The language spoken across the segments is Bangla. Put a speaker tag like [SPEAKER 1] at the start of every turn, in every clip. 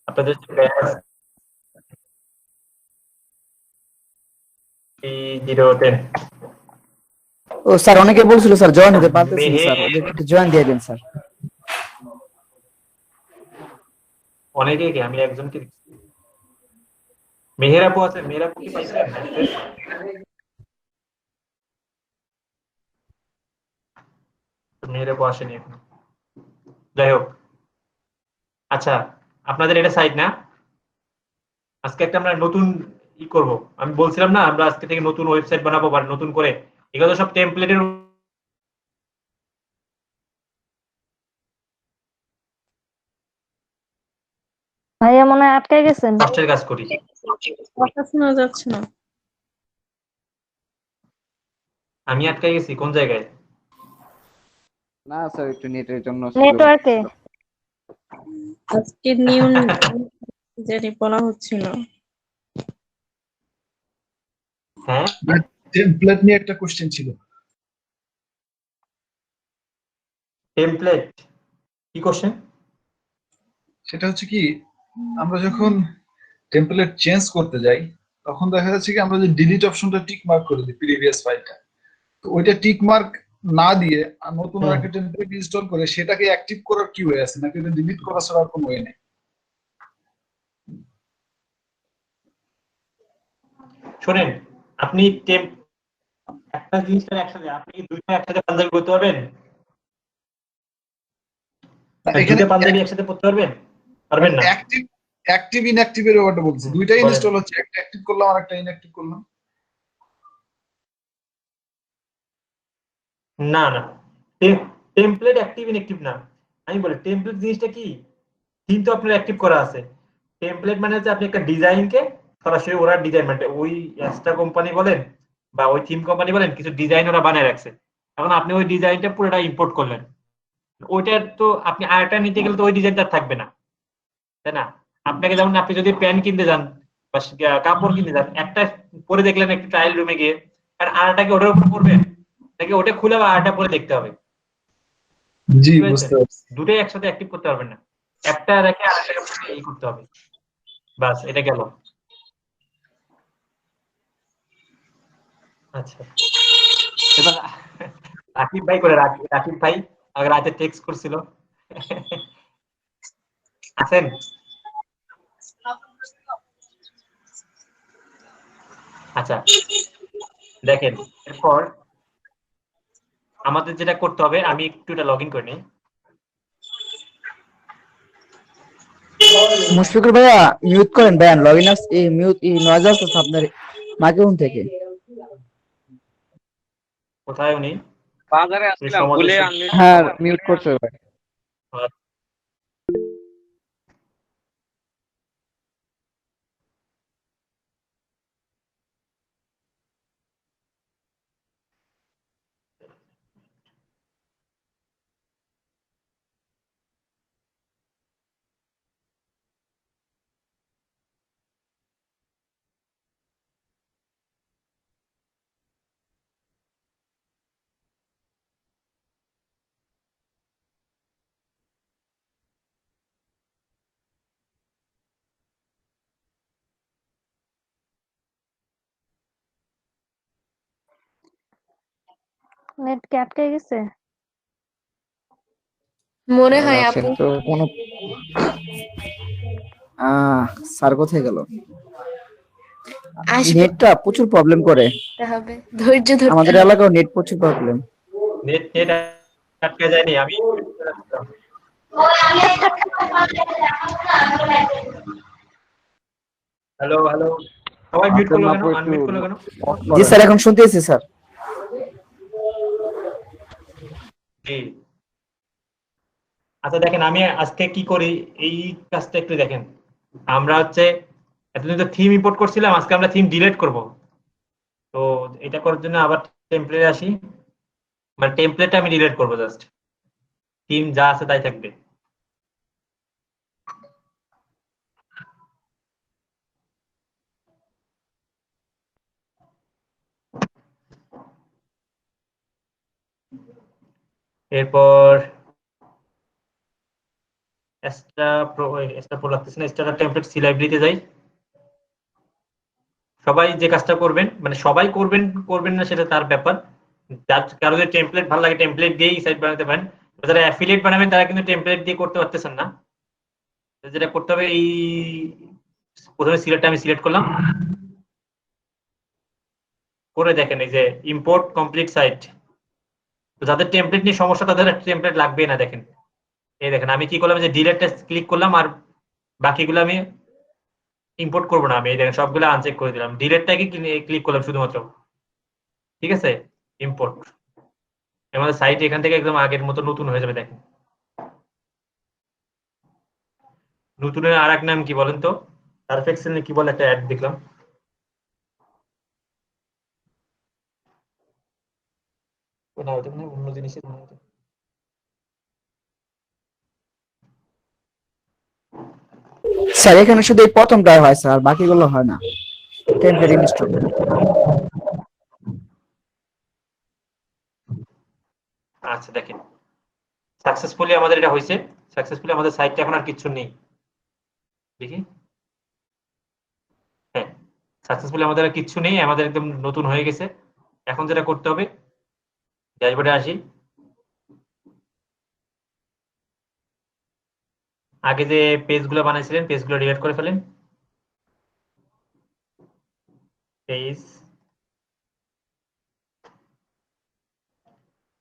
[SPEAKER 1] আপনাদের ব্যাচ 010
[SPEAKER 2] ও স্যার অনেকে বলছিল স্যার জয়েন হতে পারতেছি না স্যার,
[SPEAKER 1] মেহের
[SPEAKER 2] ওদের একটু জয়েন দিয়ে দেন স্যার।
[SPEAKER 1] অনেকে কি আমি একজনকে দেখছি। মেহের আপু আছে, মেহের আপু কি পাইছেন access? মেহের আপু আসেনি এখন। যাই হোক, আচ্ছা আপনাদের এটা সাইট না, আজকে একটা আমরা নতুন করব। আমি বলছিলাম না আমরা আজকে থেকে নতুন ওয়েবসাইট বানাবো বা নতুন করে, এগুলো তো সব টেমপ্লেটের
[SPEAKER 3] ভাইয়া মনে হয় আটকে গেছেন,
[SPEAKER 1] কষ্টের কাজ করি।
[SPEAKER 3] কথা শোনা যাচ্ছে না।
[SPEAKER 1] আমি আটকে গেছি কোন জায়গায়?
[SPEAKER 4] না স্যার একটু নেটের জন্য
[SPEAKER 3] নেটওয়ার্কে
[SPEAKER 5] আজকে নিউ জানি বলা হচ্ছিল।
[SPEAKER 1] হ্যাঁ
[SPEAKER 6] টেমপ্লেট নিয়ে একটা কোশ্চেন ছিল।
[SPEAKER 1] টেমপ্লেট কি কোশ্চেন?
[SPEAKER 6] সেটা হচ্ছে কি, আমরা যখন টেমপ্লেট চেঞ্জ করতে যাই তখন দেখা যাচ্ছে কি আমরা যে ডিলিট অপশনটা টিক মার্ক করে দিই প্রিভিয়াস ফাইলটা, তো ওইটা টিক মার্ক না দিয়ে আর নতুন একটা টেমপ্লেট ইনস্টল করে সেটাকে অ্যাক্টিভ করার কি ওয়ে আছে, নাকি ওটা ডিলিট করা ছাড়া আর কোনো ওয়ে নেই?
[SPEAKER 1] শোনেন, আপনি একটা জিনিসটা একসাথে, আপনি কি দুইটা একসাথে পাঞ্জাবি করতে পারবেন?
[SPEAKER 6] এখানে
[SPEAKER 1] দুইটা পাঞ্জাবি একসাথে পড়তে পারবেন? পারবেন না।
[SPEAKER 6] অ্যাক্টিভ অ্যাক্টিভ ইনঅ্যাক্টিভের ব্যাপারটা বলছি, দুইটাই
[SPEAKER 1] বলেন।
[SPEAKER 6] ইনস্টল হচ্ছে, একটা অ্যাক্টিভ করলাম আর একটা ইনঅ্যাক্টিভ করলাম।
[SPEAKER 1] না না, টেমপ্লেট অ্যাক্টিভ ইনঅ্যাক্টিভ না। আমি বলি টেমপ্লেট জিনিসটা কি, থিম তো আপনার অ্যাক্টিভ করা আছে। টেমপ্লেট মানে হচ্ছে আপনি একটা ডিজাইনকে সরাসরি ওরা ডিজাইন, মানে ওই এক্সট্রা কোম্পানি বলেন বা ওই থিম কোম্পানি বলেন, কিছু ডিজাইন ওরা বানায় রাখছে, এখন আপনি ওই ডিজাইনটা পুরোটা ইম্পোর্ট করলেন, ওইটার তো আপনি আরেকটা নিতে গেলে তো ওই ডিজাইনটা থাকবে না, তাই না? আপনাকে যেমন আপনি যদি প্যান্ট কিনতে যান বা কাপড় কিনতে যান, একটা পরে দেখলেন একটু ট্রায়াল রুমে গিয়ে, আর আরেকটাকে ওটার উপর পরবেন, নাকি ওটা খুলে বা আরেকটা পরে দেখতে হবে?
[SPEAKER 6] জি
[SPEAKER 1] বুঝতে পেরেছেন?
[SPEAKER 6] বুঝতে পারছি।
[SPEAKER 1] দুটোই একসাথে অ্যাক্টিভ করতে পারবেন না, একটা রেখে আরেকটাকে ই করতে হবে। বাস এটা গেল। আচ্ছা, এবার রাকিব ভাই করে, রাকিব ভাই আগে রাতে টেক্সট করছিল। আছেন? আচ্ছা দেখেন, এরপর আমাদের যেটা করতে হবে, আমি একটু এটা লগ ইন করে নিই।
[SPEAKER 2] মুশফিকুর ভাইয়া মিউট করেন ভাইয়া, লগইন আস এই মিউট এই নয়েজ আসছে আপনার মাইক্রোফোন থেকে।
[SPEAKER 1] কোথায় উনি?
[SPEAKER 4] বাজারে
[SPEAKER 1] উনি
[SPEAKER 4] আসছিলাম
[SPEAKER 1] সমাজের
[SPEAKER 4] ভুলে
[SPEAKER 1] সুখ-
[SPEAKER 4] আনমিউট হ্যাঁ মিউট করছে ভাই।
[SPEAKER 3] নেট কি আটকে গেছে?
[SPEAKER 7] মনে হয়
[SPEAKER 4] আছেন
[SPEAKER 7] আপু।
[SPEAKER 4] তো
[SPEAKER 2] কোনো স্যার কোথায় গেল?
[SPEAKER 7] আসবে
[SPEAKER 2] নেটটা প্রচুর প্রবলেম করে,
[SPEAKER 7] হবে, ধৈর্য ধরতে
[SPEAKER 2] আমাদের
[SPEAKER 7] হবে।
[SPEAKER 2] এলাকাও নেট প্রচুর প্রবলেম।
[SPEAKER 1] নেট নেট আটকে যায়নি, আমি হ্যালো হ্যালো, সবাই মিউট
[SPEAKER 4] আসেন
[SPEAKER 1] করলো কেন,
[SPEAKER 4] আপু একটু
[SPEAKER 1] আনমিউট করলো কেন?
[SPEAKER 4] অফ
[SPEAKER 2] জি
[SPEAKER 4] করেন।
[SPEAKER 2] স্যার এখন শুনতেছি স্যার।
[SPEAKER 1] জি, আচ্ছা দেখেন আমি আজকে কি করি, এই কাজটা একটু দেখেন। আমরা হচ্ছে এতদিন তো থিম ইম্পোর্ট করছিলাম, আজকে আমরা থিম ডিলিট করব। তো এটা করার জন্য আবার টেমপ্লেটে আসি, মানে টেমপ্লেটটা আমি ডিলিট করব, জাস্ট থিম যা আছে তাই থাকবে। এরপর এক্সট্রা প্রো লাগতেছে না, এক্সট্রা টেমপ্লেট সি লাইব্রেরিতে যাই। সবাই যে কাজটা করবেন, মানে সবাই করবেন না সেটা তার ব্যাপার। যার কারো যদি টেমপ্লেট ভালো লাগে টেমপ্লেট দিয়েই সাইট বানাতে পারেন। যারা অ্যাফিলিয়েট বানাবেন তারা কিন্তু টেমপ্লেট দিয়ে করতে পারতেছেন না। যেটা করতে হবে, এই প্রথমে সিলেক্টটা আমি সিলেক্ট করলাম, করে দেখেন এই যে ইম্পোর্ট কমপ্লিট সাইট। তো যাদের টেমপ্লেট নিয়ে সমস্যা তাদের টেমপ্লেট লাগবে না। দেখেন এই দেখেন আমি কি করলাম, যে ডিলেটটা ক্লিক করলাম আর বাকিগুলো আমি ইম্পোর্ট করবো না। আমি এই দেখেন সবগুলো আনচেক করে দিলাম, ডিলেটটাকে ক্লিক করলাম শুধুমাত্র। ঠিক আছে, ইম্পোর্ট, আমাদের সাইট এখান থেকে একদম আগের মতো নতুন হয়ে যাবে। দেখেন নতুনের আর এক নাম কি বলেন তো? সার্ফেক্সেল কি বলে একটা অ্যাড দেখলাম। না ওটা মানে অন্য জিনিসের মনে হয়।
[SPEAKER 2] স্যার এখানে শুধু এই প্রথমটা হয় স্যার, বাকিগুলো হয় না। Template install.
[SPEAKER 1] আচ্ছা দেখেন সাকসেসফুলি আমাদের এটা হয়েছে। সাকসেসফুলি আমাদের সাইটটা এখন আর কিছু নেই। দেখি, হ্যাঁ সাকসেসফুলি আমাদের আর কিছু নেই, আমাদের একদম নতুন হয়ে গেছে। এখন যেটা করতে হবে, ড্যাশবোর্ডে আসি। আগে যে পেজগুলো বানাইছিলেন পেজগুলো ডিলিট করে ফেলেন। পেজ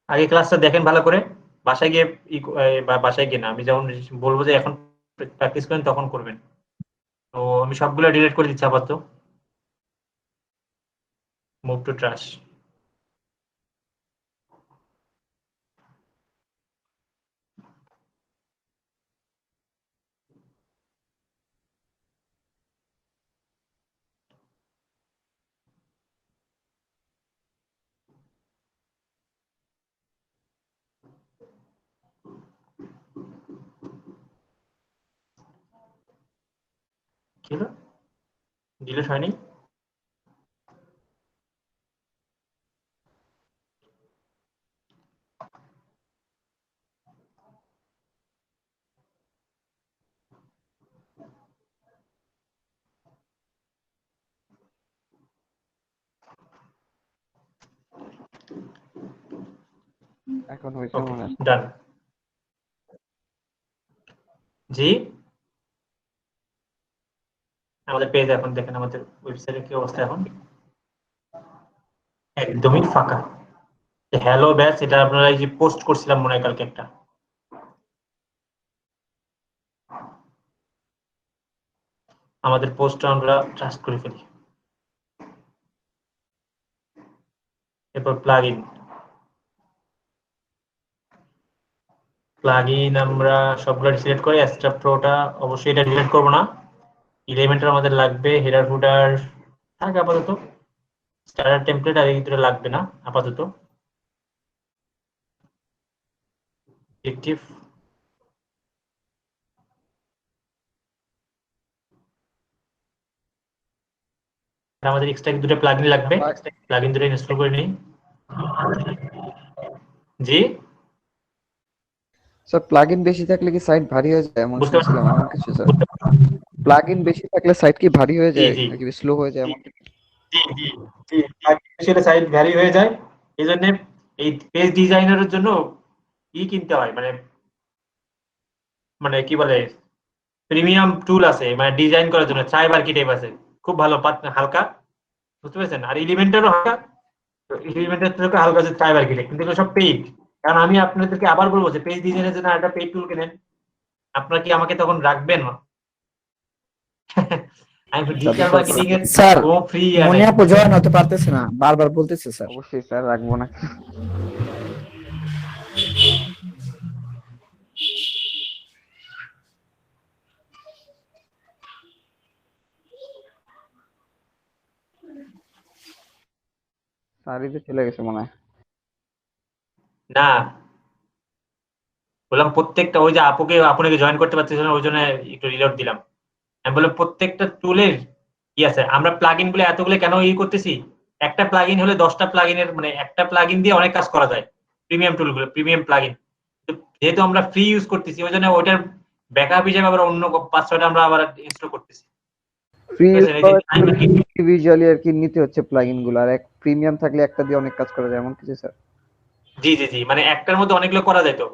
[SPEAKER 1] আগে ক্লাসটা দেখেন ভালো করে, বাসায় গিয়ে বাসায় গিয়ে না, আমি যখন বলবো যে এখন প্র্যাকটিস করেন তখন করবেন। তো আমি সবগুলো ডিলিট করে দিচ্ছি আপাতত। Move to trash. কি হলো, ডিলিট হয়নি?
[SPEAKER 4] এখন হয়েছে
[SPEAKER 1] ওকে
[SPEAKER 4] মনে হয়।
[SPEAKER 1] ডান। জি আমাদের পেজ এখন দেখেন, আমাদের ওয়েবসাইটের কি অবস্থা এখন, একদমই ফাঁকা। হ্যালো ব্যাচ, এটা আপনারা এই যে পোস্ট করছিলাম মনে হয় কালকে একটা। আমাদের পোস্টটা আমরা ট্রাস্ট করে ফেলি। এরপর প্লাগইন আমরা সবগুলো সিলেক্ট করে এক্সট্রা প্রোটা অবশ্যই এটা ডিলিট করব না। এলিমেন্টার আমাদের লাগবে, হেডার ফুটার থাকে আপাতত, স্টার্টার টেমপ্লেট আর এই দুটো লাগবে না আপাতত। অবজেক্টিভ আমাদের এক্সট্রা দুটো প্লাগইন লাগবে, প্লাগইন দুটো ইনস্টল করে নিই। জি
[SPEAKER 4] স্যার প্লাগইন বেশি থাকলে কি সাইট ভারী হয়ে যায় এমন
[SPEAKER 1] বুঝতে
[SPEAKER 4] শুনছিলাম, এমন কিছু স্যার? প্লাগইন বেশি থাকলে সাইট কি ভারী হয়ে যায়
[SPEAKER 1] জি
[SPEAKER 4] নাকি স্লো হয়ে যায় এমন?
[SPEAKER 1] জি জি জি সেটা সাইট ভ্যারি হয়ে যায়। এই জন্য এই পেজ ডিজাইনারের জন্য কিনতে হয়, মানে মানে কি বলে প্রিমিয়াম টুল আছে, মানে ডিজাইন করার জন্য ট্রাইব আর্কিটেক্ট আছে, খুব ভালো হালকা, বুঝতে পেরেছেন? আর এলিমেন্টারও হালকা, এলিমেন্টার থেকে হালকা আছে ট্রাইব আর্কিটেক্ট, কিন্তু এগুলো সব পেইড। কারণ আমি আপনাদেরকে আবার বলবো যে পেজ ডিজাইনের জন্য একটা পেইড টুল কিনেন। আপনারা কি আমাকে তখন রাখবেন না? আমি ডিজিটাল মার্কেটিং এর
[SPEAKER 2] স্যার
[SPEAKER 1] কোনো ফ্রি
[SPEAKER 2] মনে আপু জয়েন হতে পারতেছে না, বারবার বলতেছে স্যার।
[SPEAKER 4] অবশ্যই স্যার, রাখবো না। সারিতে চলে গেছে মনে হয়।
[SPEAKER 1] না বললাম প্রত্যেকটা, ওই যে আপনাকে জয়েন করতে পারতেছিলেন ওই জন্য একটু রিলোড দিলাম। আমি বললাম প্রত্যেকটা টুলের কি আছে, আমরা প্লাগইন গুলো এতগুলো কেন করতেছি, একটা প্লাগইন হলে 10টা প্লাগইনের, মানে একটা প্লাগইন দিয়ে অনেক কাজ করা যায়। প্রিমিয়াম টুলগুলো প্রিমিয়াম প্লাগইন, যেহেতু আমরা ফ্রি ইউজ করতেছি ওই জন্য ওইটার ব্যাকআপ হিসেবে আবার অন্য 5-6টা আমরা আবার ইনস্টল করতেছি।
[SPEAKER 4] ফ্রি
[SPEAKER 1] ঠিক আছে, এই যে
[SPEAKER 4] ইন্ডিভিজুয়ালি আর কি নিতে হচ্ছে প্লাগইন গুলো, আর এক প্রিমিয়াম থাকলে একটা দিয়ে অনেক কাজ করা যায় এমন কিছু স্যার?
[SPEAKER 1] জি জি জি, মানে একটার মধ্যে অনেকগুলো করা যায়, তো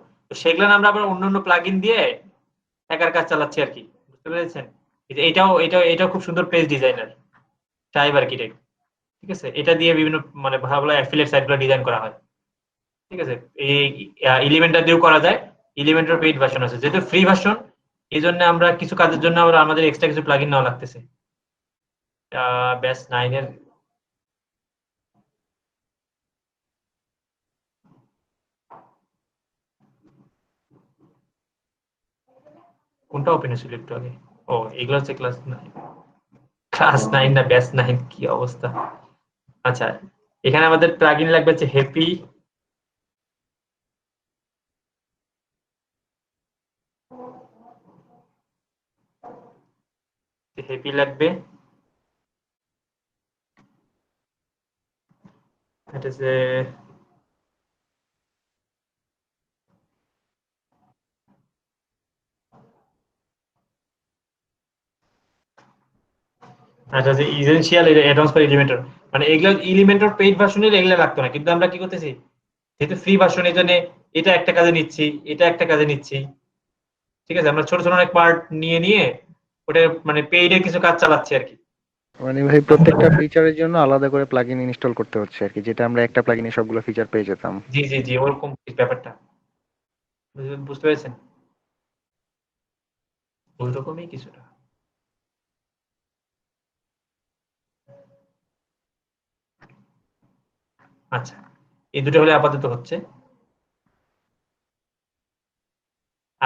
[SPEAKER 1] সেগুলো আমরা আবার অন্য প্লাগইন দিয়ে একার কাজ চালাচ্ছি আর কি, বুঝতে পেরেছেন? এটাও খুব সুন্দর পেজ ডিজাইনার, টাইপ আর্কিটেক্ট। ঠিক আছে, এটা দিয়ে বিভিন্ন মানে ভালো ভালো অ্যাফিলিয়েট সাইটগুলো ডিজাইন করা হয়। ঠিক আছে, এই এলিমেন্টটা দিয়েও করা যায়। এলিমেন্টের পেইড ভার্সন আছে, যেহেতু ফ্রি ভার্সন এই জন্য আমরা কিছু কাজের জন্য আমাদের এক্সট্রা কিছু প্লাগইন নেওয়া লাগতেছে। ব্যাস 9 এর কোনটা ওপেন হয়েছিল একটু আগে? ও, এগুলো হচ্ছে ক্লাস 9 না ব্যাচ 9, কি অবস্থা। আচ্ছা, এখানে আমাদের প্লাগইন লাগবে হচ্ছে হ্যাপি লাগবে। এটা যে আচ্ছা, যে ইসেনশিয়াল অ্যাডভান্স ফর এলিমেন্টর, মানে এগুলো এলিমেন্টর পেইড ভার্সনের এগুলো লাগতো না, কিন্তু আমরা কি করতেছি, যেহেতু ফ্রি ভার্সন এই জন্য এটা একটা কাজে নিচ্ছি, এটা একটা কাজে নিচ্ছি। ঠিক আছে, আমরা ছোট ছোট অনেক পার্ট নিয়ে নিয়ে ওটা মানে পেইডের কিছু কাজ চালাচ্ছি আর কি।
[SPEAKER 8] মানে ভাই প্রত্যেকটা ফিচারের জন্য আলাদা করে প্লাগইন ইনস্টল করতে হচ্ছে আর কি, যেটা আমরা একটা প্লাগইনে সবগুলো ফিচার পেয়ে যেতাম।
[SPEAKER 1] জি জি জি, ওরকম ব্যাপারটা, বুঝতে পেরেছেন? ওইরকমই কিছুটা। আচ্ছা, এই দুটো হলে আপাতত হচ্ছে।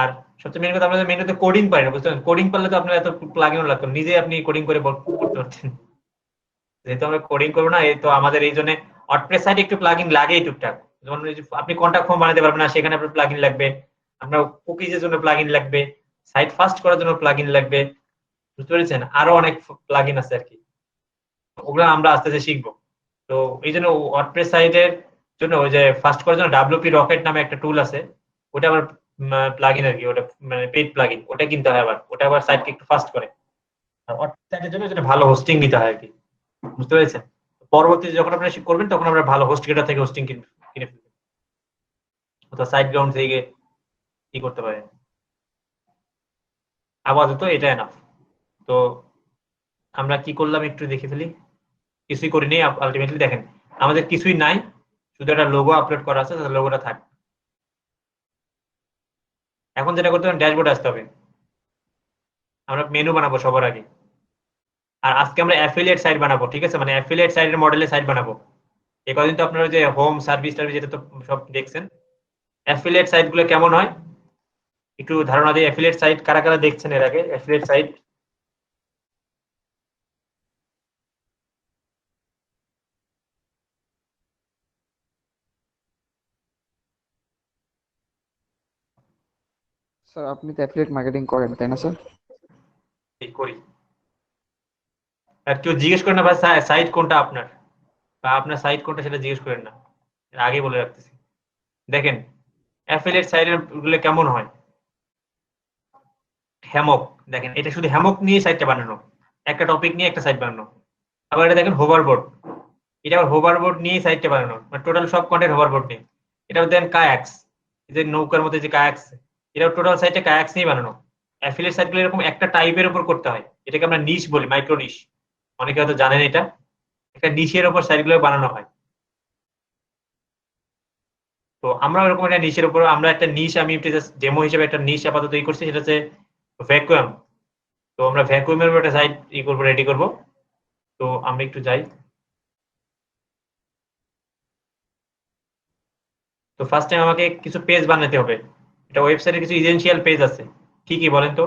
[SPEAKER 1] আর সবচেয়ে মেন কথা, আমরা মেনুতে কোডিং পারি না, বুঝতে পারেন? কোডিং পারলে তো আপনার এত প্লাগইনও লাগতো না, নিজে আপনি কোডিং করে করতে পারতেন। যেহেতু আমরা কোডিং করবো না, এই তো আমাদের এই জন্য ওয়ার্ডপ্রেস সাইটে একটু প্লাগইন লাগেই টুকটাক। যেমন আপনি কন্টাক্ট ফর্ম বানাতে পারবেন না, সেখানে আপনার প্লাগইন লাগবে। আপনার কুকিজের জন্য প্লাগইন লাগবে, সাইট ফাস্ট করার জন্য প্লাগইন লাগবে, বুঝতে পেরেছেন? আরো অনেক প্লাগইন আছে আর কি, ওগুলো আমরা আস্তে আস্তে শিখবো। তো এই জন্য ওয়ার্ডপ্রেস সাইটের জন্য ওই যে ফাস্ট করার জন্য ডাব্লিউপি রকেট নামে একটা টুল আছে, ওটা আবার প্লাগইন আর কি, ওটা মানে পেইড প্লাগইন, ওটা কিনতে হয় আবার, ওটা আবার সাইটকে একটু ফাস্ট করে। আর ওয়ার্ডপ্রেস সাইটের জন্য যেটা ভালো হোস্টিং নিতে হয় আর কি, বুঝতে পেরেছেন? পরবর্তীতে যখন আপনারা করবেন তখন আমরা ভালো হোস্টগেটার থেকে হোস্টিং কিনে ফেলবেন, অথবা সাইট গ্রাউন্ড থেকে কি করতে পারেন। আপাতত এটা এনাফ। তো আমরা কি করলাম একটু দেখে ফেলি। কিছুই করিনি আলটিমেটলি, দেখেন আমাদের কিছুই নাই, শুধু একটা লোগো আপলোড করা আছে, লোগোটা থাক। এখন যেটা করতে হবে, ড্যাশবোর্ডে আসতে হবে, আমরা মেনু বানাবো সবার আগে। আর আজকে আমরা অ্যাফিলিয়েট সাইট বানাবো, ঠিক আছে, মানে অ্যাফিলিয়েট সাইটের মডেলে সাইট বানাবো। এই কদিন তো আপনারা যে হোম সার্ভিস টার্ভিস যেটা তো সব দেখছেন, অ্যাফিলিয়েট সাইট গুলো কেমন হয় একটু ধারণা দিই। অ্যাফিলিয়েট সাইট কারা কারা দেখছেন এর আগে? অ্যাফিলিয়েট সাইট
[SPEAKER 4] স্যার আপনি তো অ্যাফিলিয়েট মার্কেটিং করেন তাই না স্যার?
[SPEAKER 1] করি। আর কেউ জিজ্ঞেস করেন না ভাই সাইট কোনটা আপনার, বা আপনার সাইট কোনটা সেটা জিজ্ঞেস করেন না, এর আগে বলে রাখতেছি। দেখেন অ্যাফিলিয়েট সাইটের গুলো কেমন হয়। হ্যামক, দেখেন এটা শুধু হ্যামক নিয়ে সাইটটা বানানো, একটা টপিক নিয়ে একটা সাইট বানানো। আবার এটা দেখেন হোভারবোর্ড, এটা আবার হোভারবোর্ড নিয়ে সাইটটা বানানো, মানে টোটাল সব কন্টেন্ট হোভারবোর্ড নিয়ে। এটাও দেন কায়াক্স, এই যে নৌকার মধ্যে যে কায়াক্স, এটাও টোটাল সাইটে কায়াক্স নিয়ে বানানো। অ্যাফিলিয়েট সাইটগুলো এরকম একটা টাইপের উপর করতে হয়, এটাকে আমরা নিশ বলি, মাইক্রো নিশ। অনেকে হয়তো জানেন এটা, একটা নিশের উপর সাইটগুলো বানানো হয়। তো আমরা এরকম একটা নিশের উপর আমরা একটা নিশ, আমি ডেমো হিসেবে একটা নিশ আপাতত তৈরি করছি, সেটা হচ্ছে ভ্যাকুয়াম। তো আমরা ভ্যাকুয়ামের উপর একটা সাইট করবো, রেডি করবো। তো আমরা একটু যাই। তো ফার্স্ট টাইম আমাকে কিছু পেজ বানাতে হবে। এটা ওয়েবসাইটে কিছু ইসেনশিয়াল পেজ আছে, কি কি বলেন তো?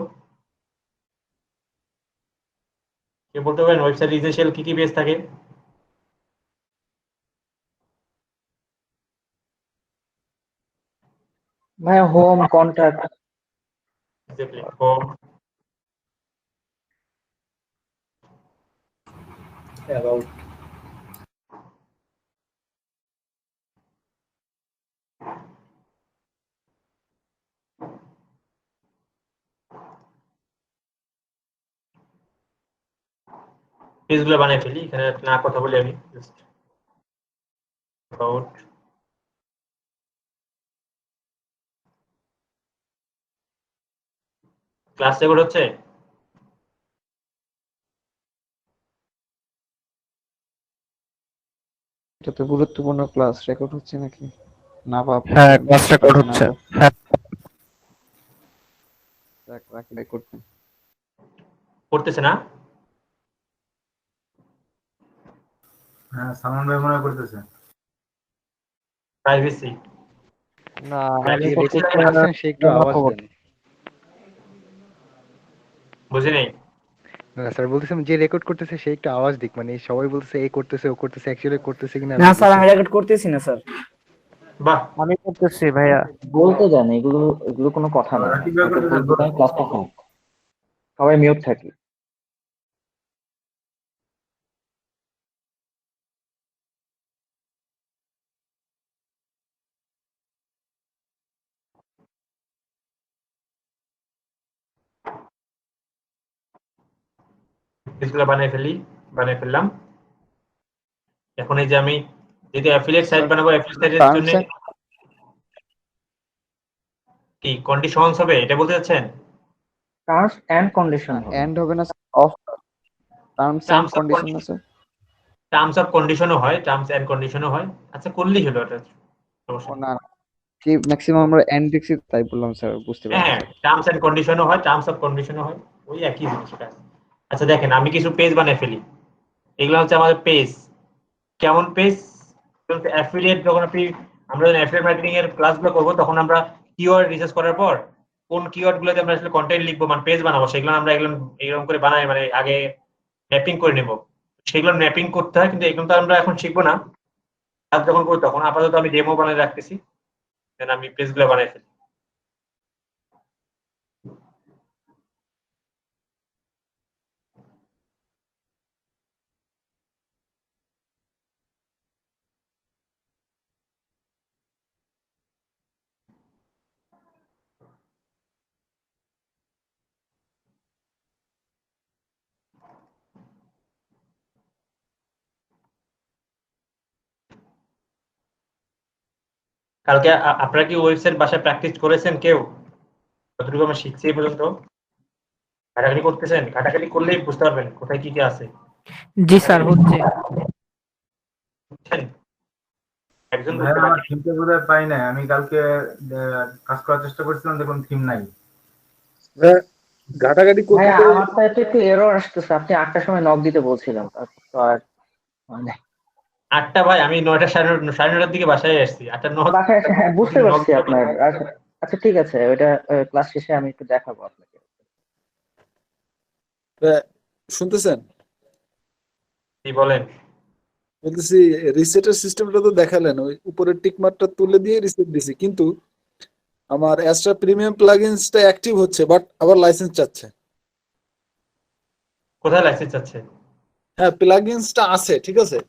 [SPEAKER 1] কে বলতে পারেন ওয়েবসাইট ইসেনশিয়াল কি কি পেজ থাকে?
[SPEAKER 2] ভাই হোম, কন্ট্যাক্ট,
[SPEAKER 1] হোম,
[SPEAKER 2] অ্যাবাউট।
[SPEAKER 1] পেজগুলো বানিয়ে ফেলি, এখানে না কথা বলি আমি জাস্ট অ্যাবাউট ক্লাস রেকর্ড হচ্ছে।
[SPEAKER 4] এটা তো গুরুত্বপূর্ণ ক্লাস রেকর্ড হচ্ছে নাকি না বাপ?
[SPEAKER 8] হ্যাঁ, ক্লাস রেকর্ড হচ্ছে।
[SPEAKER 4] রাখি রেকর্ড।
[SPEAKER 1] করতেছে না?
[SPEAKER 9] হ্যাঁ, সালমান ভাই মনে করতেছে।
[SPEAKER 1] প্রাইভেসি
[SPEAKER 4] না
[SPEAKER 8] যে রেকর্ড করতেছেন সে একটু আওয়াজ দেন।
[SPEAKER 1] বুঝি নাই।
[SPEAKER 8] না স্যার, বলতেছেন যে রেকর্ড করতেছে সে একটু আওয়াজ দিক, মানে সবাই বলতেছে এই করতেছে ও করতেছে, অ্যাকচুয়ালি করতেছে কিনা
[SPEAKER 2] না স্যার, আমি রেকর্ড করতেছি না স্যার।
[SPEAKER 1] বাহ,
[SPEAKER 4] আমি করতেছি ভাইয়া।
[SPEAKER 10] বলতে দেন, এগুলো এগুলো কোনো কথা না।
[SPEAKER 9] রাকিব ভাই করতেছে।
[SPEAKER 10] ক্লাসটা হোক, সবাই মিউট থাকি।
[SPEAKER 1] পেজগুলো বানিয়ে ফেললাম। এখন এই যে আমি যদি অ্যাফিলিয়েট সাইট বানাবো, অ্যাফিলিয়েট সাইটের জন্য কি কন্ডিশনস হবে এটা বলতে চাচ্ছেন?
[SPEAKER 10] টার্মস এন্ড কন্ডিশন
[SPEAKER 4] এন্ড হবে না, অফ টার্মস এন্ড কন্ডিশন আছে।
[SPEAKER 1] টার্মস অফ কন্ডিশনও হয়, টার্মস এন্ড কন্ডিশনও হয়। আচ্ছা, করলেই হলো এটা, সমস্যা নেই।
[SPEAKER 4] না কি ম্যাক্সিমাম আমরা এন্ড দেখছি তাই বললাম স্যার, বুঝতে পারছি।
[SPEAKER 1] হ্যাঁ, টার্মস এন্ড কন্ডিশনও হয়, টার্মস অফ কন্ডিশনও হয়, ওই একই জিনিস এটা। আচ্ছা দেখেন, আমি কিছু পেজ বানিয়ে ফেলি। এগুলো হচ্ছে আমাদের পেজ। কেমন পেজ? অ্যাফিলিয়েট যখন আমরা যখন অ্যাফিলিয়েট মার্কেটিং এর ক্লাসগুলো করব, তখন আমরা কিওয়ার্ড রিসার্চ করার পর কোন কিওয়ার্ড গুলোতে আমরা আসলে কন্টেন্ট লিখবো, মানে পেজ বানাবো, সেগুলো আমরা এরকম করে বানাই, মানে আগে ম্যাপিং করে নেব। সেগুলো ম্যাপিং করতে হয়, কিন্তু এগুলো তো আমরা এখন শিখবো না। আর যখন করবো তখন আপাতত আমি ডেমো বানিয়ে রাখতেছি, দেন আমি পেজগুলো বানাই ফেলি। কালকে আপনারা কি ওয়েবসাইট বাসায় প্র্যাকটিস করেছেন কেউ? যতটুকু আমরা শিখছি এই পর্যন্ত ঘাটাঘাটি করতেছেন? ঘাটাঘাটি করলেই বুঝতে পারবেন কোথায় কি কি আছে।
[SPEAKER 2] জি স্যার, হচ্ছে।
[SPEAKER 1] বুঝছেন? একজন
[SPEAKER 9] ভাইয়া,
[SPEAKER 1] বুঝতে
[SPEAKER 9] আমার
[SPEAKER 1] পারছে।
[SPEAKER 9] থিমটা বোধহয় পাই নাই। আমি কালকে কাজ করার চেষ্টা করছিলাম, দেখুন থিম নাই।
[SPEAKER 6] ঘাটাঘাটি
[SPEAKER 10] ভাইয়া, আমার তো একটু এরর আসতেছে। আপনি 8টার সময় নক দিতে বলছিলাম, তারপর তো আর মানে
[SPEAKER 1] 8টা ভাই, আমি 9টা 9:30টার দিকে বাসায় আসছি। 8টা 9
[SPEAKER 10] বাসায় হ্যাঁ, বুঝতে পারছি আপনার। আচ্ছা ঠিক আছে, ওইটা ক্লাস শেষে আমি একটু দেখাবো আপনাকে।
[SPEAKER 11] শুনতেছেন?
[SPEAKER 1] কি বলেন?
[SPEAKER 11] বলতেছি রিসেটের সিস্টেমটা তো দেখালেন, ওই উপরের টিক মার্কটা তুলে দিয়ে রিসেট দিছি, কিন্তু আমার অ্যাস্ট্রা প্রিমিয়াম প্লাগইনসটা অ্যাক্টিভ হচ্ছে, বাট আবার লাইসেন্স চাচ্ছে।
[SPEAKER 1] কোথায় লাইসেন্স আছে?
[SPEAKER 11] হ্যাঁ, প্লাগইনসটা আছে, ঠিক আছে,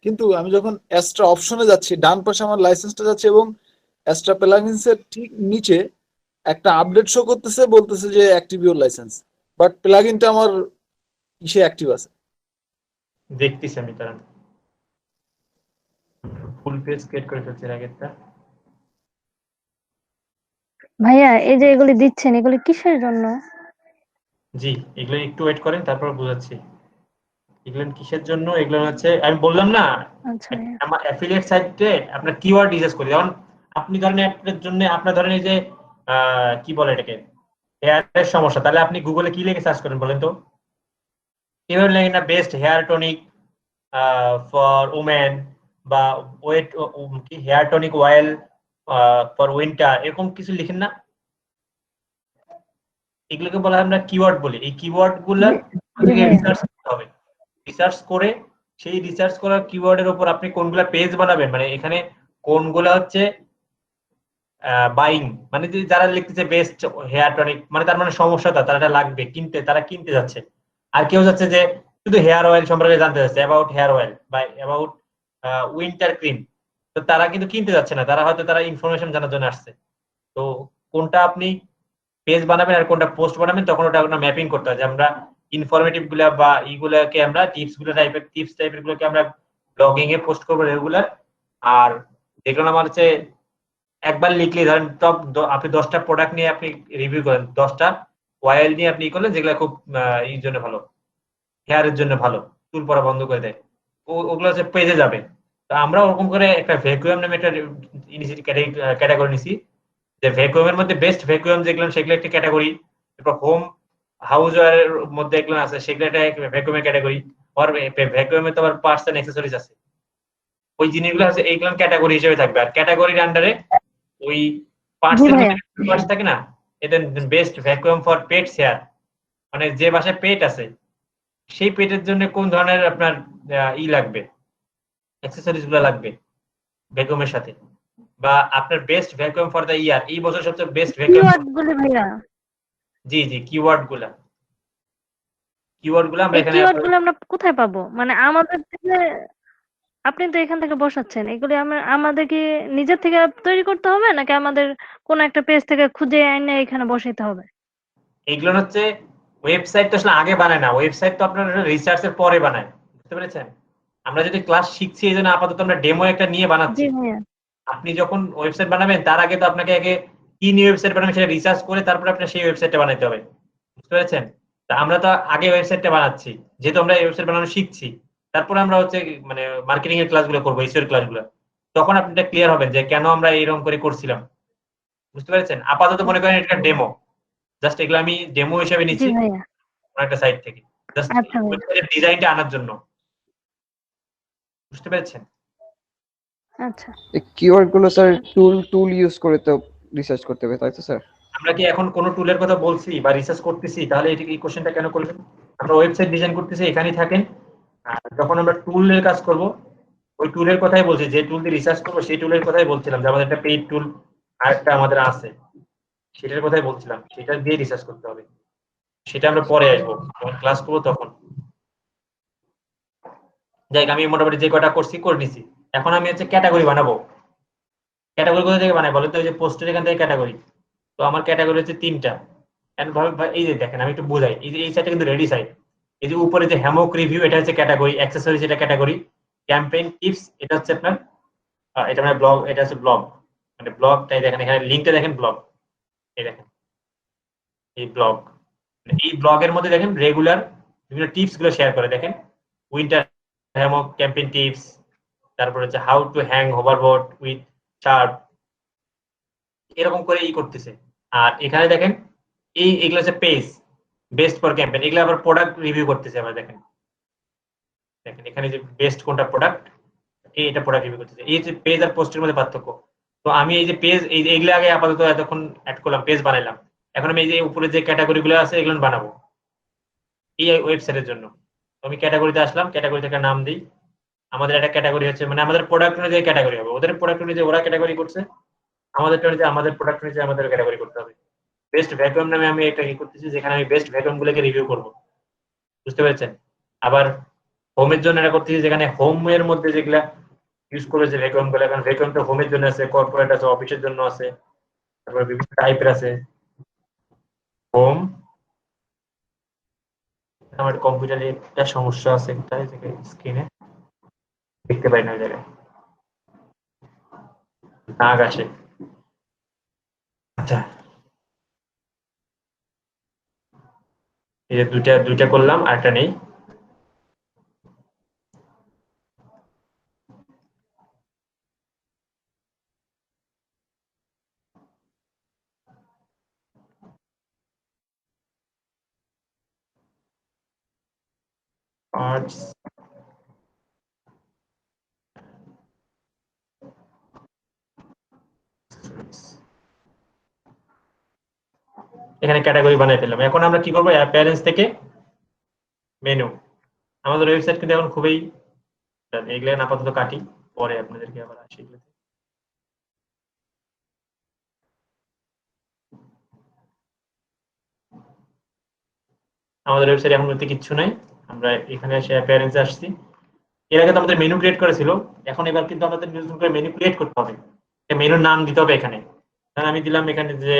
[SPEAKER 11] কিন্তু আমি যখন অ্যাস্ট্রা অপশনে যাচ্ছি, ডান পাশে আমার লাইসেন্সটা যাচ্ছে এবং অ্যাস্ট্রা প্লাগইনসের ঠিক নিচে একটা আপডেট শো করতেছে, বলতেছে যে অ্যাক্টিভ ইউর লাইসেন্স, বাট প্লাগইনটা আমার ইসে অ্যাক্টিভ আছে।
[SPEAKER 1] দেখতেছি আমি, তার ফুল পেজ ক্রিয়েট করে ফেলছি এর আগেরটা।
[SPEAKER 3] ভাইয়া, এই যে এগুলি দিচ্ছেন, এগুলি কিসের জন্য?
[SPEAKER 1] জি, এগুলো একটু ওয়েট করেন, তারপর বুঝাচ্ছি এগুলো কিসের জন্য। এগুলো হচ্ছে আমি বললাম না,
[SPEAKER 3] আচ্ছা ভাইয়া।
[SPEAKER 1] আমার অ্যাফিলিয়েট সাইটে আপনার কিওয়ার্ড রিসার্চ করি। যেমন আপনি ধরেন আপনার জন্য, আপনার ধরেন এই যে কি বলে এটাকে, হেয়ারের সমস্যা, তাহলে আপনি গুগলে কি লিখে সার্চ করেন বলেন তো? এভাবে লেখেন না best hair tonic for women, বা ওয়েট কি hair tonic oil for winter, এরকম কিছু লিখেন না? এগুলোকে বলা হয় আমরা কিওয়ার্ড বলি। এই কিওয়ার্ড গুলা রিসার্চ করতে হবে। রিসার্চ করে সেই রিসার্চ করার কিওয়ার্ডের উপর আপনি কোনগুলা পেজ বানাবেন, মানে এখানে কোনগুলা হচ্ছে বাইং, মানে যারা লিখতেছে বেস্ট হেয়ার টনিক, মানে তার মানে সমস্যাটা তারা এটা লাগবে কিনতে, তারা কিনতে যাচ্ছে। আর কেউ যাচ্ছে যে শুধু হেয়ার অয়েল সম্পর্কে জানতে যাচ্ছে, অ্যাবাউট হেয়ার অয়েল বা অ্যাবাউট উইন্টার ক্রিম, তো তারা কিন্তু কিনতে যাচ্ছে না, তারা হয়তো তারা ইনফরমেশন জানার জন্য আসছে। তো কোনটা আপনি পেজ বানাবেন আর কোনটা পোস্ট বানাবেন, তখন ওটা ম্যাপিং করতে হয় যে আমরা ইনফরমেটিভ গুলা বা এইগুলাকে আমরা টিপস টাইপের গুলোকে আমরা ব্লগিং এ পোস্ট করবো রেগুলার। আর যেগুলো আমার হচ্ছে একবার লিখলে ধরেন টপ আপনি 10টা প্রোডাক্ট নিয়ে আপনি রিভিউ করেন, 10টা অয়েল নিয়ে আপনি করলেন যেগুলো খুব এই জন্য ভালো, হেয়ারের জন্য ভালো, চুল পড়া বন্ধ করে দেয়, ওগুলো হচ্ছে পেজে যাবে। তো আমরা ওরকম করে একটা ভ্যাকুয়াম নামে একটা ক্যাটাগরি নিছি, যে ভ্যাকুয়ামের মধ্যে বেস্ট ভ্যাকুয়াম যেগুলো সেগুলো একটা ক্যাটাগরি, তারপর হোম হাউস ওয়্যারের মধ্যে এগুলো আছে সেগুলো একটা ভ্যাকুয়ামের ক্যাটাগরি, আর ভ্যাকুয়ামে তো আবার পার্টস এন্ড অ্যাক্সেসরিজ আছে, ওই জিনিসগুলো আছে এইগুলো ক্যাটাগরি হিসেবে থাকবে। আর ক্যাটাগরির আন্ডারে ওই পার্টস
[SPEAKER 3] জি
[SPEAKER 1] এর
[SPEAKER 3] ভাইয়া।
[SPEAKER 1] পার্টস থাকে না, এটা best vacuum for pets hair, মানে যে বাসায় পেট আছে সেই পেটের জন্য কোন ধরনের আপনার লাগবে, অ্যাক্সেসরিজ গুলো লাগবে ভ্যাকুয়ামের সাথে, বা আপনার best vacuum for the year, এই বছর সবচেয়ে বেস্ট ভ্যাকুয়াম।
[SPEAKER 3] কিওয়ার্ড গুলি ভাইয়া,
[SPEAKER 1] জি জি, কিওয়ার্ড গুলা আমরা
[SPEAKER 3] এই
[SPEAKER 1] এখানে
[SPEAKER 3] কিওয়ার্ড গুলো আমরা কোথায় পাবো? মানে আমাদের থেকে, আপনি তো এখান থেকে বসাচ্ছেন, এগুলি আমাদের কি নিজের থেকে তৈরি করতে হবে নাকি আমাদের কোন একটা পেজ থেকে খুঁজে এনে এখানে বসাইতে হবে?
[SPEAKER 1] এইগুলো হচ্ছে ওয়েবসাইট তো আসলে আগে বানায় না, ওয়েবসাইট তো আপনার রিসার্চের পরে বানায়, বুঝতে পেরেছেন? আমরা যদি ক্লাস শিখছি এই জন্য আপাতত আমরা ডেমো একটা নিয়ে বানাচ্ছি।
[SPEAKER 3] জি ভাইয়া।
[SPEAKER 1] আপনি যখন ওয়েবসাইট বানাবেন তার আগে তো আপনাকে আগে কি নিয়ে ওয়েবসাইট বানাবেন সেটা রিসার্চ করে তারপরে আপনার সেই ওয়েবসাইটটা বানাতে হবে, বুঝতে পেরেছেন? তা আমরা তো আগে ওয়েবসাইটটা বানাচ্ছি, যেহেতু আমরা এই ওয়েবসাইট বানানো শিখছি, তারপরে আমরা হচ্ছে মানে মার্কেটিং এর ক্লাসগুলো করবো, এসইও এর ক্লাসগুলো, তখন আপনি ক্লিয়ার হবেন যে কেন আমরা এইরকম করে করছিলাম, বুঝতে পেরেছেন? আপাতত মনে করেন এটা ডেমো, জাস্ট এগুলো আমি ডেমো হিসেবে
[SPEAKER 3] জি
[SPEAKER 1] নিচ্ছি
[SPEAKER 3] ভাইয়া।
[SPEAKER 1] একটা সাইট থেকে, জাস্ট
[SPEAKER 3] আচ্ছা ভাইয়া।
[SPEAKER 1] ওয়েবসাইটের ডিজাইনটা আনার জন্য, বুঝতে পেরেছেন?
[SPEAKER 3] আচ্ছা।
[SPEAKER 4] এই কিওয়ার্ড গুলো স্যার টুল ইউজ করে তো রিসার্চ করতে হবে, তাই তো স্যার?
[SPEAKER 1] আমরা কি এখন কোন টুলের কথা বলছি বা রিসার্চ করতেছি? তাহলে এই কোশ্চেনটা কেন করবেন? আমরা ওয়েবসাইট ডিজাইন করতেছি, এখানেই থাকেন। আর যখন আমরা টুলের কাজ করব, ওই টুলের কথাই বলছি, যে টুল দিয়ে রিসার্চ করবো সেই টুলের কথাই বলছিলাম, যে আমাদের একটা পেইড টুল আর একটা আমাদের আছে, সেটার কথাই বলছিলাম, সেটা দিয়ে রিসার্চ করতে হবে। সেটা আমরা পরে আসবো, যখন ক্লাস করবো তখন। যাই হোক, আমি মোটামুটি যে কটা করছি করে নিছি। এখন আমি হচ্ছে ক্যাটাগরি বানাবো। ক্যাটাগরি কোথা থেকে বানাই বলেন তো? ওই যে পোস্টের এখান থেকে ক্যাটাগরি। তো আমার ক্যাটাগরি হচ্ছে 3টা। এই যে দেখেন, আমি একটু বোঝাই, এই যে এই সাইডটা কিন্তু রেডি সাইড, এই যে উপরে যে হ্যামক রিভিউ এটা হচ্ছে ক্যাটাগরি, অ্যাক্সেসরিজ এটা ক্যাটাগরি, ক্যাম্পেইন টিপস এটা হচ্ছে আপনার এটা মানে ব্লগ, এটা হচ্ছে ব্লগ, মানে ব্লগটাই দেখেন, এখানে লিংকটা দেখেন, ব্লগ, এই দেখেন এই ব্লগ, এই ব্লগের মধ্যে দেখেন রেগুলার বিভিন্ন টিপস গুলো শেয়ার করে, দেখেন উইন্টার হ্যামক ক্যাম্পেইন টিপস, তারপর হচ্ছে how to hang hoverboard with chart, এরকম করে করতেছে। আর এখানে দেখেন এগুলো হচ্ছে পেজ বেস্ট ফর ক্যাম্পেইন, এগুলো আবার প্রোডাক্ট রিভিউ করতেছে। আমরা দেখেন এখানে যে বেস্ট কোনটা প্রোডাক্ট, এটা প্রোডাক্ট রিভিউ করতেছে। এই যে পেজ আর পোস্টের মধ্যে পার্থক্য। তো আমি এই যে পেজ, এই যে এগুলো আগে আপাতত এতক্ষণ অ্যাড করলাম, পেজ বানাইলাম, এখন আমি এই যে উপরে যে ক্যাটাগরি গুলো আছে এগুলো বানাবো এই ওয়েবসাইটের জন্য। তো আমি ক্যাটাগরিতে আসলাম, ক্যাটাগরি থেকে নাম দিই, আমাদের একটা ক্যাটাগরি হচ্ছে মানে আমাদের প্রোডাক্ট অনুযায়ী ক্যাটাগরি হবে, ওদের প্রোডাক্ট অনুযায়ী ওরা ক্যাটাগরি করছে, আমাদের প্রোডাক্ট অনুযায়ী আমাদের ক্যাটাগরি করতে হবে। বেস্ট ভ্যাকুয়াম নামে আমি একটা করতেছি, যেখানে আমি বেস্ট ভ্যাকুয়াম গুলোকে রিভিউ করব, বুঝতে পেরেছেন? আবার হোমের জন্য এটা করতেছি, যেখানে হোমের মধ্যে যেগুলা ইউজ করে যে ভ্যাকুয়াম গুলো, কারণ ভ্যাকুয়াম তো হোমের জন্য আছে, কর্পোরেট আছে, অফিসের জন্য আছে, তারপরে বিভিন্ন টাইপের আছে। হোম, আমার কম্পিউটারে একটা সমস্যা আছে, একটা স্ক্রিনে দেখতে পাই না, ওই জায়গায় দাগ আসে। আচ্ছা, এই যে দুইটা করলাম, আরেকটা নেই। পার্টস, এখানে ক্যাটাগরি বানাই ফেললাম। এখন আমরা কি করবো? অ্যাপিয়ারেন্স থেকে মেনু, আমাদের ওয়েবসাইট কিন্তু এখন খুবই, এগুলো আপাতত কাটি, পরে আপনাদেরকে আবার আসি। আমাদের ওয়েবসাইটে এখন বলতে কিচ্ছু নাই, আমরা এখানে এসে অ্যাপিয়ারেন্সে আসছি। এর আগে তো আমাদের মেনু ক্রিয়েট করেছিল, এখন এবার কিন্তু আমাদের নতুন করে মেনু ক্রিয়েট করতে হবে, মেনুর নাম দিতে হবে এখানে। আমি দিলাম এখানে যে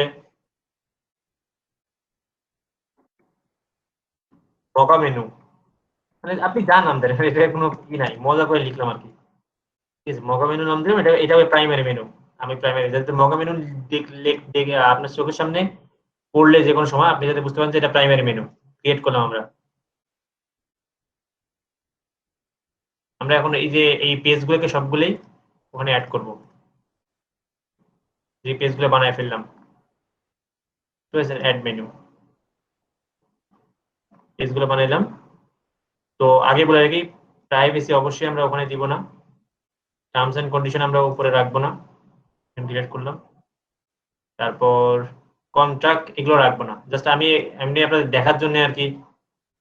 [SPEAKER 1] মকা মেনু, মানে আপনি যা নাম দেন, এটা কোনো কি নাই, মজা করে লিখলাম আর কি। ঠিক আছে, মকা মেনু নাম দিলাম, এটা প্রাইমারি মেনু। আমি প্রাইমারি যাতে মকা মেনু দেখে আপনার চোখের সামনে পড়লে যে কোনো সময় আপনি যাতে বুঝতে পারেন যে এটা প্রাইমারি মেনু ক্রিয়েট করলাম আমরা। আমরা এখন এই যে এই পেজগুলোকে সবগুলোই ওখানে অ্যাড করব, যে পেজগুলো বানায় ফেললাম। ঠিক আছে, অ্যাড মেনু, পেজগুলো বানাইলাম। তো আগে বলে রাখি, প্রাইভেসি অবশ্যই আমরা ওখানে দিব না, টার্মস এন্ড কন্ডিশন আমরা উপরে রাখবো না, ডিলিট করলাম। তারপর কন্ট্রাক্ট এগুলো রাখবো না, জাস্ট আমি এমনি আপনাদের দেখার জন্য আর কি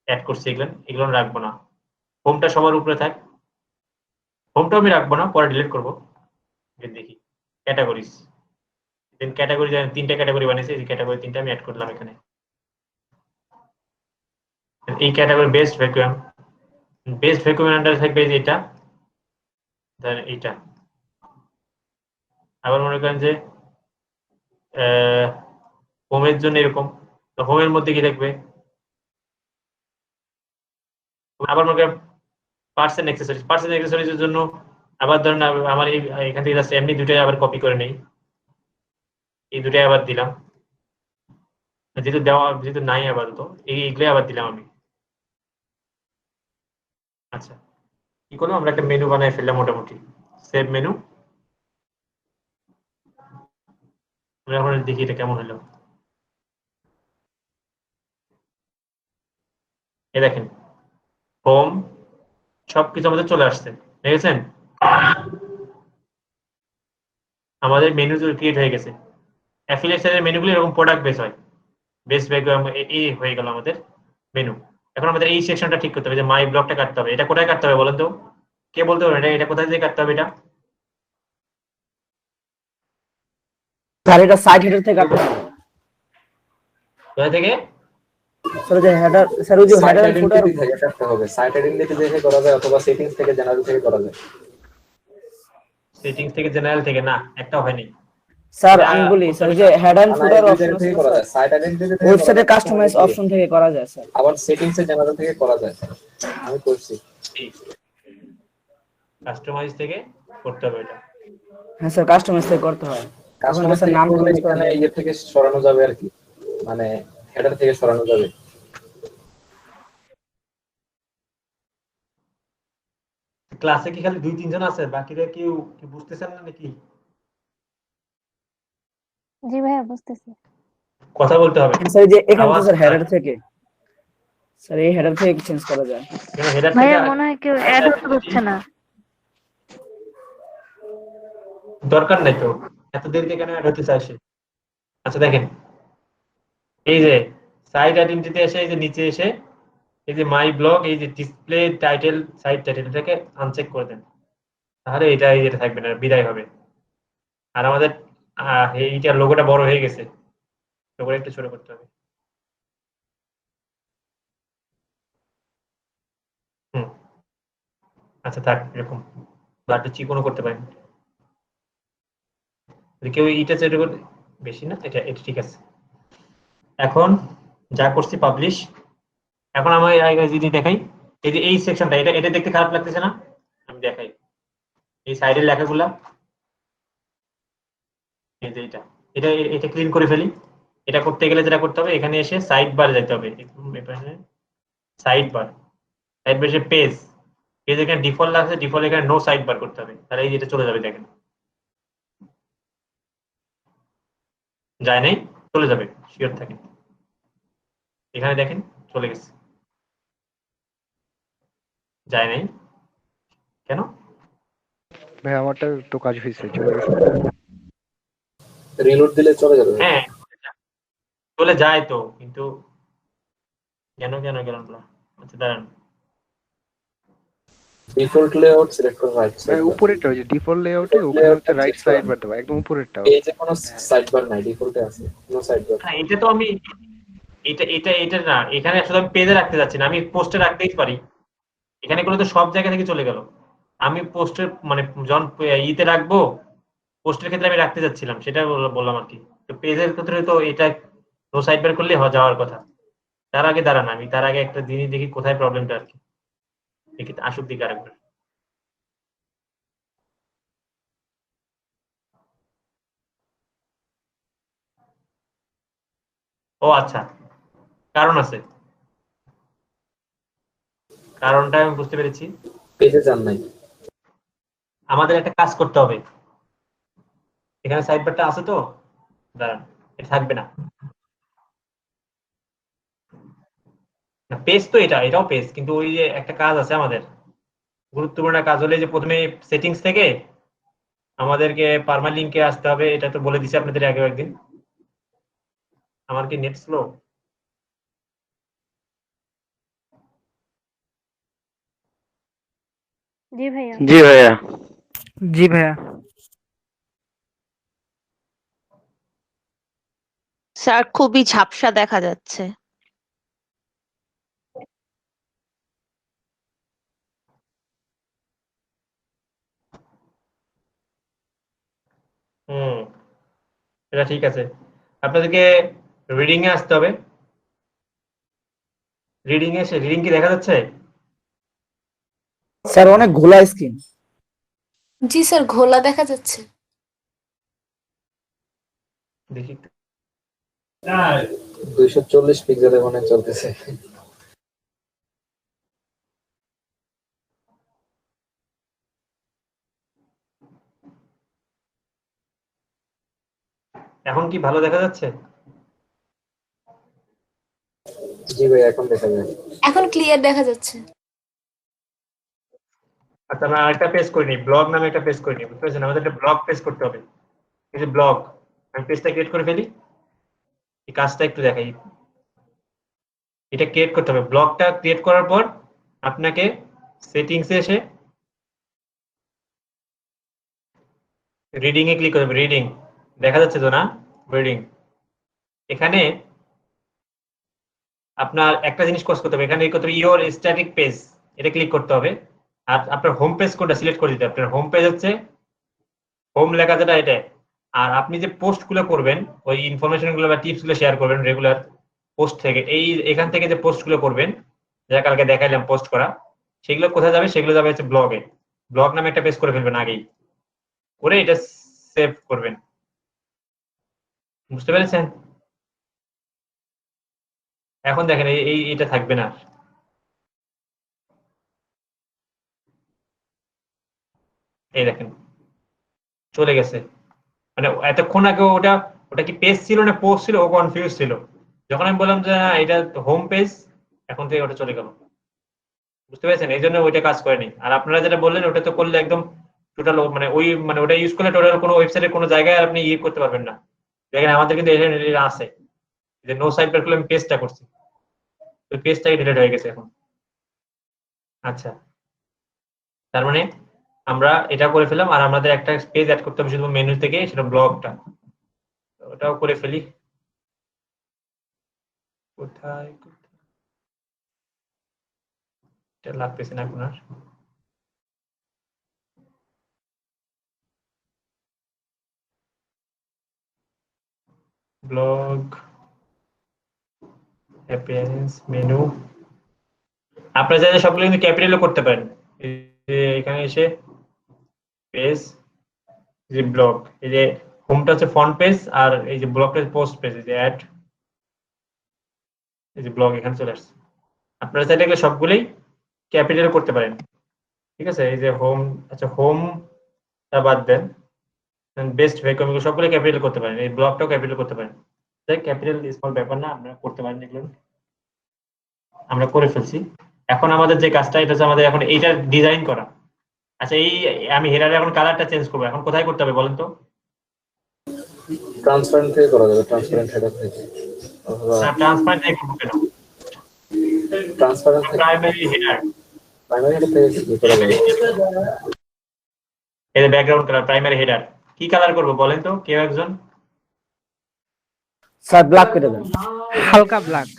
[SPEAKER 1] অ্যাড করছি, এগুলো রাখবো না। হোমটা সবার উপরে থাক, হোমটা আমি রাখবো না, পরে ডিলিট করবো। দেখি ক্যাটাগরিজ, দেন ক্যাটাগরি 3টা ক্যাটাগরি বানিয়েছি, এই ক্যাটাগরি 3টা আমি অ্যাড করলাম এখানে। এই ক্যাটাগরি বেস্ট ভ্যাকুয়াম আন্ডারে থাকবে এই যে এটা, দেন এইটা। আবার মনে করেন যে হোমের জন্য এরকম, তো হোমের মধ্যে কি থাকবে, আবার মনে করেন পার্টস এন্ড অ্যাক্সেসরিজের জন্য আবার ধরেন আমার এখান থেকে জাস্ট এমনি দুটাই আবার কপি করে নেই, এই দুটাই আবার দিলাম, যেহেতু নাই আপাতত এইগুলোই আবার দিলাম আমি। আচ্ছা, কি করলাম, আমরা একটা মেনু বানাই ফেললাম মোটামুটি, সেভ মেনু। আমরা এখন দেখি এটা কেমন হলো। এই দেখেন হোম সবকিছু আমাদের চলে আসছে, দেখেছেন আমাদের মেনু ক্রিয়েট হয়ে গেছে। অ্যাফিলিয়েশনের মেনুগুলো এরকম প্রোডাক্ট বেস হয়, বেস্ট ভ্যাকুয়াম এই হয়ে গেল আমাদের মেনু। এখন আমাদের এই সেকশনটা ঠিক করতে হবে, যে মাই ব্লকটা কাটতে হবে। এটা কোথায় কাটতে হবে বলেন তো, কে বলতে পারবেন এটা কোথায় থেকে কাটতে হবে? এটা
[SPEAKER 2] স্যার এটা সাইড হেডার থেকে কাটতে হবে।
[SPEAKER 1] কোথা থেকে?
[SPEAKER 2] স্যার যে হেডার, স্যার ওই যে হেডার ফুটার
[SPEAKER 12] থেকে কাটতে হবে, সাইট আইডেন্টিটি থেকে করা যায় অথবা সেটিংস থেকে জেনারেল থেকে করা যায়।
[SPEAKER 1] সেটিংস থেকে জেনারেল থেকে না, একটাও হয়নি
[SPEAKER 2] স্যার। আমি বলি স্যার যে হেড এন্ড ফুটার অপশন
[SPEAKER 12] থেকে করা যায়, সাইট আইডেন্টিটি থেকে
[SPEAKER 2] ওয়েবসাইটে কাস্টমাইজ অপশন থেকে করা যায় স্যার,
[SPEAKER 12] আবার সেটিংস এ জেনারেল থেকে করা যায়। আমি করছি,
[SPEAKER 1] কাস্টমাইজ থেকে করতে হবে এটা।
[SPEAKER 2] হ্যাঁ স্যার, কাস্টমাইজ থেকে করতে হয়।
[SPEAKER 12] কাস্টমাইজ থেকে নাম করলে এখানে ইয়ে থেকে সরানো যাবে আর কি, মানে হেডার থেকে সরানো যাবে।
[SPEAKER 1] ক্লাসে কি খালি 2-3 জন আছে, বাকিরা কেউ কি বুঝতেছেন না নাকি?
[SPEAKER 3] জি ভাইয়া বুঝতেছি।
[SPEAKER 1] কথা বলতে হবে
[SPEAKER 2] স্যার যে এখানে তো স্যার হেডার থেকে, স্যার এই হেডার থেকে চেঞ্জ করা যায়।
[SPEAKER 1] হেডার থেকে
[SPEAKER 3] ভাইয়া মনে হয় কেউ অ্যাড হচ্ছে না।
[SPEAKER 1] দরকার নাই তো, এত দেরিতে কেন অ্যাড হতে চাইছে? আচ্ছা দেখেন, এই যে সাইট আইডেন্টিটি এসে এই যে নিচে এসে এই যে মাই ব্লগ, এই যে ডিসপ্লে টাইটেল, সাইট টাইটেলটাকে আনচেক করে দেন, তাহলে এটা থাকবে না, বিদায় হবে। আর আমাদের এইটা লোগোটা বড় হয়ে গেছে, লোগোটা একটু ছোট করতে হবে। আচ্ছা থাক এরকম, ব্লাডটা চিকনও করতে পারেন কেউ, এইটা চেষ্টা করতে বেশি না, এটা ঠিক আছে। এখন যা করছি পাবলিশ। এখন আমি যদি দেখাই, এই যে এই সেকশনটা, এটা দেখতে খারাপ লাগতেছে না? আমি দেখাই এই সাইডের লেখাগুলা, এই যে এটা ক্লিন করে ফেলি। এটা করতে গেলে যেটা করতে হবে, এখানে এসে সাইড বার যেতে হবে, সাইড বার এসে পেজ এখানে ডিফল্ট আছে, ডিফল্ট এখানে নো সাইড বার করতে হবে, তাহলে এই যেটা চলে যাবে। দেখেন যায় নাই, চলে যাবে, শিওর থাকেন। এখানে দেখেন চলে গেছে, যায় নাই কেন?
[SPEAKER 8] ভাই আমারটা তো কাজ হয়েছে, চলে গেছে।
[SPEAKER 12] রিলোড দিলে চলে যাবে।
[SPEAKER 1] হ্যাঁ চলে যায় তো, কিন্তু কেন গেল না? আচ্ছা দাঁড়ান,
[SPEAKER 12] ডিফল্ট লেআউট সিলেক্ট করে রাইট সাইড।
[SPEAKER 8] ভাই উপরেরটা ওই যে ডিফল্ট লেআউটে ওখানে হচ্ছে রাইট সাইড বার দাও, একদম উপরেরটা।
[SPEAKER 12] এই যে কোনো সাইড বার নাই, ডিফল্টে আছে নো সাইড বার।
[SPEAKER 1] হ্যাঁ এটা তো আমি এটা না, এখানে শুধু আমি পেজে রাখতে যাচ্ছি না, আমি পোস্টে রাখতেই পারি। এখানে করলে তো সব জায়গা থেকে চলে গেল। আমি পোস্টের মানে যখন ইতে রাখবো, পোস্টের ক্ষেত্রে আমি রাখতে যাচ্ছিলাম, সেটা বললাম আর কি। তো পেজের ক্ষেত্রে তো এটা নো সাইড বার করলে যাওয়ার কথা। তার আগে দাঁড়ান, আমি তার আগে একটা জিনিস দেখি কোথায় প্রবলেমটা আর কি। দেখি আসুক দিকে আরেকবার। ও আচ্ছা, কারণ আছে, কারণটা আমি বুঝতে পেরেছি।
[SPEAKER 12] পেজে যান নাই।
[SPEAKER 1] আমাদের একটা কাজ করতে হবে, এখানে সাইড বারটা আছে তো, দাঁড়ান এটা থাকবে না, পেজ তো এটাও পেজ, কিন্তু ওই যে একটা কাজ আছে আমাদের, গুরুত্বপূর্ণ কাজ হলে যে প্রথমে সেটিংস থেকে আমাদেরকে পারমালিঙ্কে আসতে হবে, এটা তো বলে দিছি আপনাদের আগে একদিন। আমার কি নেট স্লো?
[SPEAKER 3] জি ভাইয়া।
[SPEAKER 8] জি ভাইয়া।
[SPEAKER 2] জি ভাইয়া।
[SPEAKER 5] স্যার খুবই ঝাপসা দেখা যাচ্ছে।
[SPEAKER 1] হুম, এটা ঠিক আছে। আপনাদেরকে রিডিং এ আসতে হবে। রিডিং এ এসে রিডিং কি দেখা যাচ্ছে?
[SPEAKER 2] স্যার অনেক ঘোলা স্ক্রিন।
[SPEAKER 7] জি স্যার, ঘোলা দেখা যাচ্ছে।
[SPEAKER 1] দেখি
[SPEAKER 12] 240 পিক্সেলে মনে হয় চলতেছে।
[SPEAKER 1] এখন কি ভালো দেখা যাচ্ছে?
[SPEAKER 12] জি ভাই, এখন দেখা যায়।
[SPEAKER 7] এখন ক্লিয়ার দেখা যাচ্ছে।
[SPEAKER 1] আচ্ছা, আমরা আরেকটা পেজ করে নিই, ব্লগ নামে একটা পেজ করে নিই, বুঝতে পারছেন? আমাদের একটা ব্লগ পেজ করতে হবে। এই যে ব্লগ, আমি পেজটা ক্রিয়েট করে ফেলি, এই কাজটা একটু দেখাই। এটা ক্রিয়েট করতে হবে। ব্লগটা ক্রিয়েট করার পর আপনাকে সেটিংসে এসে রিডিং এ ক্লিক করতে হবে। রিডিং দেখা যাচ্ছে তো না? রিডিং, এখানে আপনার একটা জিনিস কাজ করতে হবে, এখানে করতে হবে ইওর স্ট্যাটিক পেজ, এটা ক্লিক করতে হবে। আর আপনার হোম পেজ কোনটা সিলেক্ট করে দিতে হবে। আপনার হোম পেজ হচ্ছে হোম লেখা যেটা এটা। আর আপনি যে পোস্ট গুলো করবেন, ওই ইনফরমেশন গুলো বা টিপস গুলো শেয়ার করবেন রেগুলার পোস্ট থেকে, এখান থেকে যে পোস্ট গুলো করবেন, যা কালকে দেখাইলাম পোস্ট করা, সেগুলো কোথায় যাবে? সেগুলো যাবে হচ্ছে ব্লগে। ব্লগ নামে একটা পেজ করে ফেলবেন আগেই, করে এটা সেভ করবেন। বুঝতে পেরেছেন? এখন দেখেন এটা থাকবে না। এই দেখেন চলে গেছে। মানে এতক্ষণ আগে ওটা ওটা কি পেজ ছিল না পোস্ট ছিল, ও কনফিউজ ছিল। যখন আমি বললাম যে না এটা হোম পেজ, এখন থেকে ওটা চলে গেল। বুঝতে পেরেছেন? এই জন্য ওইটা কাজ করেনি। আর আপনারা যেটা বললেন ওটা তো করলে একদম টোটাল, মানে ওই মানে ওটা ইউজ করলে টোটাল কোনো ওয়েবসাইটের কোনো জায়গায় আপনি ইয়ে করতে পারবেন না। দেখেন আমাদের কিন্তু এটা আছে, যে নো সাইট বার আমি পেজটা করছি, ওই পেজটাই ডিলিট হয়ে গেছে এখন। আচ্ছা, তার মানে আমরা এটা করে ফেলাম। আর আমাদের একটা পেজ অ্যাড করতে হবে শুধু মেনু থেকে, সেটা ব্লগটা, ওটাও করে ফেলি। কোথায় এটা লাগতেছে না এখন আর। ব্লগ অ্যাপিয়ারেন্স মেনু, আপনারা চাইলে সবগুলো কিন্তু ক্যাপিটালও করতে পারেন। এই যে এখানে এসে পেজ, যে ব্লগ, এই যে হোমটা হচ্ছে ফ্রন্ট পেজ, আর এই যে ব্লগটা পোস্ট পেজ, এই যে অ্যাড, এই যে ব্লগ এখানে চলে আসছে। আপনারা চাইলে এগুলো সবগুলোই ক্যাপিটাল করতে পারেন। ঠিক আছে, এই যে হোম, আচ্ছা হোমটা বাদ দেন, বেস্ট ভ্যাকুয়াম, এগুলো সবগুলো ক্যাপিটাল করতে পারেন, এই ব্লগটাও ক্যাপিটাল করতে পারেন। ক্যাপিটাল স্মল ব্যাপার না, আপনারা করতে পারেন এগুলো। আমরা করে ফেলছি। এখন আমাদের যে কাজটা, এটা হচ্ছে আমাদের এখন এইটার ডিজাইন করা। আচ্ছা, এই আমি হেডারে এখন কালারটা চেঞ্জ করবো, এখন কোথায় করতে হবে বলেন তো?
[SPEAKER 12] ট্রান্সপারেন্ট থেকে করা যাবে, ট্রান্সপারেন্ট হেডার থেকে।
[SPEAKER 1] ট্রান্সপারেন্ট থেকে করবো কেন?
[SPEAKER 12] ট্রান্সপারেন্ট থেকে,
[SPEAKER 1] প্রাইমারি হেডার,
[SPEAKER 12] প্রাইমারি হেডার থেকে কি করা যাবে?
[SPEAKER 1] এই যে ব্যাকগ্রাউন্ড কালার, প্রাইমারি হেডার কি কালার করবো বলেন তো কেউ একজন?
[SPEAKER 2] স্যার ব্ল্যাক করে দেন, হালকা ব্ল্যাক।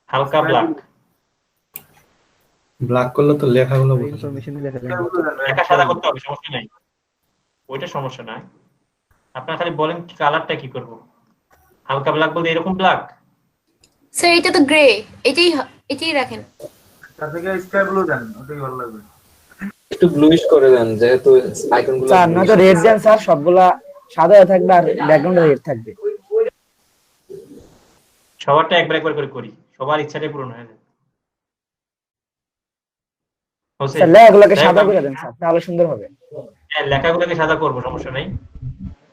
[SPEAKER 1] হালকা ব্ল্যাক।
[SPEAKER 9] ব্ল্যাক করলে তো লেখাগুলো
[SPEAKER 2] ইনফরমেশন দেখা যায়।
[SPEAKER 1] লেখা সাদা করতে হবে, সমস্যা নাই, ওইটা সমস্যা নাই। আপনারা খালি বলেন কালারটা কি করবো। হালকা ব্ল্যাক বলতে এরকম ব্ল্যাক?
[SPEAKER 7] স্যার এটা তো গ্রে, এটাই রাখেন।
[SPEAKER 9] তার থেকে স্কাই ব্লু দেন, ওটাই ভালো লাগবে।
[SPEAKER 12] একটু ব্লুইশ করে দেন, যেহেতু আইকন গুলো
[SPEAKER 2] স্যার নয়তো রেড দেন স্যার, সবগুলা সাদা হয়ে থাকবে আর ব্যাকগ্রাউন্ডে রেড থাকবে।
[SPEAKER 1] সবারটা একবার একবার করে করি, সবার ইচ্ছাটাই পূরণ হয়ে যায়। হোসেন,
[SPEAKER 2] স্যার লেখাগুলোকে
[SPEAKER 1] দেখ
[SPEAKER 2] সাদা
[SPEAKER 1] আমি-
[SPEAKER 2] করে দেন স্যার, তাহলে সুন্দর হবে।
[SPEAKER 1] হ্যাঁ, লেখাগুলোকে সাদা করবো, সমস্যা নাই।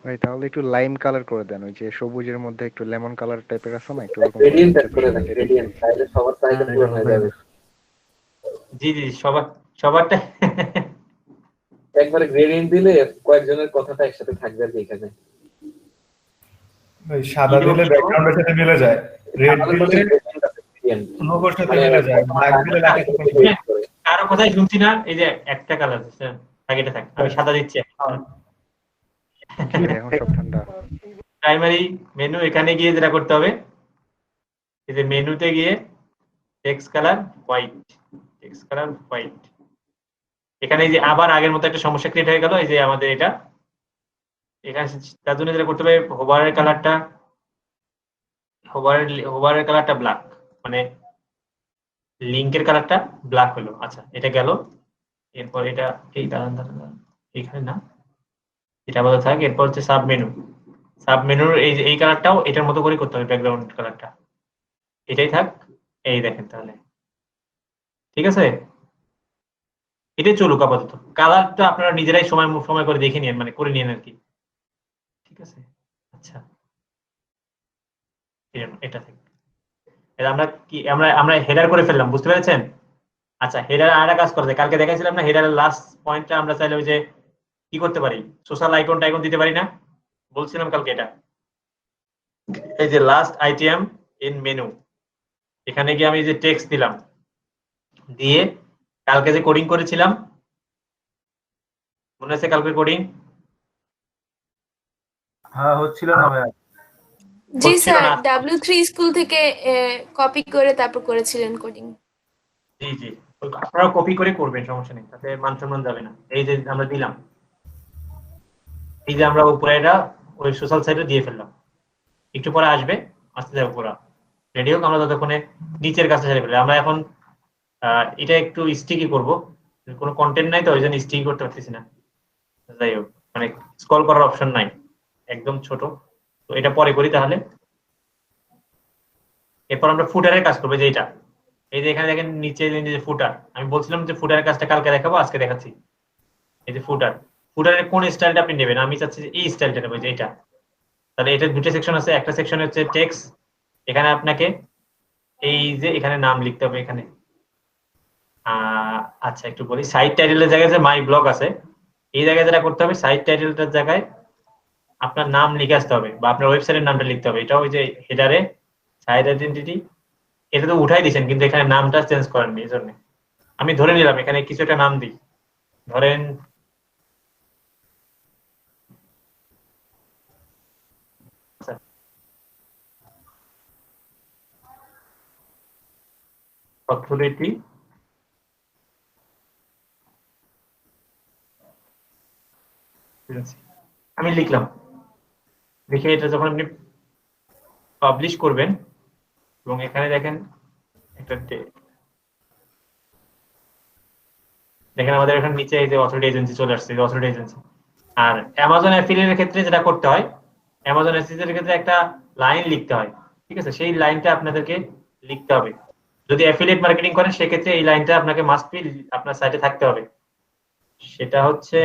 [SPEAKER 8] ভাই তাহলে একটু লাইম কালার করে দেন, ওই যে সবুজের মধ্যে একটু লেমন কালার টাইপের আছে না, একটু ওরকম
[SPEAKER 12] রেডিয়েন্ট অ্যাড করে দেন, রেডিয়েন্ট, তাহলে সবার চাহিদা পূরণ হয়ে যাবে।
[SPEAKER 1] জি জি, সবারটা
[SPEAKER 12] একবারে গ্রেডিয়েন্ট দিলে কয়েকজনের কথাটা একসাথে থাকবে আর কি এখানে।
[SPEAKER 6] ভাই সাদা দিলে ব্যাকগ্রাউন্ডের সাথে মিলে যায়, রেড দিলে লোগোর সাথে মিলে যায়, ব্ল্যাক দিলে লেখার সাথে মিলে যায়।
[SPEAKER 1] কারো কথাই শুনছি না। এই যে একটা কালার থাক, এটা থাক, আমি সাদা দিচ্ছি।
[SPEAKER 8] এখন সব ঠান্ডা।
[SPEAKER 1] প্রাইমারি মেনু, এখানে গিয়ে যেটা করতে হবে, এই যে মেনুতে গিয়ে টেক্সট কালার হোয়াইট, এখানে এই যে আবার আগের মতো একটা সমস্যা ক্রিয়েট হয়ে গেল। এই যে আমাদের এটা এখানে, তার জন্য যেটা করতে হবে, হোভারের কালারটা ব্ল্যাক, মানে লিংকের কালারটা ব্ল্যাক হলো। আচ্ছা, এটা গেল। এরপর এটা এই দাঁড়ান, এখানে না, এটা আপাতত থাক। এরপর হচ্ছে সাবমেনুর এই কালারটাও এটার মতো করে করতে হবে, ব্যাকগ্রাউন্ড কালারটা এটাই থাক। এই দেখেন তাহলে ঠিক আছে, এটাই চলুক আপাতত। কালারটা আপনারা নিজেরাই সময় করে দেখে নিন, মানে করে নিন আর কি, ঠিক আছে। আচ্ছা, এটা থাক। আমরা কি আমরা হেডার করে ফেললাম, বুঝতে পেরেছেন? আচ্ছা, হেডার আর একটা কাজ করা যায়, কালকে দেখাইছিলাম না, হেডারের লাস্ট পয়েন্টটা আমরা চাইলে ওই যে কি করতে পারি, সোশ্যাল আইকন দিতে পারি না, বলছিলাম কালকে। এটা এই যে লাস্ট আইটেম ইন মেনু, এখানে গিয়ে আমি যে টেক্সট দিলাম, দিয়ে কালকে যে কোডিং করেছিলাম, মনে আছে কালকে কোডিং?
[SPEAKER 9] হ্যাঁ, হচ্ছিল না ভাই।
[SPEAKER 7] জি
[SPEAKER 1] হচ্ছিল
[SPEAKER 7] স্যার,
[SPEAKER 1] না।
[SPEAKER 7] W3 স্কুল থেকে কপি করে তারপর করেছিলেন কোডিং।
[SPEAKER 1] জি জি, আপনারা কপি করে করবেন, সমস্যা নেই, তাতে মান সম্মান যাবে না। এই যে আমরা দিলাম, এই যে আমরা উপরে এটা ওই সোশ্যাল সাইটে দিয়ে ফেললাম, একটু পরে আসবে, আসতে যাবে পুরো রেডি হোক। আমরা ততক্ষণে নিচের কাছে ছেড়ে ফেলে, আমরা এখন এটা একটু স্টিকি করব, কোনো কন্টেন্ট নাই তো ওই জন্য স্টিকি করতে পারতেছি না। যাই হোক, মানে স্ক্রল করার অপশন নাই, একদম ছোট, তো এটা পরে করি তাহলে। এরপর আমরা ফুটারের কাজ করবো, যে এটা এই যে এখানে দেখেন নিচে যে ফুটার, আমি বলছিলাম যে ফুটারের কাজটা কালকে দেখাবো, আজকে দেখাচ্ছি। এই যে ফুটারের কোন স্টাইলটা আপনি নেবেন, আমি চাচ্ছি যে এই স্টাইলটা নেবো, যে এটা। তাহলে এটা দুটো সেকশন আছে, একটা সেকশন হচ্ছে টেক্সট, এখানে আপনাকে এই যে এখানে নাম লিখতে হবে এখানে। আচ্ছা, একটু বলি, সাইট টাইটেলের জায়গায় যে মাই ব্লগ আছে, এই জায়গায় যেটা করতে হবে, সাইট টাইটেলটার জায়গায় আপনার নাম লিখে আসতে হবে, বা আপনার ওয়েবসাইটের নামটা লিখতে হবে। এটা ওই যে হেডারে সাইট আইডেন্টিটি, এটা তো উঠাই দিয়েছেন, কিন্তু এখানে নামটা চেঞ্জ করেননি, এই জন্য আমি ধরে নিলাম এখানে কিছু একটা নাম দিই, ধরেন অথরিটি আমি লিখলাম। লিখে এটা যখন আপনি পাবলিশ করবেন, এবং এখানে দেখেন একটা দেখেন আমাদের এখানে নিচে এই যে অথরিটি এজেন্সি চলে আসছে, অথরিটি এজেন্সি। আর অ্যামাজন অ্যাফিলিয়েটের ক্ষেত্রে যেটা করতে হয়, অ্যামাজন অ্যাফিলিয়েটের ক্ষেত্রে একটা লাইন লিখতে হয়, ঠিক আছে। সেই লাইনটা আপনাদেরকে লিখতে হবে। যদি অ্যাফিলিয়েট মার্কেটিং করেন, সেক্ষেত্রে এই লাইনটা আপনাকে মাস্ট বি আপনার সাইটে থাকতে হবে। সেটা হচ্ছে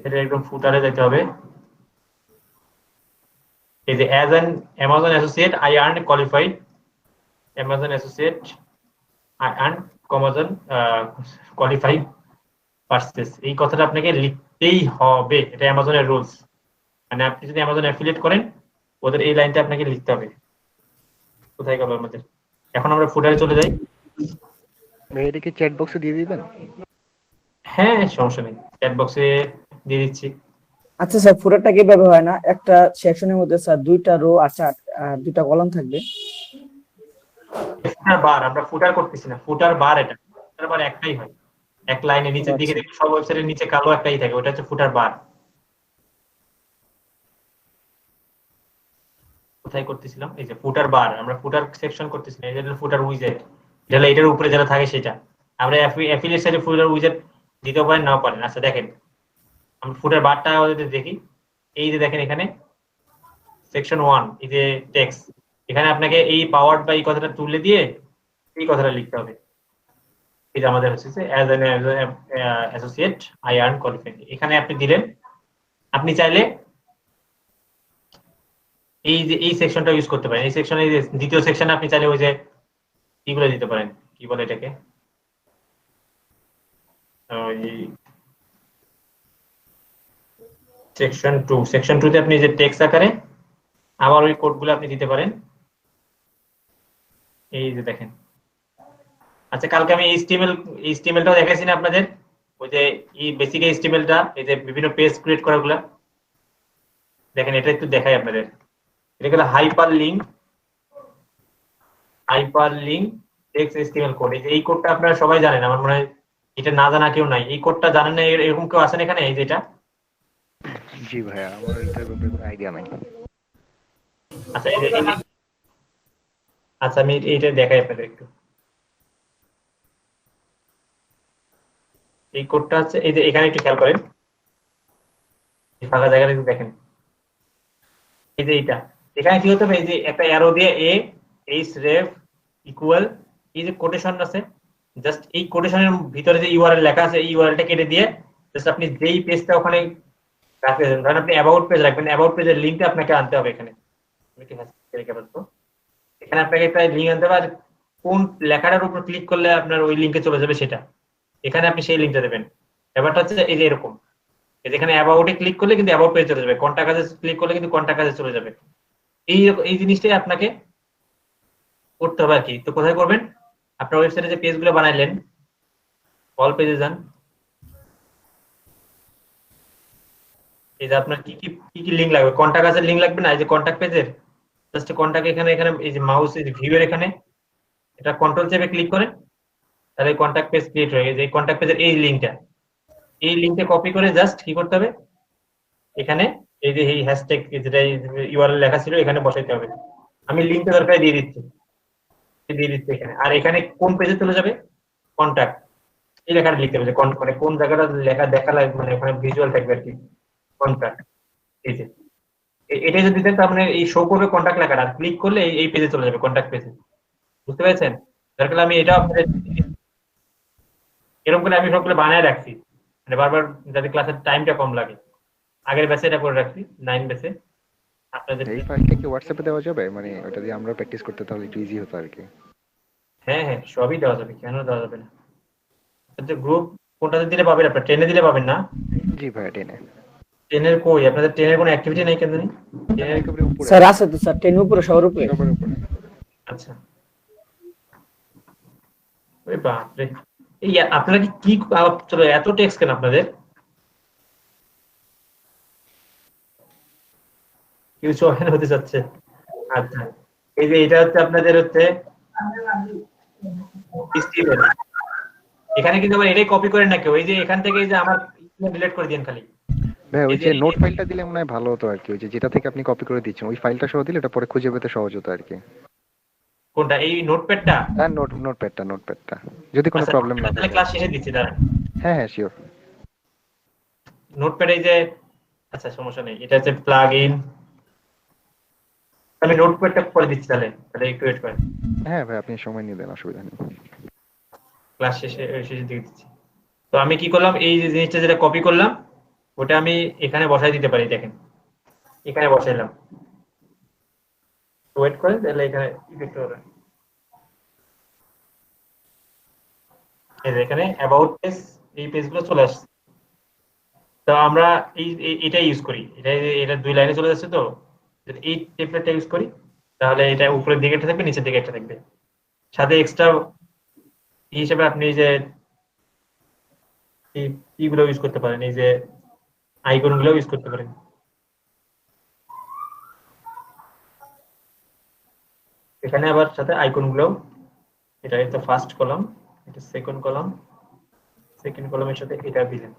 [SPEAKER 1] এটা একদম ফুটারে যেতে হবে। এই যে as an Amazon associate I earn qualified, Amazon associate I earn Amazon qualified purchase, এই কথাটা আপনাকে লিখতেই হবে। এটা অ্যামাজনের রুলস, মানে আপনি যদি অ্যামাজন অ্যাফিলিয়েট করেন, ওদের এই লাইনটা আপনাকে লিখতে হবে। কোথায় গেল আমাদের? এখন আমরা ফুটারে চলে যাই।
[SPEAKER 8] এটা কি চ্যাট বক্সে দিয়ে দিবেন?
[SPEAKER 1] হ্যাঁ, সমস্যা নেই, চ্যাট বক্সে দিয়ে দিচ্ছি।
[SPEAKER 2] আচ্ছা স্যার, ফুটারটা কিভাবে হয় না, একটা সেকশনের মধ্যে স্যার দুইটা রো আর দুইটা কলাম থাকবে।
[SPEAKER 1] ফুটার বার আমরা ফুটার করতেছি না, ফুটার বার, এটা ফুটার বার একটাই হয়। এক লাইনে নিচের দিকে দেখুন সব ওয়েবসাইটের নিচে কালো একটাই থাকে, ওটা হচ্ছে ফুটার বার। কোথায় করতেছিলাম, এই যে ফুটার বার, আমরা ফুটার সেকশন করতেছিলাম, এই যে ফুটার উইজেট, যেটা এটার উপরে যেটা থাকে সেটা। আমরা অ্যাফিলিয়েট সাইটে ফুটার উইজেট দিতে পারেন নাও পারেন। আচ্ছা দেখেন আমরা ফুটার বারটা যদি দেখি, এই যে দেখেন এখানে সেকশন 1 এই যে টেক্সট, এখানে আপনাকে এই পাওয়ার্ড বা এই কথাটা তুলে দিয়ে এই কথাটা লিখতে হবে। এই যে আমাদের হচ্ছে as an associate I earn qualified, এখানে আপনি দিলেন। আপনি চাইলে এই যে এই সেকশনটা ইউজ করতে পারেন। এই সেকশনে দ্বিতীয় সেকশনে আপনি চাইলে ওই যে এগুলো দিতে পারেন, কি বলে এটাকে, ওই সেকশন 2 তে আপনি যে টেক্সট আকারে আবার ওই কোডগুলো আপনি দিতে পারেন। এই যে দেখেন, আচ্ছা কালকে আমি এইচটিএমএলটাও দেখাইছি না আপনাদের, ওই যে এই বেসিক এইচটিএমএলটা, এই যে বিভিন্ন পেজ ক্রিয়েট করাগুলা দেখেন, এটা একটু দেখাই আপনাদের। এটা হলো hyper link text HTML code. এই কোডটা আপনারা সবাই জানেন, আমার মনে হয় এটা না জানা কেউ নাই। এই কোডটা জানেন না এরকম কেউ আছেন এখানে? এই যেটা,
[SPEAKER 8] জি ভাইয়া, আমার এটার ব্যাপারে কোনো আইডিয়া নাই।
[SPEAKER 1] আচ্ছা আচ্ছা আমি এইটা দেখাই আপনাদের একটু। এই কোডটা হচ্ছে এই যে এখানে একটু খেয়াল করেন, এই ফাঁকা জায়গাটা একটু দেখেন। এই যে এইটা এখানে কি হতে হবে, এই যে একটা অ্যারো দিয়ে এইচ রেফ ইকুয়াল, এই যে কোটেশন আছে, জাস্ট এই কোটেশনের ভিতরে যে ইউআরএল লেখা আছে এই ইউআরএলটা কেটে দিয়ে জাস্ট আপনি যেই পেজটা ওখানে রাখবেন, ধরেন আপনি অ্যাবাউট পেজ রাখবেন, অ্যাবাউট পেজের লিংকটা আপনাকে আনতে হবে এখানে। এখানে আপনাকে একটা লিংক আনতে হবে, আর কোন লেখাটার উপর ক্লিক করলে আপনার ওই লিংকে চলে যাবে সেটা, এখানে আপনি সেই লিংকটা দেবেন। ব্যাপারটা হচ্ছে এই যে এরকম, এখানে অ্যাবাউটে ক্লিক করলে কিন্তু অ্যাবাউট পেজে চলে যাবে, কন্টাক্ট কাজে ক্লিক করলে কিন্তু কন্টাক্ট কাজে চলে যাবে। এই জিনিসটাই আপনাকে করতে হবে আর কি। তো কোথায় করবেন, আপনার ওয়েবসাইটে যে পেজগুলো বানাইলেন, অল পেজে যান। এই যে আপনার কি কি লিংক লাগবে, কন্টাক্ট কাজের লিংক লাগবে না, এই যে কন্টাক্ট পেজের জাস্ট কন্টাক্ট এখানে এই যে মাউস এই যে ভিউ এর এখানে এটা কন্ট্রোল চেপে ক্লিক করেন, তাহলে কন্টাক্ট পেজ ক্রিয়েট হয়ে গেছে। এই কন্টাক্ট পেজের এই লিংকটা কপি করে জাস্ট কি করতে হবে, এখানে এই যে এই হ্যাশট্যাগ যেটা ইউআরএল লেখা ছিল এখানে বসাইতে হবে। আমি লিংকটা দরকার দিয়ে দিচ্ছি এখানে। আর এখানে কোন পেজে চলে যাবে, কন্টাক্ট এই লেখাটা লিখতে হবে, মানে কোন জায়গাটা লেখা দেখা লাগবে, মানে ওখানে ভিজুয়াল থাকবে আর কি, কন্টাক্ট। এই যে এটা যদি দেন তার মানে এই শো করবে কন্টাক্ট লেখাটা, ক্লিক করলে এই পেজে চলে যাবে, কন্টাক্ট পেজে। বুঝতে পেরেছেন? দরকার আমি এটা আপনাদের এরকম করে আমি সবগুলো বানায় রাখছি, মানে বারবার যাতে ক্লাসের টাইমটা কম লাগে। আগের ব্যাচে এটা করে রাখছি 9 ব্যাচে আপনাদের।
[SPEAKER 8] এই ফাইলটা কি হোয়াটসঅ্যাপে দেওয়া যাবে? মানে ওটা দিয়ে আমরা প্র্যাকটিস করতে তাহলে একটু ইজি হতো আর কি।
[SPEAKER 1] হ্যাঁ হ্যাঁ সবই দেওয়া যাবে, কেন দেওয়া যাবে না। আচ্ছা গ্রুপ কোনটাতে দিলে পাবেন, আপনার ট্রেনে দিলে পাবেন না?
[SPEAKER 8] জি ভাইয়া, টেনে।
[SPEAKER 1] ট্রেনের কই আপনাদের ট্রেনের কোনো অ্যাক্টিভিটি নাই কেন জানি?
[SPEAKER 2] স্যার আছে তো স্যার, 10 উপরে সবার উপরে।
[SPEAKER 1] আচ্ছা ওই বাপ রে, এই আপনারা কি চলো এত টেক্সট কেন আপনাদের? কেউ জয়েন হতে চাচ্ছে? আচ্ছা এই যে এটা হচ্ছে আপনাদের হচ্ছে HTML। এখানে কিন্তু আবার এটাই কপি করেন না কেউ, এই যে এখান থেকে এই যে আমার ডিলিট করে দিন খালি।
[SPEAKER 8] ভাই ওই যে নোট ফাইলটা দিলে মনে হয় ভালো হতো আর কি, ওই যে যেটা থেকে আপনি কপি করে দিচ্ছেন ওই ফাইলটা সহ দিলে এটা পরে খুঁজে পেতে সহজ হতো আর কি।
[SPEAKER 1] কোনটা, এই নোটপ্যাডটা?
[SPEAKER 8] হ্যাঁ নোটপ্যাডটা যদি কোনো প্রবলেম না
[SPEAKER 1] তাহলে ক্লাস শেষে দিচ্ছি দাঁড়ান।
[SPEAKER 8] হ্যাঁ শিওর।
[SPEAKER 1] নোটপ্যাড এই যে, আচ্ছা সমস্যা নেই, এটা হচ্ছে প্লাগইন। আমি নোটপ্যাডটা পরে দিচ্ছি, তাহলে একটু ওয়েট করেন।
[SPEAKER 8] হ্যাঁ ভাই আপনি সময় নিয়ে দেন, অসুবিধা নেই।
[SPEAKER 1] ক্লাস শেষের দিকে দিচ্ছি। তো আমি কি করলাম, এই যে জিনিসটা যেটা কপি করলাম ওটা আমি এখানে বসাই দিতে পারি, দেখেন এখানে বসাইলাম। ওয়েট করেন তাহলে এখানে ইফেক্ট হবে। এই যে এখানে অ্যাবাউট পেজ, এই পেজগুলো চলে আসছে। তো আমরা এটা ইউজ করি, এটা 2 লাইনে চলে যাচ্ছে। তো যদি এই টেমপ্লেটটা ইউজ করি তাহলে এটা উপরের দিকে একটা থাকবে, নিচের দিকে একটা থাকবে, সাথে এক্সট্রা হিসেবে আপনি এই যে এইগুলো ইউজ করতে পারেন, এই যে আইকন গুলো ইউজ করতে পারেন। এখানে আবার সাথে আইকন গুলো, এটা হচ্ছে ফার্স্ট কলাম, এটা সেকেন্ড কলাম, সেকেন্ড কলামের সাথে এটা দিলেন,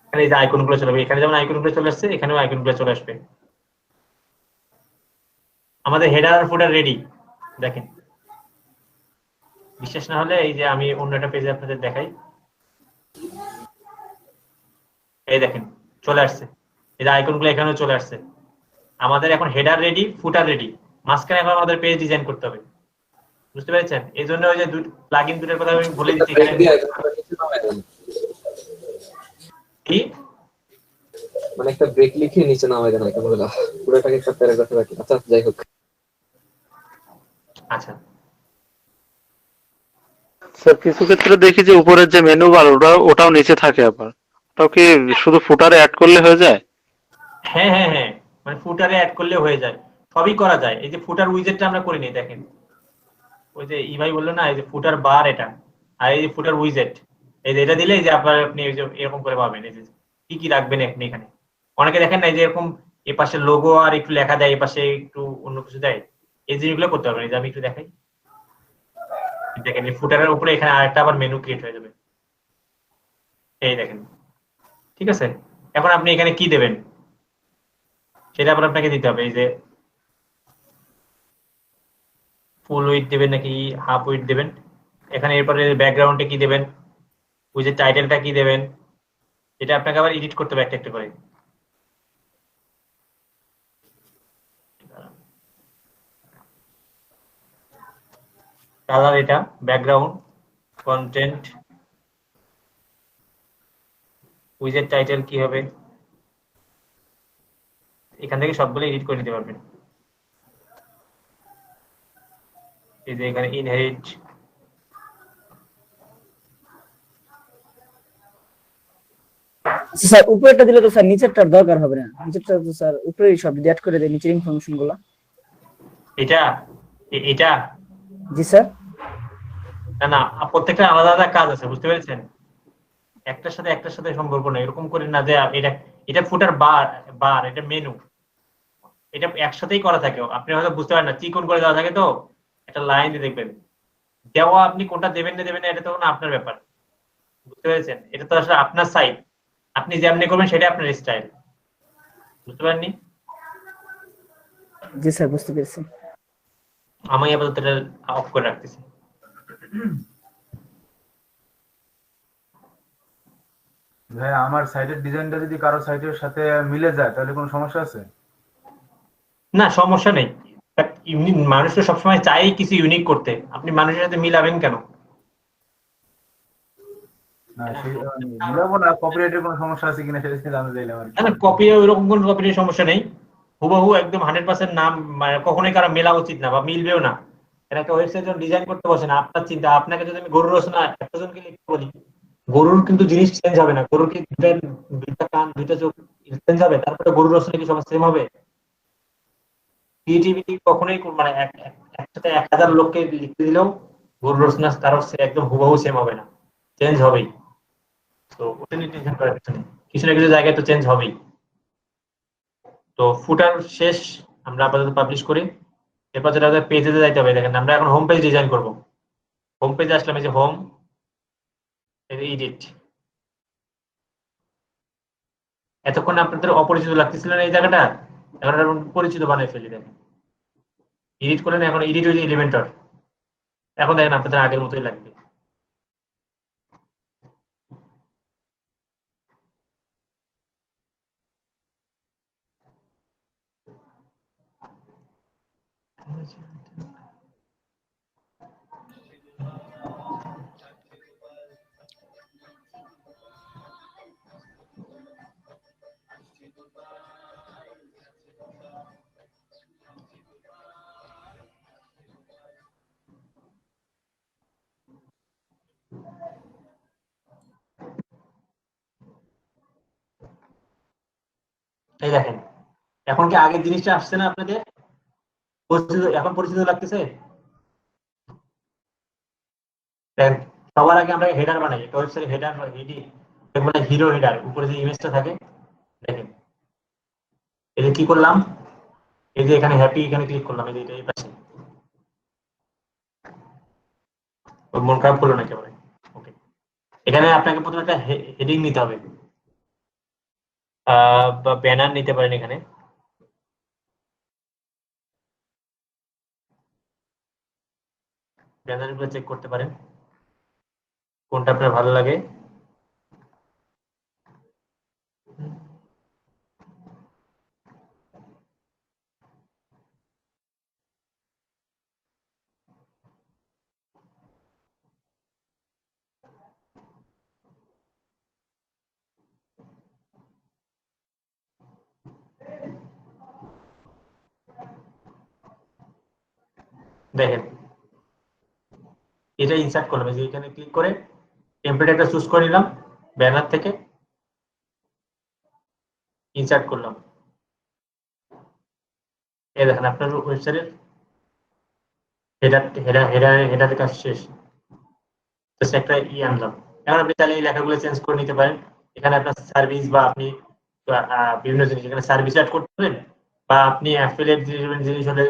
[SPEAKER 1] এখানে এই যে আইকনগুলো চলে আসবে, এখানে যেমন আইকনগুলো চলে আসছে এখানেও আইকনগুলো চলে আসবে। আমাদের হেডার আর ফুটার রেডি, দেখেন। বিশ্বাস না হলে এই যে আমি অন্য একটা পেজে আপনাদের দেখাই, এই দেখেন চলে আসছে, এই যে আইকনগুলো এখানেও চলে আসছে। আমাদের এখন হেডার রেডি, ফুটার রেডি, মাঝখানে এখন আমাদের পেজ ডিজাইন করতে হবে, বুঝতে পেরেছেন? এই জন্য ওই যে প্লাগইন দুটোর কথা আমি বলে দিচ্ছি এখানে। কি
[SPEAKER 12] মানে একটা ব্রেক লিখে নিচে নামাই দেন আইকনগুলো, পুরোটাকে একটা প্যারাগ্রাফে রাখি। আচ্ছা যাই হোক।
[SPEAKER 1] আচ্ছা
[SPEAKER 13] স্যার কিছু ক্ষেত্রে দেখি যে উপরের যে মেনু বার ওটাও নিচে থাকে, আবার ওটাও কি শুধু ফুটারে অ্যাড করলে হয়ে যায়?
[SPEAKER 1] হ্যাঁ হ্যাঁ হ্যাঁ, মানে ফুটারে অ্যাড করলে হয়ে যায়, সবই করা যায়। এই যে ফুটার উইজেটটা আমরা করিনি, দেখেন ওই যে ভাই বললো না, এই যে ফুটার বার এটা, আর এই যে ফুটার উইজেট, এই যে এটা দিলে এই যে আপনার আপনি এই যে এরকম করে পাবেন, এই যে কি কি রাখবেন আপনি এখানে। অনেকে দেখেন না এই যে এরকম এ পাশে লোগো আর একটু লেখা দেয়, এই পাশে একটু অন্য কিছু দেয়, এই জিনিসগুলো করতে পারবেন। এই যে আমি একটু দেখাই, দেখেন এই ফুটারের উপরে এখানে আরেকটা আবার মেনু ক্রিয়েট হয়ে যাবে, এই দেখেন। ঠিক আছে, এখন আপনি এখানে কি দেবেন সেটা আবার আপনাকে দিতে হবে। এই যে ফুল উইথ দেবেন নাকি হাফ উইথ দেবেন, এখানে এরপরে ব্যাকগ্রাউন্ডে কি দেবেন, ওই যে টাইটেলটা কি দেবেন, এটা আপনাকে আবার এডিট করতে হবে একটা একটা করে। কালার এটা, ব্যাকগ্রাউন্ড, কন্টেন্ট, উইজেট টাইটেল কি হবে, এখান থেকে সবগুলো এডিট করে নিতে পারবেন। এই যে এখানে ইনহেরিট,
[SPEAKER 2] স্যার উপরেরটা দিলে তো স্যার নিচেরটার দরকার হবে না, নিচেরটা তো স্যার উপরেই সব অ্যাড করে দেয়, নিচের ইনফরমেশন গুলো।
[SPEAKER 1] এটা এটা
[SPEAKER 2] জি স্যার।
[SPEAKER 1] না না, প্রত্যেকটা আলাদা আলাদা কাজ আছে, বুঝতে পেরেছেন? একটার সাথে সম্পর্ক নেই, এরকম করে না যে এটা এটা ফুটার বার এটা মেনু, এটা একসাথেই করা থাকে। আপনি হয়তো বুঝতে পারেন না, চিকন করে দেওয়া থাকে তো একটা লাইন দিয়ে দেখবেন দেওয়া, আপনি কোনটা দেবেন না দেবেন না এটা তো আপনার ব্যাপার, বুঝতে পেরেছেন? এটা তো আসলে আপনার সাইড, আপনি যেমনি করবেন সেটা আপনার স্টাইল, বুঝতে পারেননি?
[SPEAKER 2] জি স্যার বুঝতে পেরেছি।
[SPEAKER 1] আমি আপাতত এটা অফ করে রাখতেছি।
[SPEAKER 9] ভাই আমার সাইটের ডিজাইনটা যদি কারো সাইটের সাথে মিলে যায় তাহলে কোনো সমস্যা আছে?
[SPEAKER 1] না সমস্যা নেই, মানুষ তো সবসময় চাই কিছু ইউনিক করতে, আপনি মানুষের সাথে মিলাবেন কেন?
[SPEAKER 9] না সেই মিলাবো না, কপিরাইটের কোনো সমস্যা আছে কিনা সেটা জানতে চাইলাম আর কি।
[SPEAKER 1] না কপি, ওইরকম কোনো কপির সমস্যা নেই, হুবহু একদম 100% নাম মানে কখনোই কারো মেলা উচিত না বা মিলবেও না। এটা একটা ওয়েবসাইট যখন ডিজাইন করতে বসেন আপনার চিন্তা, আপনাকে যদি আমি গরুর রচনা একজনকে লিখতে বলি, গরুর কিন্তু জিনিস চেঞ্জ হবে না, গরুর কি দুইটা কান দুইটা চোখ চেঞ্জ হবে, তারপরে গরুর রচনা কি সব সেম হবে? ক্রিয়েটিভিটি কখনোই মানে একসাথে 1000 লোককে লিখতে দিলেও গরুর রচনা কারো একদম হুবহু সেম হবে না, চেঞ্জ হবেই। তো ওটা নিয়ে টেনশন করার কিছু নেই, কিছু না কিছু জায়গায় তো চেঞ্জ হবেই। তো ফুটার শেষ, আমরা আপাতত পাবলিশ করি। এরপর যেটা পেজে যাইতে হবে, দেখেন আমরা এখন হোম পেজ ডিজাইন করব। হোম পেজে আসলাম, এই যে হোম, এডিট। এতক্ষণ আপনাদের অপরিচিত লাগতেছিল না এই জায়গাটা, এখন পরিচিত বানিয়ে ফেলি। দেখেন এডিট করেন, এখন এডিট হয়ে যায় এলিমেন্টর, এখন দেখেন আপনাদের আগের মতোই লাগবে। এই দেখেন এখন কি আগের জিনিসটা আসছে না আপনাদের? পরিচিত, এখন পরিচিত লাগতেছে? সবার আগে আমরা হেডার বানাই, একটা ওয়েবসাইটে হেডার বলে হিরো হেডার, উপরে যে ইমেজটা থাকে দেখেন। এই যে কি করলাম, এই যে এখানে হ্যাপি, এখানে ক্লিক করলাম, এই যে এটা এই পাশে, মন খারাপ করলো না একেবারে। ওকে, এখানে আপনাকে প্রথমে একটা হেডিং নিতে হবে, বা ব্যানার নিতে পারেন। এখানে ব্যানার গুলো চেক করতে পারেন কোনটা আপনার ভালো লাগে। দেখেন এটা ইনসার্ট করলাম, এই যে এখানে ক্লিক করে টেমপ্লেট একটা চুজ করে নিলাম, ব্যানার থেকে ইনসার্ট করলাম। এই দেখেন আপনার ওয়েবসাইটের হেডারের কাজ শেষ, জাস্ট একটা আনলাম। এখন আপনি চাইলে এই লেখাগুলো চেঞ্জ করে নিতে পারেন। এখানে আপনার সার্ভিস বা আপনি বিভিন্ন জিনিস এখানে সার্ভিস অ্যাড করতে পারেন, বা আপনি অ্যাফিলিয়েট জিনিস হলে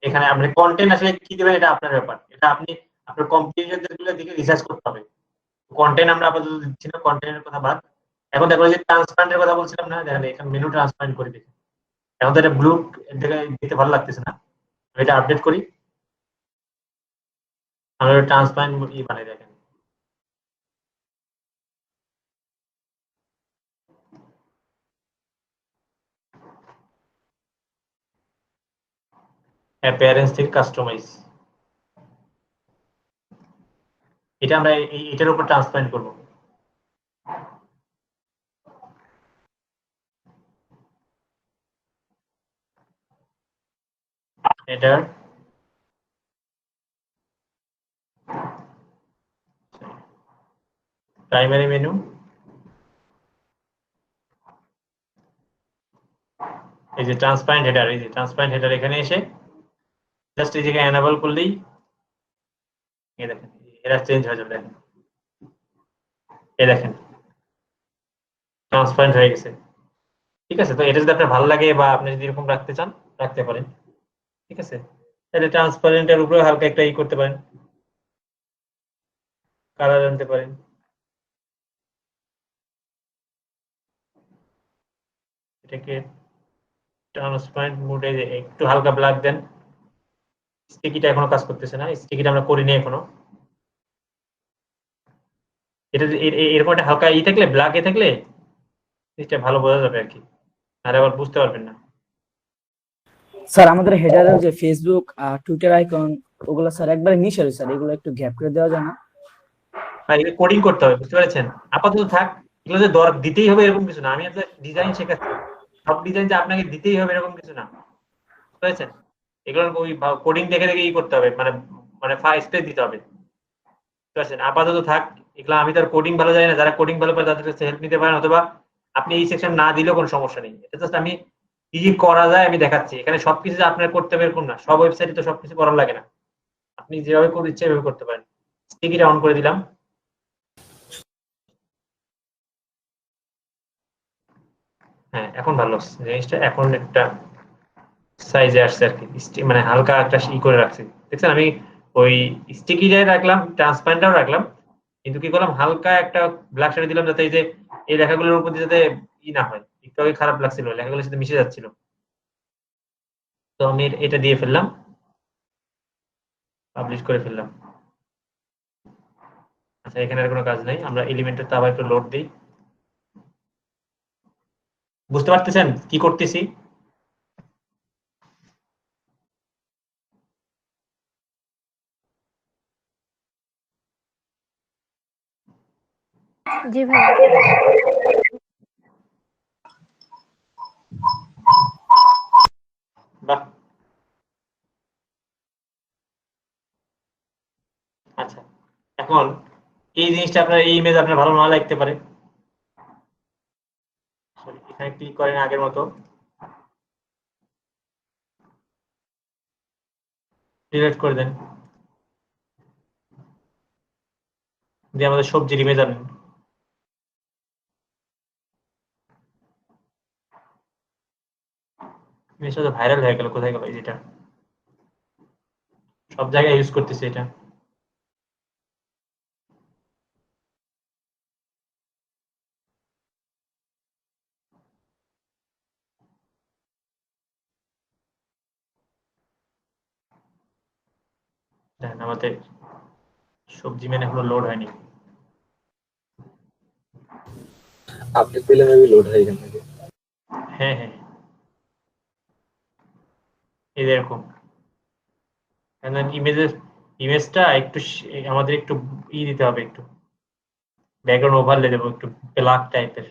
[SPEAKER 1] এখানে আপনি কন্টেন্ট আসলে কি দেবেন এটা আপনার ব্যাপার। এটা আপনি আপনার কম্পিটিটরদের গুলো দিকে রিসার্চ করতে হবে। কন্টেন্ট আমরা আপাতত দিচ্ছি না, কন্টেন্টের কথা বাদ। এখন দেখো যে ট্রান্সপারেন্টের কথা বলছিলাম না, দেখেন এখানে মেনু ট্রান্সপারেন্ট করে দিচ্ছি। এখন তো এটা ব্লু দেখতে ভালো লাগতেছে না, এটা আপডেট করি, আমরা ট্রান্সপারেন্ট বানাই। দেখেন অ্যাপিয়ারেন্স থেকে কাস্টমাইজ, এটা আমরা এটার উপর ট্রান্সপারেন্ট করব। এটার প্রাইমারি মেনু, এই যে ট্রান্সপারেন্ট হেডার, এই যে ট্রান্সপারেন্ট হেডার এখানে এসে জাস্ট এই জায়গায় এনাবল করলেই এই দেখেন হেডার চেঞ্জ হয়ে যাবে। এই দেখেন ট্রান্সপারেন্ট হয়ে গেছে। ঠিক আছে, তো এটা যদি আপনার ভালো লাগে বা আপনি যদি এরকম রাখতে চান রাখতে পারেন। ঠিক আছে, তাহলে ট্রান্সপারেন্টের উপরে হালকা একটা করতে পারেন, কালার আনতে পারেন। এটাকে ট্রান্সপারেন্ট মোডে একটু হালকা ব্ল্যাক দেন। স্টিকিটা এখনো কাজ করতেছে না, স্টিকিটা আমরা করিনি এখনো। এটা এরকম একটা হালকা থাকলে ব্ল্যাক থাকলে জিনিসটা ভালো বোঝা যাবে আর কি, আর আবার বুঝতে পারবেন না।
[SPEAKER 2] স্যার আমাদের হেডারে যে ফেসবুক টুইটার আইকন ওগুলো স্যার একবারে নিচে রয়েছে স্যার, এগুলো একটু গ্যাপ করে দেওয়া যায় না?
[SPEAKER 1] আর এটা কোডিং করতে হবে, বুঝতে পেরেছেন? আপাতত থাক, এগুলো যে দিতেই হবে এরকম কিছু না। আমি একটা ডিজাইন শেখাচ্ছি, সব ডিজাইন যে আপনাকে দিতেই হবে এরকম কিছু না, বুঝতে পেরেছেন? এগুলো ওই কোডিং দেখে দেখে করতে হবে, মানে মানে স্পেস দিতে হবে, বুঝতে পারছেন? আপাতত থাক এগুলো। আমি তার কোডিং ভালো জানি না, যারা কোডিং ভালো পারে তাদের কাছে হেল্প নিতে পারেন, অথবা আপনি এই সেকশন না দিলেও কোনো সমস্যা নেই। এটা জাস্ট আমি কি কি করা যায় আমি দেখাচ্ছি। এখানে সবকিছু যে আপনার করতে হবে এরকম না, সব ওয়েবসাইটে তো সবকিছু করার লাগে না। আপনি যেভাবে করতে ইচ্ছে এভাবে করতে পারেন। স্টিকিটা অন করে দিলাম। হ্যাঁ এখন ভালো জিনিসটা, এখন একটা সাইজে আসছে আর কি, মানে হালকা একটা করে রাখছি। দেখছেন আমি ওই স্টিকিটাই রাখলাম, ট্রান্সপারেন্টটাও রাখলাম, কিন্তু কি করলাম হালকা একটা ব্ল্যাক শেড দিলাম, যাতে এই যে এই লেখাগুলোর উপর যাতে না হয়, একটু আগে খারাপ লাগছিল, লেখাগুলোর সাথে মিশে যাচ্ছিল। তো আমি এটা দিয়ে ফেললাম, পাবলিশ করে ফেললাম। আচ্ছা এখানে আর কোনো কাজ নাই, আমরা এলিমেন্টের তো আবার একটু লোড দিই। বুঝতে পারতেছেন কি করতেছি?
[SPEAKER 3] জি ভাই।
[SPEAKER 1] বাহ, আচ্ছা এখন এই জিনিসটা আপনার এই ইমেজ আপনার ভালো না লাগতে পারে, এখানে ক্লিক করেন আগের মতো, ডিলিট করে দেন, দিয়ে আমাদের সবজির ইমেজ আনেন। জিনিসটা তো ভাইরাল হয়ে গেল, কোথায় গেল? যেটা সব জায়গায় ইউজ করতেছে এটা। দেখেন আমাদের সবজি মেনু এখনো লোড হয়নি।
[SPEAKER 12] আপডেট পেলে মেবি লোড হয় এখান থেকে।
[SPEAKER 1] হ্যাঁ হ্যাঁ, এই এরকম ইমেজটা একটু আমাদের একটু দিতে হবে, একটু ব্যাকগ্রাউন্ড ওভারলে দেবো, একটু ব্ল্যাক টাইপের।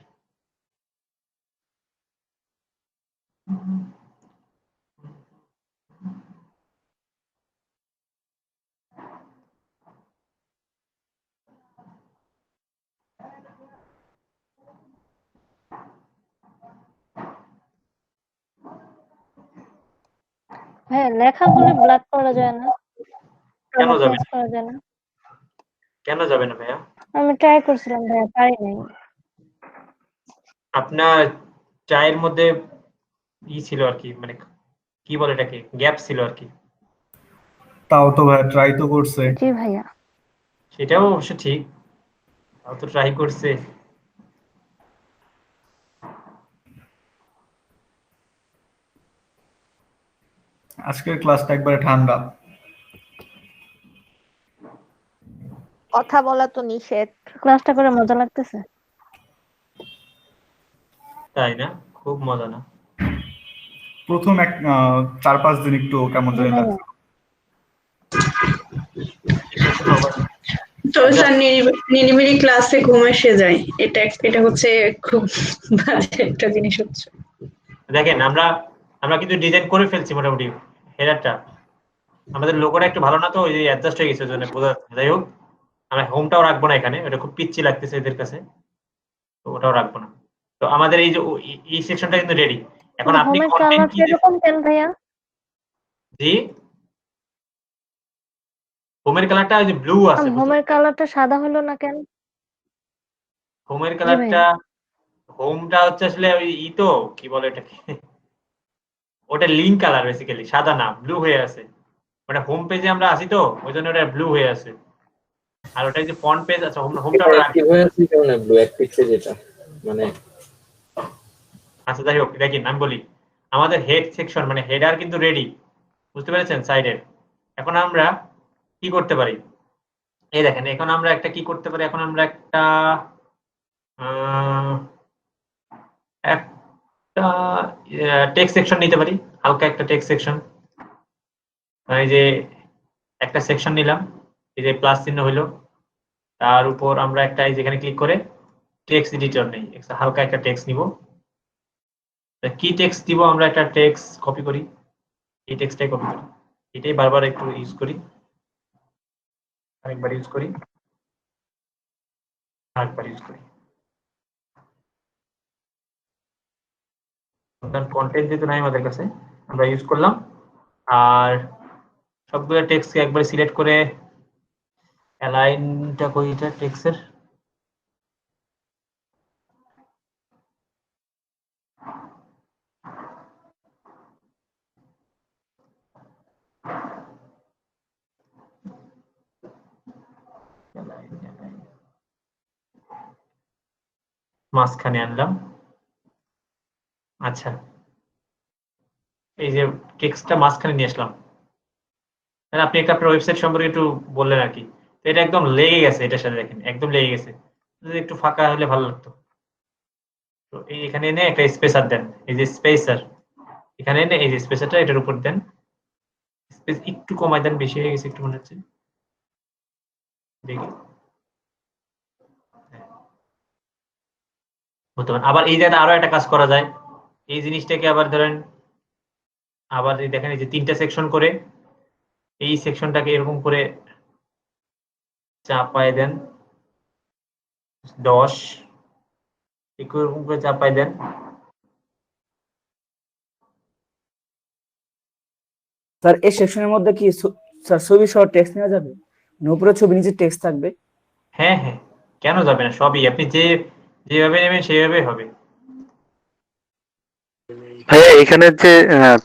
[SPEAKER 3] হ্যাঁ, লেখাগুলো ব্ল্যাক করা যায় না,
[SPEAKER 1] কেন যাবে
[SPEAKER 3] চেঞ্জ
[SPEAKER 1] না?
[SPEAKER 3] করা যায় না।
[SPEAKER 1] কেন যাবে না ভাইয়া?
[SPEAKER 3] আমি ট্রাই করছিলাম ভাইয়া, পারি নাই।
[SPEAKER 1] আপনার চায়ের মধ্যে ছিল আর কি, মানে কি বলে এটাকে, গ্যাপ ছিল আর কি।
[SPEAKER 14] তাও তো ভাই ট্রাই তো করছে।
[SPEAKER 3] জি ভাইয়া।
[SPEAKER 1] সেটাও অবশ্য ঠিক, তাও তো ট্রাই করছে।
[SPEAKER 14] আজকের ক্লাসটা একবারে ঠান্ডা।
[SPEAKER 5] কথা বলা তো নিষেধ।
[SPEAKER 3] ক্লাসটা করে মজা লাগতেছে।
[SPEAKER 1] তাই না? খুব মজা না?
[SPEAKER 14] প্রথম 4-5 দিন একটু কেমন জানি লাগছে।
[SPEAKER 15] তো স্যার নিরিবিলি ক্লাসে ঘুম এসে যায়, এটা হচ্ছে খুব বাজে একটা জিনিস হচ্ছে।
[SPEAKER 1] দেখেন আমরা কিন্তু ডিজাইন করে ফেলছি মোটামুটি হেডারটা। আমাদের লোগোটা একটু ভালো না, তো ওই যে অ্যাডজাস্ট হয়ে গেছে, জন্য বোঝা যাচ্ছে। যাই হোক, আমরা হোমটাও রাখবো না এখানে, ওটা খুব পিচ্ছি লাগতেছে এদের কাছে, তো ওটাও রাখবো না। তো আমাদের এই যে এই সেকশনটা কিন্তু রেডি। এখন আপনি
[SPEAKER 3] হোমের
[SPEAKER 1] কন্টেন্ট
[SPEAKER 3] কালারটা
[SPEAKER 1] কি
[SPEAKER 3] এরকম কেন ভাইয়া?
[SPEAKER 1] জি, হোমের কালারটা ওই যে ব্লু আছে।
[SPEAKER 3] হোমের কালারটা সাদা হলো না কেন?
[SPEAKER 1] হোমের কালারটা, হোমটা হচ্ছে আসলে ওই তো কি বলে এটাকে, ওটা লিঙ্ক কালার বেসিক্যালি, সাদা না, ব্লু হয়ে আছে। মানে হোম পেজে আমরা আসি তো, ওই জন্য ওটা ব্লু হয়ে আছে। আর ওটা যে ফন্ট পেজ আছে, হোমটা
[SPEAKER 12] অ্যাক্টিভ হয়ে আছে কেমন ব্লু অ্যাক্টিভ পেজ এটা মানে।
[SPEAKER 1] আচ্ছা যাই হোক, দেখেন আমি বলি, আমাদের হেড সেকশন মানে হেডার কিন্তু রেডি, বুঝতে পেরেছেন সাইডের। এখন আমরা কি করতে পারি, এই দেখেন, এখন আমরা একটা কি করতে পারি, এখন আমরা একটা টেক্সট সেকশন নিতে পারি, হালকা একটা টেক্সট সেকশন। এই যে একটা সেকশন নিলাম, এই যে প্লাস চিহ্ন হইলো, তার উপর আমরা একটা যেখানে ক্লিক করে টেক্সট এডিটর নেই, হালকা একটা টেক্সট নিব। কি টেক্সট দিব, আমরা একটা টেক্সট কপি করি, এই টেক্সটটাই কপি করি, এটাই বারবার একটু ইউজ করি, আরেকবার ইউজ করি, আরেকবার ইউজ করি। কন্টেন্ট যেহেতু নাই আমাদের কাছে, আমরা ইউজ করলাম। আর সবগুলো টেক্সটকে একবার সিলেক্ট করে অ্যালাইনটা করি, এটা টেক্সটের মাঝখানে আনলাম। আচ্ছা, এই যে টেক্সটটা মাঝখানে নিয়ে আসলাম। আপনি আপনার ওয়েবসাইট সম্পর্কে একটু বললেন আর কি। তো এটা একদম লেগে গেছে, এটার সাথে দেখেন একদম লেগে গেছে, যদি একটু ফাঁকা হলে ভালো লাগতো। তো এখানে এনে একটা স্পেসার দেন, এই যে স্পেসার, এখানে এনে এই যে স্পেসারটা এটার উপর দেন, স্পেস একটু কমাই দেন, বেশি হয়ে গেছে একটু মনে হচ্ছে, দেখি বর্তমান। আবার এই জায়গায় আরো একটা কাজ করা যায়, এই জিনিসটাকে আবার ধরেন, আবার দেখেন এই যে 3টা সেকশন করে, এই সেকশনটাকে এরকম করে চাপায় দেন 10, এরকম করে চাপায় দেন।
[SPEAKER 2] স্যার এই সেকশনের মধ্যে কি স্যার ছবি সহ টেক্সট নেওয়া যাবে? উপরে ছবি নিচে টেক্সট থাকবে?
[SPEAKER 1] হ্যাঁ হ্যাঁ, কেন যাবে না, সবই আপনি যেভাবে নেবেন সেইভাবে হবে।
[SPEAKER 13] ভাইয়া এখানে যে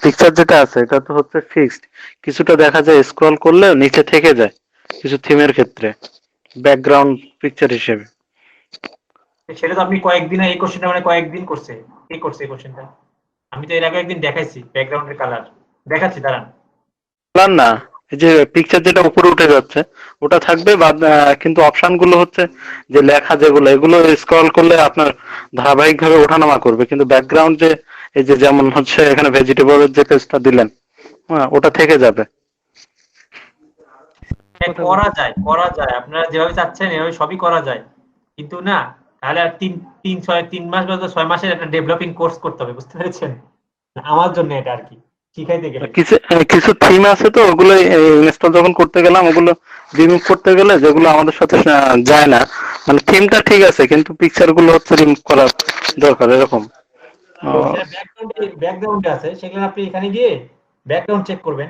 [SPEAKER 13] পিকচার যেটা আছে এটা তো হচ্ছে ফিক্সড, কিছুটা দেখা যায় স্ক্রল করলে নিচে থেকে যায় কিছু থিমের ক্ষেত্রে ব্যাকগ্রাউন্ড পিকচার হিসেবে।
[SPEAKER 1] সেটা তো আপনি কয়েকদিন, এই কোশ্চেনটা মানে কয়েকদিন করছে, এই কোশ্চেনটা আমি তো এর আগে একদিন দেখাইছি ব্যাকগ্রাউন্ডের কালার, দেখাচ্ছি দাঁড়ান।
[SPEAKER 13] কালার না, এই যে পিকচার যেটা উপরে উঠে যাচ্ছে ওটা থাকবে, বা কিন্তু অপশন গুলো হচ্ছে যে লেখা যেগুলো, এগুলো স্ক্রল করলে আপনার ধারাবাহিক ভাবে ওঠানামা করবে, কিন্তু ব্যাকগ্রাউন্ড যে এই যে যেমন হচ্ছে এখানে ভেজিটেবলের যে পেজটা দিলেন, হ্যাঁ ওটা থেকে যাবে।
[SPEAKER 1] হ্যাঁ, করা যায় আপনারা যেভাবে চাচ্ছেন এভাবে সবই করা যায়, কিন্তু না তাহলে আর 3 মাস বা 6 মাসের একটা ডেভেলপিং কোর্স করতে হবে, বুঝতে পেরেছেন? আমার জন্য এটা আর কি শিখাইতে গেলে।
[SPEAKER 13] কিছু কিছু থিম আছে তো, ওগুলো ইনস্টল যখন করতে গেলাম ওগুলো রিমুভ করতে গেলে যেগুলো আমাদের সাথে যায় না, মানে থিমটা ঠিক আছে কিন্তু পিকচার গুলো হচ্ছে রিমুভ করা দরকার এরকম।
[SPEAKER 1] ব্যাকগ্রাউন্ডে আছে সেগুলো আপনি এখানে গিয়ে ব্যাকগ্রাউন্ড চেক করবেন।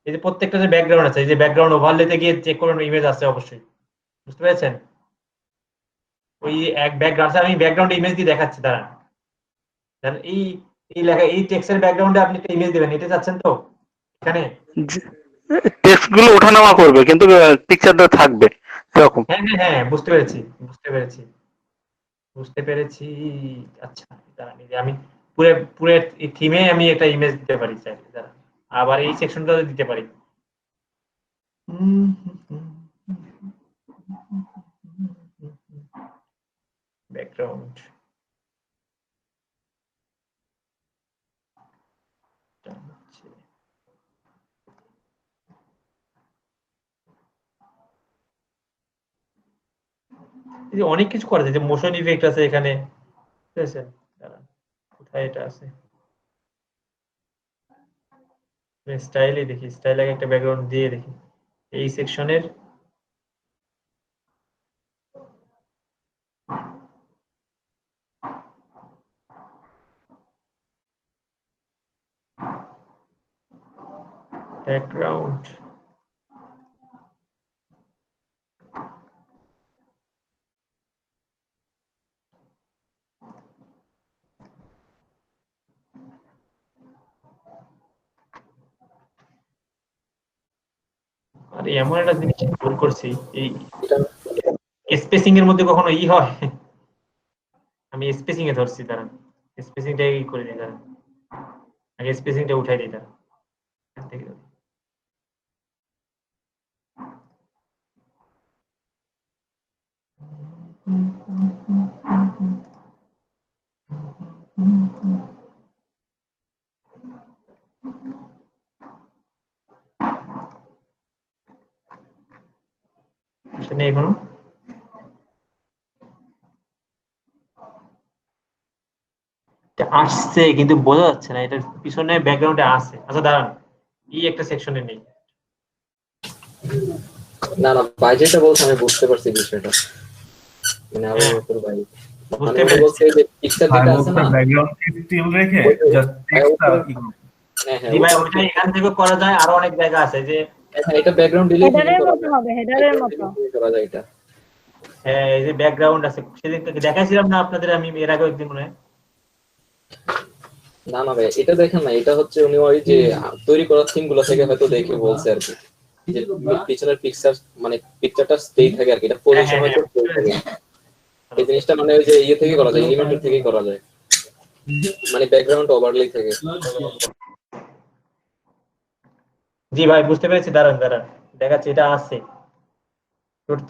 [SPEAKER 1] এই যে প্রত্যেকটা যে ব্যাকগ্রাউন্ড আছে, এই যে ব্যাকগ্রাউন্ড ওভারলেতে গিয়ে চেক করবেন ইমেজ আছে অবশ্যই, বুঝতে পেরেছেন? ওই এক ব্যাকগ্রাউন্ড আমি ব্যাকগ্রাউন্ড ইমেজ দিয়ে দেখাচ্ছি, দাঁড়ান। এই এই লেখা এই টেক্সটের ব্যাকগ্রাউন্ডে আপনি একটা ইমেজ দিবেন, এটা চাচ্ছেন তো এখানে?
[SPEAKER 13] টেক্সট গুলো ওঠানামা করবে কিন্তু পিকচারটা থাকবে এরকম।
[SPEAKER 1] হ্যাঁ হ্যাঁ হ্যাঁ, বুঝতে পেরেছি। আচ্ছা দাঁড়ান, এই যে আমি পুরো পুরো থিমে আমি একটা ইমেজ দিতে পারি স্যার, দাঁড়ান। আবার এই সেকশনটা দিতে পারি। ব্যাকগ্রাউন্ড এই যে অনেক কিছু করা যায়, যে মোশন ইফেক্ট আছে এখানে, ঠিক আছে? দাঁড়ান, কোথায় এটা আছে? স্টাইলে দেখি, স্টাইল আগে একটা ব্যাকগ্রাউন্ড দিয়ে দেখি এই সেকশনের। ব্যাকগ্রাউন্ড আরে এমন একটা জিনিস ভুল করছি, এই স্পেসিং এর মধ্যে কখনো হয়? আমি স্পেসিং এ ধরছি, দাঁড়ান স্পেসিংটা করে দিই, দাঁড়ান আগে স্পেসিংটা উঠাই দিই, দাঁড়ান। নেই এখনো। আসছে কিন্তু বোঝা যাচ্ছে না, এটার পিছনে ব্যাকগ্রাউন্ডে আছে। আচ্ছা দাঁড়ান, এই একটা সেকশনে নেই।
[SPEAKER 12] না না, ভাই যেটা বলছে আমি বুঝতে পারছি বিষয়টা, মানে আমার উপর ভাই
[SPEAKER 1] বুঝতে
[SPEAKER 12] মানে বলছে যে পিকচার যেটা আছে না,
[SPEAKER 14] ব্যাকগ্রাউন্ড স্টিল রেখে জাস্ট টেক্সটটা
[SPEAKER 12] হ্যাঁ হ্যাঁ
[SPEAKER 1] জি ভাই, ওইটা এখান থেকে করা যায়, আরো অনেক জায়গা আছে যে
[SPEAKER 12] এটা ব্যাকগ্রাউন্ড ডিলিট
[SPEAKER 3] হেডারের মতো হবে, হেডারের মতো
[SPEAKER 12] করা যায় এটা।
[SPEAKER 1] হ্যাঁ, এই যে ব্যাকগ্রাউন্ড আছে, সেদিন দেখাইছিলাম না আপনাদের আমি এর আগে একদিন মনে হয়।
[SPEAKER 12] না না ভাই, এটা দেখেন না, এটা হচ্ছে উনি ওই যে তৈরি করা থিম গুলো থেকে হয়তো দেখে বলছে আর কি, যে পিছনের পিকচার মানে পিকচারটা স্টেই থাকে আর কি, এটা পজিশন হয়তো স্টেই থাকে। এই জিনিসটা মানে ওই যে ইয়ে থেকে করা যায়, এলিমেন্টর থেকে করা যায়, মানে ব্যাকগ্রাউন্ড ওভারলে থেকে।
[SPEAKER 1] জি ভাই বুঝতে পেরেছি, দাঁড়ান দেখাচ্ছি, এটা আছে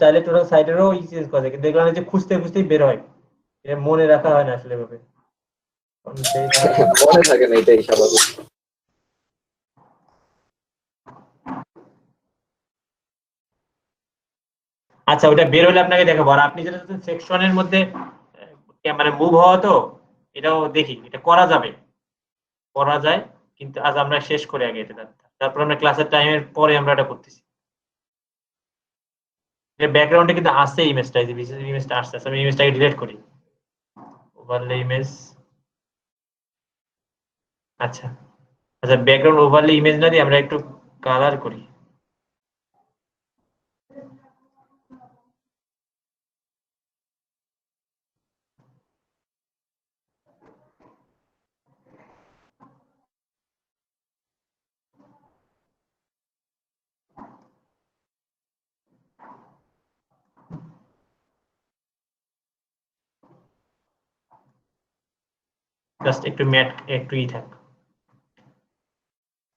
[SPEAKER 1] চাইলে টোটাল সাইডেরও চেঞ্জ করা যায়, কিন্তু দেখলাম যে খুঁজতে খুঁজতেই বের হয়, এটা মনে রাখা হয় না আসলে এভাবে।
[SPEAKER 12] মনে থাকে না, এটাই স্বাভাবিক।
[SPEAKER 1] আচ্ছা, ওটা বের হলে আপনাকে দেখাবো। আর আপনি যেটা সেকশনের মধ্যে মানে মুভ হওয়া, তো এটাও দেখি, এটা করা যায়, কিন্তু আজ আমরা শেষ করে আগে এটা, তারপর আমরা ক্লাসের টাইমের পরে আমরা এটা করতেছি। ব্যাকগ্রাউন্ডে কিন্তু আছে ইমেজটা, এই যে বিশেষ ইমেজটা আসছে, আমি ইমেজটাকে ডিলিট করি, ওভারলে ইমেজ। আচ্ছা ব্যাকগ্রাউন্ড ওভারলে ইমেজ না দিয়ে আমরা একটু কালার করি। জাস্ট একটু ম্যাট একটু থাক,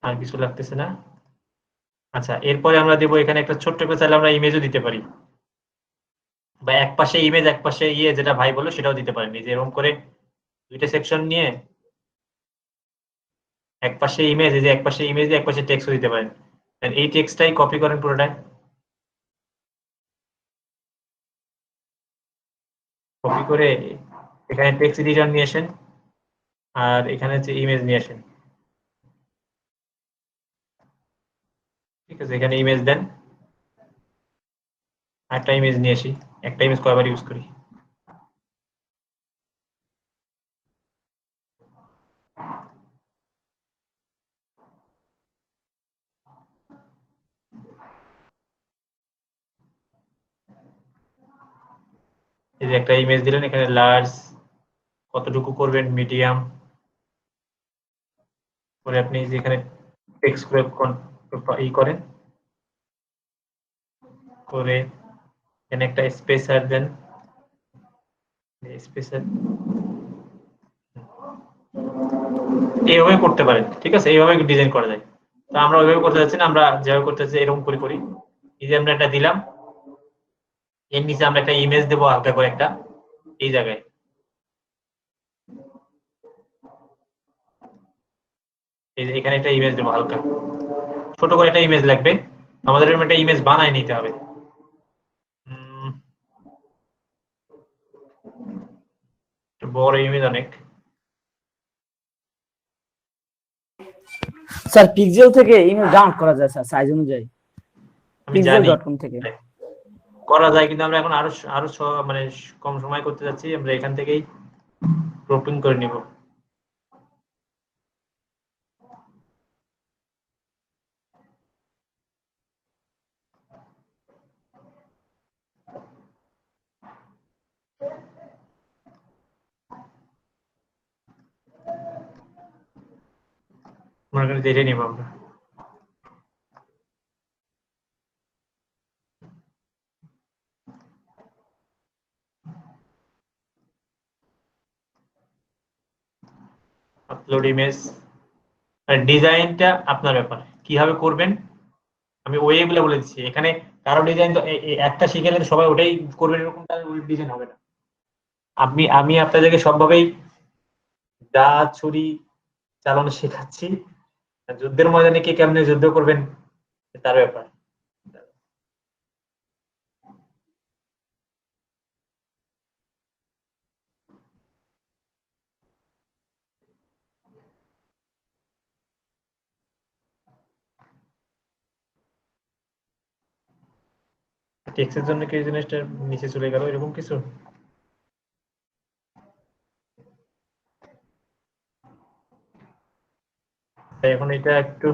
[SPEAKER 1] আর কিছু লাগতেছে না। আচ্ছা, এরপরে আমরা দেবো এখানে একটা ছোট্ট করে, চাইলে আমরা ইমেজও দিতে পারি, বা এক পাশে ইমেজ এক পাশে যেটা ভাই বললো সেটাও দিতে পারেন। এই যে এরকম করে দুইটা সেকশন নিয়ে এক পাশে ইমেজ, এই যে এক পাশে ইমেজ দিয়ে এক পাশে টেক্সটও দিতে পারেন। এই টেক্সটটাই কপি করেন পুরোটাই, কপি করে এখানে টেক্সট এডিটর নিয়ে আসেন, আর এখানে হচ্ছে ইমেজ নিয়ে আসেন। ঠিক আছে, এখানে ইমেজ দেন, একটা ইমেজ নিয়ে আসি, একটা ইমেজ কয়বার ইউজ করি। এই যে একটা ইমেজ দিলেন, এখানে লার্জ কতটুকু করবেন, মিডিয়াম করে আপনি যেখানে টেক্সট করে করেন, করে এখানে একটা স্পেসার দেন, স্পেসার এইভাবে করতে পারেন। ঠিক আছে, এইভাবে ডিজাইন করা যায়। তো আমরা ওইভাবে করতে যাচ্ছি না, আমরা যেভাবে করতে যাচ্ছি এরকম করে করি। এই যে আমরা একটা দিলাম, এর নিচে আমরা একটা ইমেজ দেবো হালকা করে একটা, এই জায়গায় এই যে এখানে একটা ইমেজ দেবো হালকা ছোট করে, একটা ইমেজ লাগবে আমাদের, এরকম একটা ইমেজ বানায় নিতে হবে। বড় ইমেজ অনেক।
[SPEAKER 2] স্যার পিক্সেল থেকে ইমেজ ডাউনলোড করা যায় স্যার, সাইজ অনুযায়ী,
[SPEAKER 1] আমি জানি
[SPEAKER 2] pixel.com থেকে
[SPEAKER 1] করা যায়, কিন্তু আমরা এখন আরো মানে কম সময় করতে যাচ্ছি, আমরা এখান থেকেই ক্রপিং করে নিব। মনে করি দেখে নিব আমরা। আপলোড ইমেজ, আর ডিজাইনটা আপনার ব্যাপার, কিভাবে করবেন আমি ওয়েগুলো বলে দিচ্ছি। এখানে কারো ডিজাইন তো একটা শিখে গেলে সবাই ওটাই করবেন এরকম তার ডিজাইন হবে না। আমি আপনাদেরকে সবভাবেই দা ছুরি চালানো শেখাচ্ছি, যুদ্ধের ময়দানে কে কেমনে যুদ্ধ করবেন তার ব্যাপার। টেক্সের জন্য কি জিনিসটা নিচে চলে গেল এরকম কিছু? এখন এটা একটু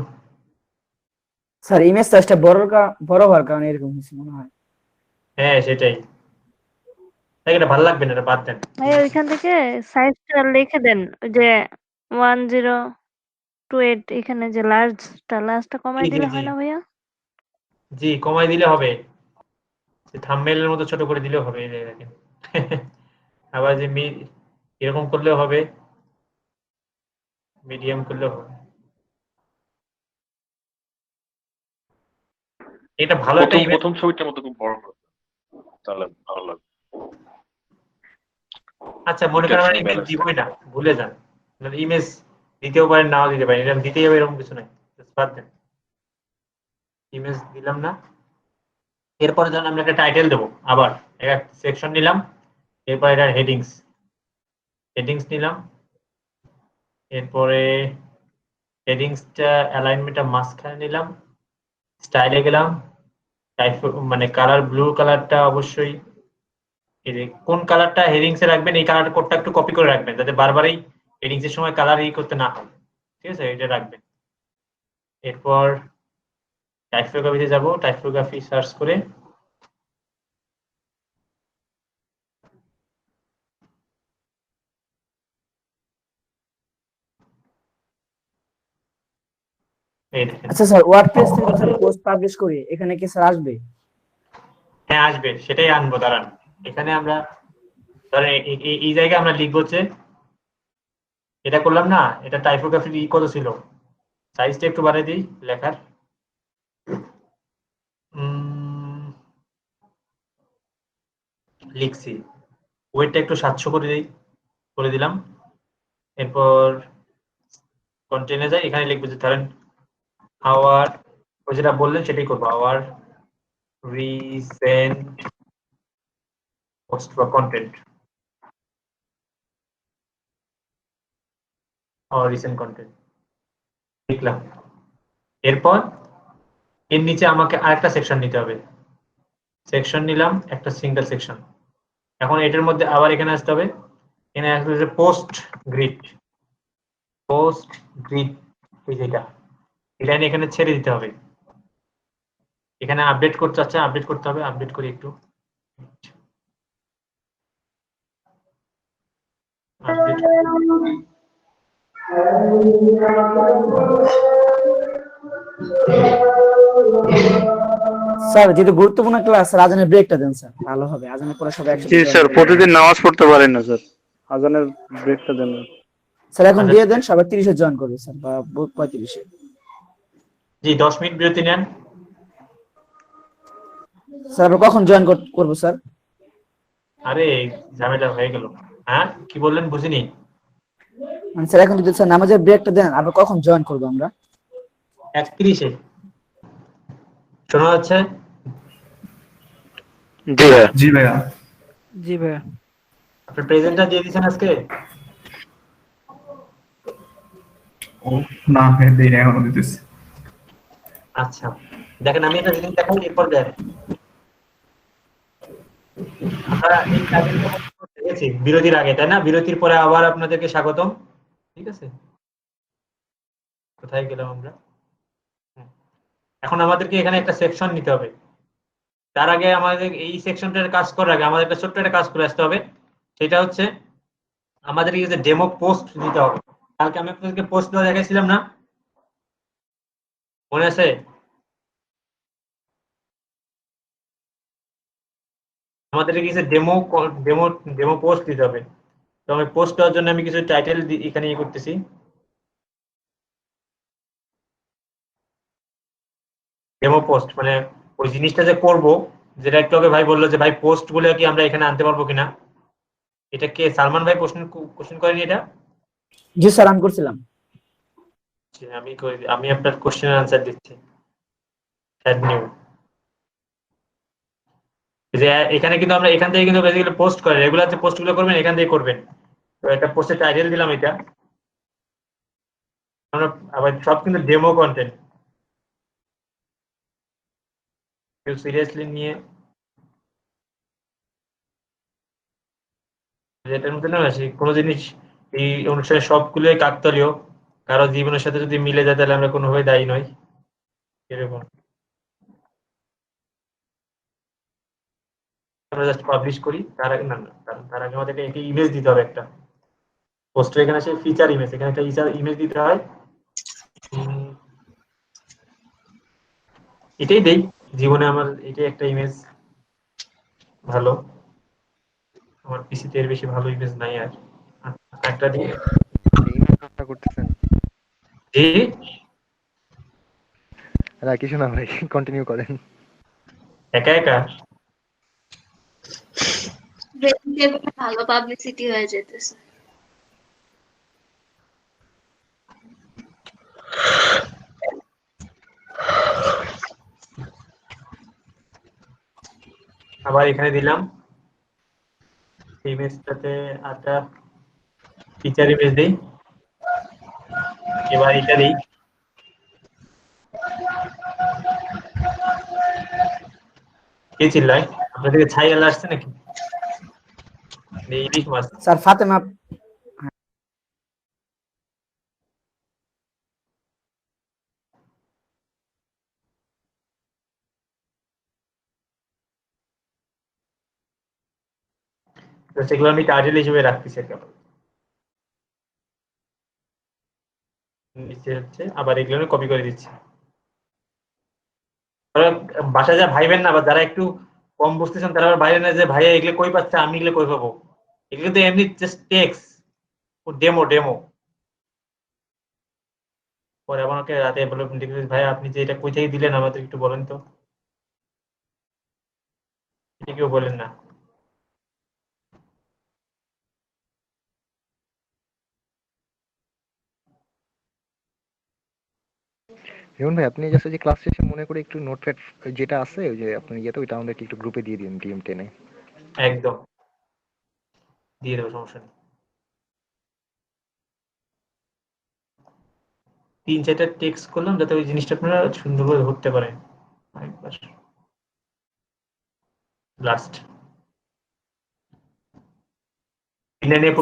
[SPEAKER 2] স্যার ইমেজ সাইজটা বড় হওয়ার কারণে এরকম হচ্ছে মনে হয়।
[SPEAKER 1] হ্যাঁ সেটাই, এটা ভালো লাগবে না, এটা বাদ দেন।
[SPEAKER 3] ভাই ওইখান থেকে সাইজটা লিখে দেন, ওই যে 1028 এখানে যে লার্জটা কমাই দিলে হয় না ভাইয়া?
[SPEAKER 1] জি কমাই দিলে হবে, থাম্বনেইলের মতো ছোট করে দিলেও হবে। এই যে দেখেন আবার যে এরকম করলেও হবে, মিডিয়াম করলেও হবে। এটা ভালো একটা ইমেজ।
[SPEAKER 16] প্রথম ছবিটার মতো খুব বড় করে তাহলে ভালো লাগবে।
[SPEAKER 1] আচ্ছা মনে করেন আমরা ইমেজ দিবই না, ভুলে যান, ইমেজ দিতেও পারেন নাও দিতে পারেন, এরকম দিতেই হবে এরকম কিছু নাই, বাদ দেন, ইমেজ দিলাম না। এরপরে ধরুন আমরা একটা টাইটেল দেবো, আবার একটা সেকশন নিলাম, এরপর এটা হেডিংস নিলাম, এরপরে হেডিংসটা অ্যালাইনমেন্টটা মাঝখানে নিলাম, স্টাইলে গেলাম, টাইপ মানে কালার ব্লু কালারটা অবশ্যই, এই যে কোন কালারটা হেডিংস এ রাখবেন এই কালার কোডটা একটু কপি করে রাখবেন যাতে বারবারই হেডিংস এর সময় কালার করতে না হয়। ঠিক আছে, এটা রাখবেন। এরপর টাইপোগ্রাফিতে যাব, টাইপোগ্রাফি সার্চ করে এই দেখেন।
[SPEAKER 2] আচ্ছা স্যার ওয়ার্ডপ্রেস থেকে স্যার পোস্ট পাবলিশ করি, এখানে কি স্যার আসবে?
[SPEAKER 1] হ্যাঁ আসবে, সেটাই আনবো, দাঁড়ান। এখানে আমরা ধরেন এই জায়গায় আমরা লিখবো হচ্ছে এটা করলাম না, এটা টাইপোগ্রাফি কত ছিল, সাইজটা একটু বাড়িয়ে দিই লেখার, লিখছি, ওয়েটটা একটু 700 করে দিলাম। এরপর কন্টেন্টে যাই, এখানে লিখবো যে ধরেন আওয়ার, ওই যেটা বললেন সেটাই করবো, আওয়ার রিসেন্ট পোস্ট বা কন্টেন্ট, আওয়ার রিসেন্ট কন্টেন্ট লিখলাম। এরপর এর নিচে আমাকে আরেকটা সেকশন নিতে হবে, সেকশন নিলাম, একটা সিঙ্গেল সেকশন। এখন এটার মধ্যে আবার এখানে আসতে হবে, এখানে আসবে যে পোস্ট গ্রিড, পোস্ট গ্রিড, এই যেটা, এটা এখানে ছেড়ে দিতে হবে। এখানে আপডেট করতে চাচ্ছে, আপডেট করতে হবে, আপডেট করি একটু। আপডেট
[SPEAKER 2] স্যার যেহেতু গুরুত্বপূর্ণ ক্লাস, স্যার আজানের ব্রেকটা দেন স্যার, ভালো হবে। আজানের পরে সবাই একসাথে
[SPEAKER 13] জি
[SPEAKER 2] join
[SPEAKER 13] স্যার,
[SPEAKER 2] করবে।
[SPEAKER 13] প্রতিদিন নামাজ পড়তে পারেন না স্যার, আজানের ব্রেকটা দেন না।
[SPEAKER 2] স্যার এখন দিয়ে দেন, সবাই 30-এ জয়েন করবে স্যার, বা 35-এ।
[SPEAKER 1] জি 10 মিনিট বিরতি নেন।
[SPEAKER 2] স্যার আমরা কখন জয়েন করবো স্যার?
[SPEAKER 1] আরে ঝামেলা হয়ে গেল। হ্যাঁ কি বললেন বুঝিনি।
[SPEAKER 2] মানে স্যার এখন যদি স্যার নামাজের ব্রেকটা দেন, আমরা কখন জয়েন করবো আমরা?
[SPEAKER 1] 31-এ শোনা যাচ্ছে?
[SPEAKER 13] জি ভাইয়া।
[SPEAKER 14] জি ভাইয়া।
[SPEAKER 2] জি ভাইয়া।
[SPEAKER 1] আপনি প্রেজেন্টটা দিয়ে দিয়েছেন আজকে?
[SPEAKER 14] ও না, দেই না, এখনো দিতেছি।
[SPEAKER 1] আচ্ছা দেখেন, আমি একটা জিনিস দেখাই, এরপর দেন। আমরা এই কাজের দেখেছি বিরতির আগে, তাই না? বিরতির পরে আবার আপনাদেরকে স্বাগতম। ঠিক আছে, কোথায় গেলাম আমরা? এখন আমাদেরকে এখানে একটা সেকশন নিতে হবে। তার আগে আমাদের এই সেকশনটার কাজ করার আগে আমাদের একটা ছোট্ট একটা কাজ করে আসতে হবে। সেটা হচ্ছে আমাদের এই যে ডেমো পোস্ট দিতে হবে। কালকে আমি আপনাদেরকে পোস্ট দেওয়া দেখাইছিলাম না, মনে আছে? আমাদের কিছু ডেমো ডেমো ডেমো পোস্ট দিতে হবে। তো আমি পোস্ট দেওয়ার জন্য আমি কিছু টাইটেল এখানে ইয়ে করতেছি। ডেমো পোস্ট মানে ওই জিনিসটা যে করব, যেটা একটু আগে ভাই বললো যে ভাই পোস্ট গুলো কি আমরা এখানে আনতে পারবো কিনা, এটা কে সালমান ভাই কোশ্চেন করেনি এটা?
[SPEAKER 2] জি স্যার আমি করছিলাম।
[SPEAKER 1] আমি আপনার কোশ্চেনের আনসার দিচ্ছি। অ্যাড নিউ, যে এখানে কিন্তু আমরা এখান থেকে কিন্তু বেসিক্যালি পোস্ট করে রেগুলার যে পোস্ট গুলো করবেন এখান থেকে করবেন। তো একটা পোস্টের টাইটেল দিলাম এটা, আমরা আবার সব কিন্তু ডেমো কন্টেন্ট, কেউ সিরিয়াসলি নিয়ে এটার মধ্যে না আসি কোনো জিনিস এই অনুষ্ঠানে সবগুলোই কাকতালীয়, কারো জীবনের সাথে যদি মিলে যায় তাহলে আমরা কোনোভাবে দায়ী নই, এরকম। আমরা জাস্ট পাবলিশ করি, তার আগে না তার আগে আমাদেরকে একটা ইমেজ দিতে হবে, একটা পোস্টের এখানে আছে ফিচার ইমেজ, এখানে একটা ইমেজ দিতে হয়। এটাই দেই, জীবনে আমার এটাই একটা ইমেজ ভালো, আমার পিসিতে এর বেশি ভালো ইমেজ নাই আর। একটা দিয়ে
[SPEAKER 8] করতেছেন
[SPEAKER 1] জি
[SPEAKER 8] না কিছু না ভাই, কন্টিনিউ করেন।
[SPEAKER 1] একা একা
[SPEAKER 7] ভালো পাবলিসিটি হয়ে যেতেছে।
[SPEAKER 1] আবার এখানে দিলাম ইমেজটাতে একটা ফিচার ইমেজ দেই, এবার এটা দিই, কে চিল্লায়? আপনাদেরকে ছাই আলা আসছে নাকি? ইলিশ মাছ।
[SPEAKER 2] স্যার ফাতেমা।
[SPEAKER 1] তো সেগুলো আমি টাইটেল হিসেবে রাখতেছি আর কেবল। নিচে হচ্ছে আবার এগুলো আমি কপি করে দিচ্ছি। বাসায় যা ভাইবেন না, বা যারা একটু কম বুঝতেছেন তারা আবার বাইরে না যে ভাইয়া এগুলো কই পাচ্ছে, আমি এগুলো কই পাবো। এগুলো তো এমনি জাস্ট টেক্সট ও ডেমো ডেমো। পরে আমাকে রাতে বলে ভাই আপনি যে এটা কই থেকে দিলেন আমাদের একটু বলেন তো, এটা কেউ বলেন না।
[SPEAKER 8] যেমন ভাই আপনি জাস্ট যে ক্লাস শেষে মনে করে একটু নোটপ্যাড যেটা আছে ওই যে আপনার ইয়েতে ওইটা আমাদেরকে একটু গ্রুপে দিয়ে দিন টিম টেনে।
[SPEAKER 1] একদম দিয়ে দেবো, সমস্যা নেই। 3-4টা টেক্সট করলাম যাতে ওই জিনিসটা আপনারা সুন্দরভাবে ধরতে পারেন। একবার লাস্ট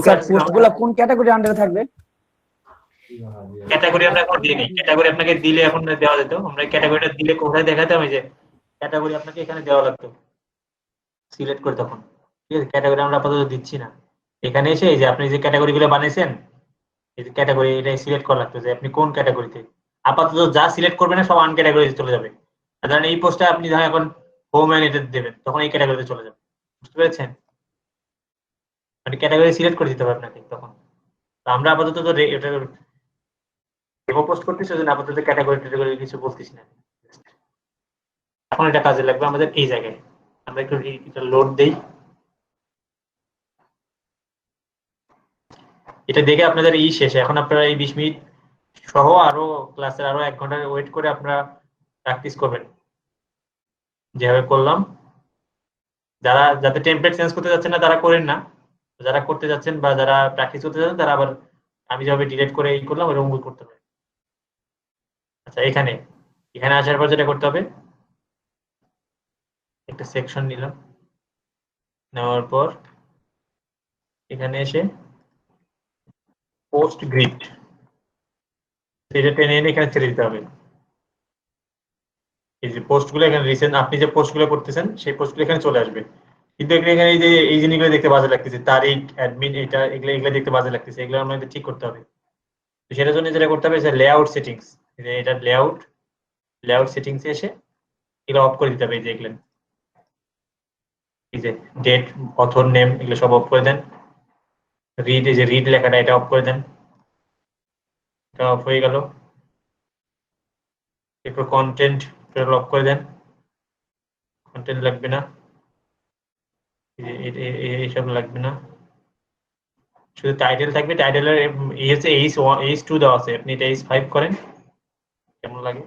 [SPEAKER 2] স্যার পোস্টগুলো কোন ক্যাটাগরি আন্ডারে থাকবে?
[SPEAKER 1] ক্যাটাগরি আমরা এখন দিই নি। ক্যাটাগরি আপনাকে দিলে এখন দেওয়া যেত। আমরা ক্যাটাগরিটা দিলে কোথায় দেখাতাম, এই যে ক্যাটাগরি আপনাকে এখানে দেওয়া লাগতো সিলেক্ট করে তখন। ঠিক আছে, ক্যাটাগরি আমরা আপাতত দিচ্ছি না। এখানে এসে এই যে আপনি যে ক্যাটাগরিগুলো বানাইছেন, এই যে ক্যাটাগরি এটা সিলেক্ট করা লাগতো যে আপনি কোন ক্যাটাগরিতে। আপাতত যা সিলেক্ট করবেন না সব আন ক্যাটাগরিতে চলে যাবে। আর ধরেন এই পোস্টটা আপনি ধরেন এখন হোম এন্ড এটা দেবেন, তখন এই ক্যাটাগরিতে চলে যাবে। বুঝতে পেরেছেন? মানে ক্যাটাগরি সিলেক্ট করে দিতে হবে আপনাকে তখন। তো আমরা আপাতত তো এটা ডেমো পোস্ট করতেছি, ওই জন্য আপাতত ক্যাটাগরি ট্যাটাগরি কিছু বলতেছি না। এখন এটা কাজে লাগবে আমাদের এই জায়গায়। আমরা একটু এটা লোড দেই। এটা দেখে আপনাদের শেষে এখন আপনারা এই 20 মিনিট সহ আরো ক্লাসের আরো 1 ঘন্টা ওয়েট করে আপনারা প্র্যাকটিস করবেন যেভাবে করলাম। যারা যাতে টেমপ্লেট চেঞ্জ করতে যাচ্ছেন না তারা করেন না, যারা করতে যাচ্ছেন বা যারা প্র্যাকটিস করতে যাচ্ছেন তারা আবার আমি যেভাবে ডিলিট করে এই করলাম এরকম করতে পারেন। আচ্ছা, এখানে আসার পর যেটা করতে হবে, একটা সেকশন নিলাম, নেওয়ার পর এখানে এসে পোস্ট গ্রিড এটা টেনে এনে এখানে ছেড়ে দিতে হবে। এই যে পোস্টগুলো এখানে রিসেন্ট আপনি যে পোস্টগুলো করতেছেন সেই পোস্টগুলো এখানে চলে আসবে। কিন্তু এখানে এই যে এই জিনিসগুলো দেখতে বাজে লাগতেছে, তারিখ, অ্যাডমিন, এটা এগুলো দেখতে বাজে লাগতেছে, এগুলো আমাদের ঠিক করতে হবে। তো সেটার জন্য যেটা করতে হবে যে লেআউট সেটিংস, এটা লেআউট সেটিংস এসে এগুলো অফ করে দিতে হবে। এই যে এগুলো, এই যে ডেট, অথর নেম, এগুলো সব অফ করে দেন। রিড, এই যে রিড লেখাটা এটা অফ করে দেন, এটা অফ হয়ে গেল। এরপর কন্টেন্ট অফ করে দেন, কন্টেন্ট লাগবে না, এইসব লাগবে না, শুধু টাইটেল থাকবে। টাইটেলের এই হচ্ছে H2 দেওয়া আছে, আপনি এটা H5 করেন, কেমন লাগে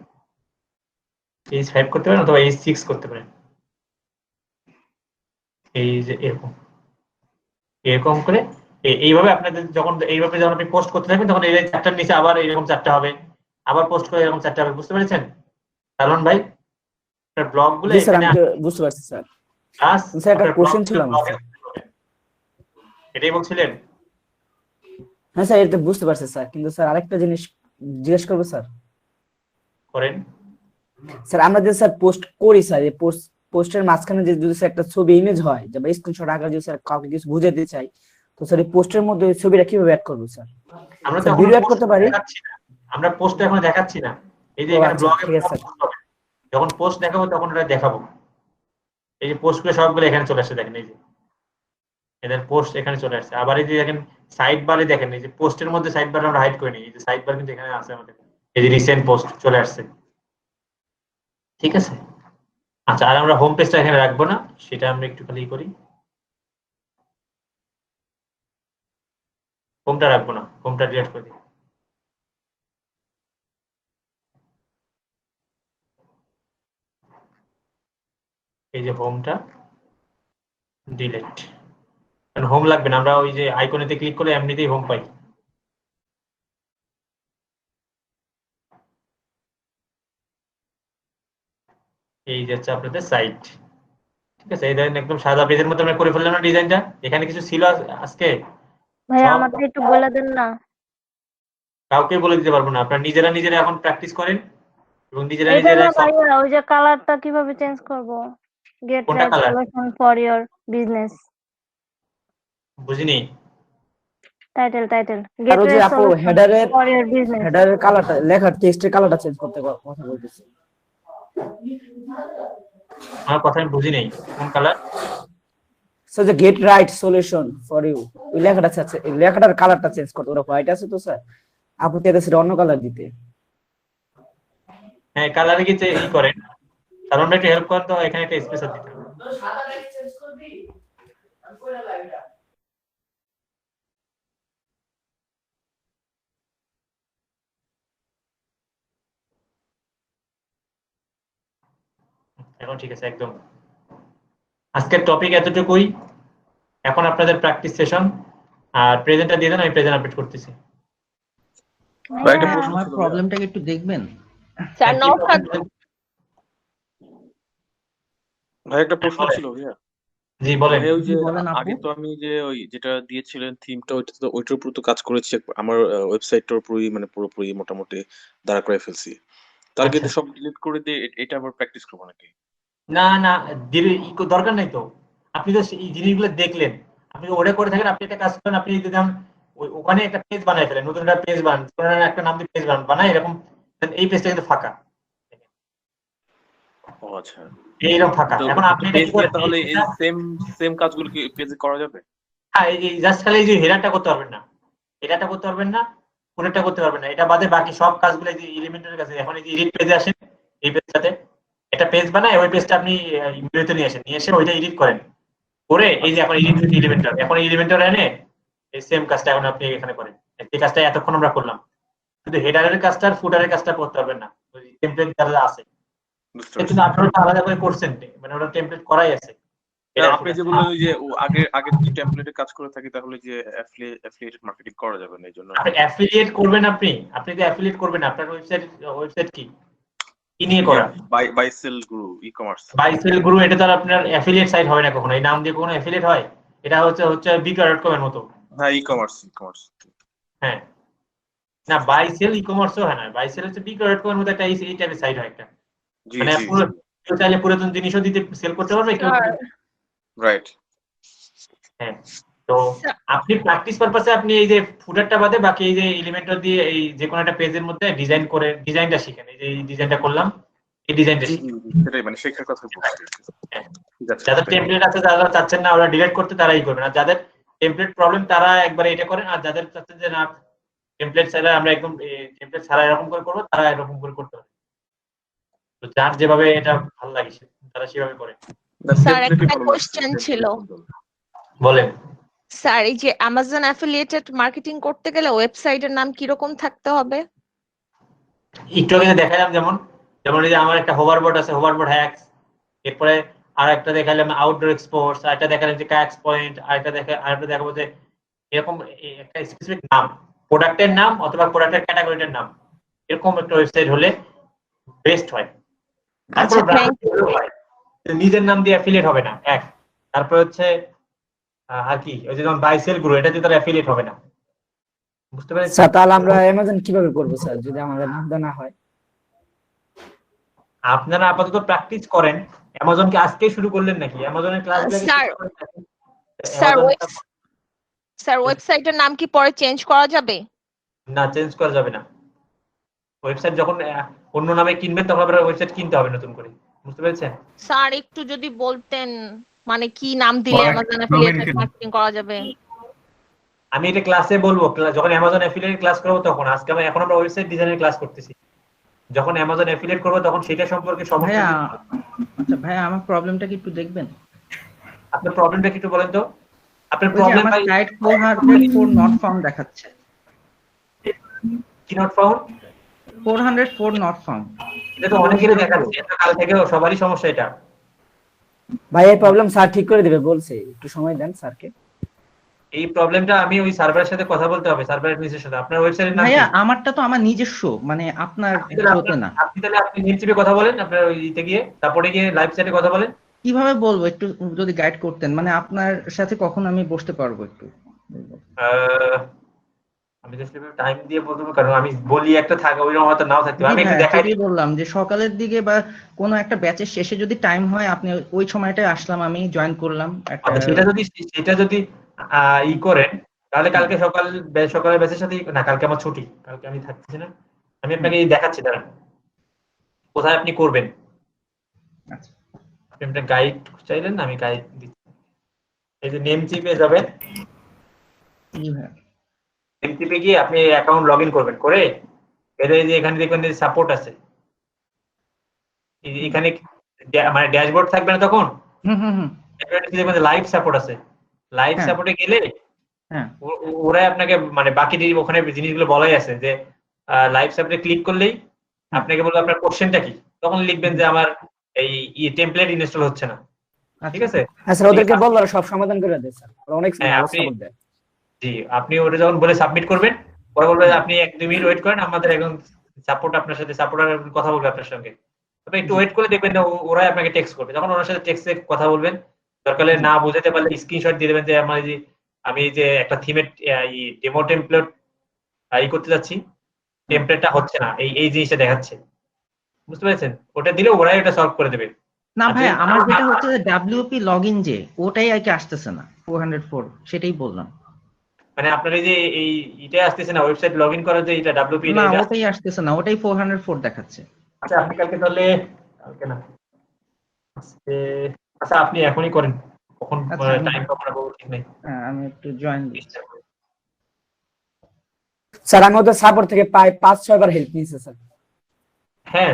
[SPEAKER 1] H5 করতে পারেন অথবা H6 করতে পারেন। এই যে এরকম করে এইভাবে আপনাদের যখন আপনি পোস্ট করতে থাকবেন তখন এই চ্যাপ্টার নিচে আবার এরকম 4টা হবে, আবার পোস্ট করে এরকম 4টা হবে। বুঝতে পেরেছেন সালমান ভাই? আপনার ব্লগ গুলো
[SPEAKER 2] জি স্যার,
[SPEAKER 1] এখানে
[SPEAKER 2] আমি বুঝতে পারছি স্যার। স্যার একটা কোশ্চেন ছিল আমার স্যার।
[SPEAKER 1] এটাই বলছিলেন?
[SPEAKER 2] হ্যাঁ স্যার, এটা বুঝতে পারছি স্যার, কিন্তু স্যার আরেকটা জিনিস জিজ্ঞেস করবো স্যার।
[SPEAKER 1] করেন
[SPEAKER 2] স্যার আমরা যে স্যার পোস্ট করি স্যার, এই পোস্টের মাঝখানে যে যদি স্যার একটা ছবি ইমেজ হয় বা স্ক্রিনশট আকারে যদি স্যার কাউকে কিছু বুঝাতে চাই, তো স্যার এই পোস্টের মধ্যে ওই ছবিটা কিভাবে অ্যাড করব স্যার?
[SPEAKER 1] আমরা তো
[SPEAKER 2] ভিডিও অ্যাড করতে পারি?
[SPEAKER 1] দেখাচ্ছি না, আমরা পোস্ট এখন দেখাচ্ছি না। এই যে এখানে ব্লগে যখন পোস্ট দেখাবো তখন এটা দেখাবো। এই যে পোস্টগুলো সবগুলো এখানে চলে আসছে, দেখেন এই যে এদের পোস্ট এখানে চলে আসছে। আবার এই যে দেখেন সাইড বারে, দেখেন এই যে পোস্টের মধ্যে সাইড বার আমরা হাইড করে নিই, এই যে সাইড বার কিন্তু এখানে আছে আমাদের, এই যে রিসেন্ট পোস্ট চলে আসছে। ঠিক আছে, আচ্ছা, আর আমরা হোম পেজটা এখানে রাখবো না, সেটা আমরা একটু খালি করি। হোমটা রাখবো না, হোমটা ডিলিট করে দিই। এই যে হোমটা ডিলিট, কারণ হোম লাগবে না, আমরা ওই যে আইকনেতে ক্লিক করলে এমনিতেই হোম পাই। এই যে হচ্ছে আপনাদের সাইট। ঠিক আছে, এই দেখেন একদম সাদা পেজের মধ্যে আমরা করে ফেললাম না ডিজাইনটা। এখানে কিছু ছিল আজকে
[SPEAKER 3] ভাইয়া
[SPEAKER 1] সব
[SPEAKER 3] আমাদের একটু বলে দেন না।
[SPEAKER 1] কাউকে বলে দিতে পারবো না, আপনারা নিজেরা এখন প্র্যাকটিস করেন এবং নিজেরা
[SPEAKER 3] এটা না
[SPEAKER 1] সব।
[SPEAKER 3] ভাইয়া, ওই যে কালারটা কিভাবে চেঞ্জ করব? গেট
[SPEAKER 1] কোনটা
[SPEAKER 3] right
[SPEAKER 1] colour?
[SPEAKER 3] Solution for your business.
[SPEAKER 1] বুঝিনি।
[SPEAKER 3] টাইটেল
[SPEAKER 2] আর
[SPEAKER 3] গেট
[SPEAKER 2] ওই যে
[SPEAKER 3] রাইট
[SPEAKER 2] আপু
[SPEAKER 3] সলিউশন ফর ইওর বিজনেস।
[SPEAKER 2] হেডারের কালারটা, লেখার টেক্সটের কালারটা চেঞ্জ করতে কথা বলতেছি।
[SPEAKER 1] আমার কথা আমি বুঝি নাই, কোন কালার?
[SPEAKER 2] স্যার যে get right solution for you, ওই লেখাটা আছে, এই লেখাটার কালারটা চেঞ্জ করতে, ওটা হোয়াইট আছে তো স্যার, আপু চাইতেছে অন্য কালার দিতে।
[SPEAKER 1] হ্যাঁ, কালারে কি ই করেন, কারণ একটু হেল্প করেন তো, এখানে একটা স্পেস দিতে হবে। এখন ঠিক আছে একদম। আজকের টপিক এতটুকুই। এখন আপনাদের প্র্যাকটিস সেশন, আর প্রেজেন্টটা দিয়ে দেন, আমি প্রেজেন্ট আপডেট করতেছি।
[SPEAKER 16] একটা প্রশ্ন
[SPEAKER 10] আমার
[SPEAKER 16] ছিল
[SPEAKER 10] প্রবলেমটাকে একটু দেখবেন।
[SPEAKER 5] স্যার নৌসাদ
[SPEAKER 16] ভাই, একটা প্রশ্ন ছিল ভাইয়া।
[SPEAKER 1] জি বলেন।
[SPEAKER 16] ভাই ওই যে
[SPEAKER 10] বলেন আপু।
[SPEAKER 16] আগে তো আমি যে ওই যেটা দিয়েছিলেন থিমটা, ওইটার উপর তো কাজ করেছি, আমার ওয়েবসাইটটার উপরই মানে পুরোপুরি মোটামুটি দাঁড়া করে ফেলছি। তার কিন্তু সব ডিলিট করে দিয়ে এটা আবার প্র্যাকটিস করবো নাকি?
[SPEAKER 1] না না, দরকার নাই তো। আপনি তো এই জিনিসগুলো দেখলেন, আপনি ওটা করে থাকেন। আপনি একটা কাজ করেন, আপনি যদি ওখানে একটা পেজ বানাই ফেলেন, নতুন একটা পেজ বানান, একটা নাম দিয়ে পেজ বানাই এরকম, এই পেজটা কিন্তু ফাঁকা।
[SPEAKER 16] ও আচ্ছা,
[SPEAKER 1] এইরকম ফাঁকা। এখন আপনি এটা কি করেন,
[SPEAKER 16] তাহলে এই সেম কাজগুলো কি পেজে করা যাবে?
[SPEAKER 1] হ্যাঁ, এই জাস্ট খালি এই যে হেডারটা করতে পারবেন না, হেডারটা করতে পারবেন না, পুরোটা করতে পারবেন না। এটা বাদে বাকি সব কাজগুলো এই যে এলিমেন্টের কাছে। এখন এই যে এডিট পেজে আসেন, এই পেজটাতে একটা পেজ বানায়, ওই পেজটা আপনি ভিডিওতে নিয়ে আসেন, নিয়ে এসে ওইটা এডিট করেন, করে এই যে এখন এডিট উইথ এলিমেন্টর, এখন এলিমেন্টর এনে এই সেম কাজটা এখন আপনি এখানে করেন। এই কাজটা এতক্ষণ আমরা করলাম, কিন্তু হেডারের কাজটা আর ফুটারের কাজটা করতে পারবেন না, ওই টেমপ্লেট যারা আছে। কিন্তু আপনারা তো আলাদা করে করছেন, মানে ওটা টেমপ্লেট করাই আছে।
[SPEAKER 16] আপনি যে বললেন ওই যে আগে যদি টেমপ্লেটে কাজ করে থাকি তাহলে যে অ্যাফিলিয়েটেড মার্কেটিং করা যাবে না, এইজন্য
[SPEAKER 1] আপনি অ্যাফিলিয়েট করবেন, আপনি যে অ্যাফিলিয়েট করবেন, আপনার ওয়েবসাইট কি নিয়ে করা?
[SPEAKER 16] বাইসেল গুরু ই-কমার্স।
[SPEAKER 1] বাইসেল গুরু, এটা তো আর আপনার অ্যাফিলিয়েট সাইট হবে না কখনো। এই নাম দিয়ে কখনো অ্যাফিলিয়েট হয়? এটা হচ্ছে বিকার.কম এর মতো।
[SPEAKER 16] হ্যাঁ, ই-কমার্স।
[SPEAKER 1] হ্যাঁ, না বাইসেল ই-কমার্সও হয় না, বাইসেল হচ্ছে বিকার.কম এর মতো একটা এই টাইপের সাইট হয় একটা। মানে কেউ চাইলে পুরাতন জিনিসও দিতে সেল করতে পারবে কেউ।
[SPEAKER 16] রাইট।
[SPEAKER 1] হ্যাঁ, তো আপনি প্র্যাকটিস পারপাসে আপনি এই যে ফুটারটা বাদে বাকি এই যে এলিমেন্টর দিয়ে এই যে কোনো একটা পেজের মধ্যে ডিজাইনটা শিখেন। এই যে এই ডিজাইনটা করলাম, এই ডিজাইনটা শিখেন।
[SPEAKER 16] সেটাই মানে শেখার কথা বলছি।
[SPEAKER 1] যাদের টেমপ্লেট আছে, যারা চাচ্ছেন না ওরা ডিলিট করতে, তারাই করবেন। আর যাদের টেমপ্লেট প্রবলেম তারা একবার এটা করেন, আর যাদের চাচ্ছেন যে না টেমপ্লেট ছাড়া আমরা একদম টেমপ্লেট ছাড়া এরকম করে করবো, তারা এরকম করে করতে হবে। তো যার যেভাবে এটা ভালো লাগে তারা সেভাবে করে।
[SPEAKER 5] স্যার একটা কোশ্চেন ছিল।
[SPEAKER 1] বলেন।
[SPEAKER 5] স্যার এই যে অ্যামাজন অ্যাফিলিয়েটেড মার্কেটিং করতে গেলে ওয়েবসাইটের নাম কি রকম থাকতে হবে?
[SPEAKER 1] একটু আগে দেখালাম, যেমন এই যে আমার একটা হোভারবোর্ড আছে, হোভারবোর্ড হ্যাক্স। এরপরে আর একটা দেখালাম আউটডোর এক্সপোর্টস, আর একটা দেখালাম যে কায়াক্স পয়েন্ট, আর একটা দেখাবো যে এরকম একটা স্পেসিফিক নাম, প্রোডাক্টের নাম অথবা প্রোডাক্টের ক্যাটাগরিটার নাম, এরকম একটা ওয়েবসাইট হলে বেস্ট হয়। তারপর নিজের নাম দিয়ে অ্যাফিলিয়েট হবে না এক। তারপর হচ্ছে আর কি, ওই যে যেমন বাইসেল গুরু, এটা দিয়ে তার অ্যাফিলিয়েট হবে না। বুঝতে পেরেছেন
[SPEAKER 2] স্যার? তাহলে আমরা অ্যামাজন কিভাবে করব স্যার যদি আমাদের নাম না হয়?
[SPEAKER 1] আপনারা আপাতত প্র্যাকটিস করেন। অ্যামাজন কি আজকে শুরু করলেন নাকি? অ্যামাজনের ক্লাস
[SPEAKER 5] স্যার ওয়েবসাইটের নাম কি পরে চেঞ্জ করা যাবে?
[SPEAKER 1] না, চেঞ্জ করা যাবে না। ওয়েবসাইট যখন অন্য নামে কিনবেন তখন আপনার ওয়েবসাইট কিনতে হবে নতুন করে। বুঝতে পেরেছেন?
[SPEAKER 5] স্যার একটু যদি বলতেন মানে কি নাম দিলে অ্যামাজন অ্যাফিলিয়েটেড মার্কেটিং করা যাবে?
[SPEAKER 1] আমি এটা ক্লাসে বলবো, যখন অ্যামাজন অ্যাফিলিয়েট ক্লাস করব তখন। আজকে এখন আমরা ওয়েবসাইট ডিজাইনের ক্লাস করতেছি। যখন অ্যামাজন অ্যাফিলিয়েট করব তখন সেটা সম্পর্কে সমস্যা।
[SPEAKER 10] আচ্ছা ভাইয়া, আমার প্রবলেমটা কি একটু দেখবেন?
[SPEAKER 1] আপনার প্রবলেমটা কি একটু বলেন তো? আপনার প্রবলেম
[SPEAKER 10] আমার সাইট 404 নট ফাউন্ড দেখাচ্ছে।
[SPEAKER 1] কি নট ফাউন্ড?
[SPEAKER 10] 404 not found.
[SPEAKER 1] এটা তো অনেকেরই দেখাচ্ছে, এটা কাল থেকে সবারই সমস্যা এটা।
[SPEAKER 2] ভাই এই প্রবলেম স্যার ঠিক করে দিবে বলছে, একটু সময় দেন স্যারকে।
[SPEAKER 1] এই প্রবলেমটা আমি ওই সার্ভারের সাথে কথা বলতে হবে, সার্ভার অ্যাডমিনিস্ট্রেশনের সাথে। আপনার ওয়েবসাইটের নাম কি?
[SPEAKER 10] ভাইয়া আমারটা তো আমার নিজস্ব, মানে আপনার হতে না।
[SPEAKER 1] আপনি নেট চেপে কথা বলেন, আপনার ওইতে গিয়ে, তারপরে গিয়ে লাইভ চ্যাটে কথা বলেন।
[SPEAKER 10] কিভাবে বলবো একটু যদি গাইড করতেন, মানে আপনার সাথে কখন আমি বসতে পারবো একটু?
[SPEAKER 1] আমি জাস্ট টাইম দিয়ে বলতে পারবো, কারণ আমি বলি একটা থাকে ওই রকম হয়তো নাও থাকতে পারে। আমি একটু দেখাই দিই,
[SPEAKER 10] বললাম যে সকালের দিকে বা কোনো একটা ব্যাচের শেষে যদি টাইম হয়, আপনি ওই সময়টায় আসলাম, আমি জয়েন করলাম।
[SPEAKER 1] সেটা যদি ই করেন তাহলে কালকে সকালের ব্যাচের সাথে না, কালকে আমার ছুটি, কালকে আমি থাকছি না। আমি আপনাকে দেখাচ্ছি, দাঁড়ান কোথায় আপনি করবেন। আপনি একটা গাইড চাইলেন না, আমি গাইড দিচ্ছি। এই যে নেম চিপে যাবেন, নেম চিপে গিয়ে আপনি অ্যাকাউন্ট লগ ইন করবেন, করে এই যে এখানে দেখবেন যে সাপোর্ট আছে, এখানে মানে ড্যাশবোর্ড থাকবে না তখন, দেখবেন লাইভ সাপোর্ট আছে। লাইভ সাপোর্টে গেলে ওরা আপনাকে মানে বাকি ওখানে জিনিসগুলো বলাই আছে যে লাইভ সাপোর্টে ক্লিক করলেই আপনাকে বলবে আপনার কোশ্চেনটা কি। তখন লিখবেন যে আমার এই টেমপ্লেট ইনস্টল হচ্ছে না, ঠিক আছে?
[SPEAKER 2] হ্যাঁ স্যার, ওদেরকে বললে ওরা সব সমাধান করে দেয় স্যার, ওরা অনেক
[SPEAKER 1] হ্যাঁ,
[SPEAKER 2] ভালো
[SPEAKER 1] আপনি
[SPEAKER 2] সাপোর্ট দেয়।
[SPEAKER 1] জি, আপনি ওটা যখন বলে সাবমিট করবেন, পরে বলবে আপনি 1-2 মিনিট ওয়েট করেন, আমাদের একজন সাপোর্ট আপনার সাথে সাপোর্টার কথা বলবে আপনার সঙ্গে। আপনি একটু ওয়েট করে দেখবেন, ওরাই আপনাকে টেক্সট করবে। যখন ওনার সাথে টেক্সটে কথা বলবেন, দরকার হলে না বোঝাতে পারলে স্ক্রিনশট দিয়ে দেবেন যে আমি যে একটা থিমের ডেমো টেমপ্লেট করতে যাচ্ছি, টেমপ্লেটটা হচ্ছে না, এই জিনিসটা দেখাচ্ছে, বুঝতে পেরেছেন? ওটা দিলে ওরাই ওটা সলভ করে দেবে।
[SPEAKER 17] না ভাই, আমার যেটা হচ্ছে যে ডাব্লিউপি লগইন যে ওটাই আর কি আসতেছে না, 404 সেটাই বললাম।
[SPEAKER 1] মানে আপনার এই যে এটা আসতেছে না, ওয়েবসাইট লগইন করার যে এটা ডাব্লিউপি,
[SPEAKER 17] না ওটাই আসতেছে না, ওটাই 404 দেখাচ্ছে।
[SPEAKER 1] আচ্ছা, আপনি কালকে তাহলে, কালকে না আচ্ছা আপনি এখনই করেন, কখন টাইম পাবো ঠিক নেই।
[SPEAKER 17] হ্যাঁ, আমি একটু জয়েন দিচ্ছি।
[SPEAKER 2] স্যার আমি ওদের সাপোর্ট থেকে 5-6 বার হেল্প নিয়েছি স্যার।
[SPEAKER 1] হ্যাঁ,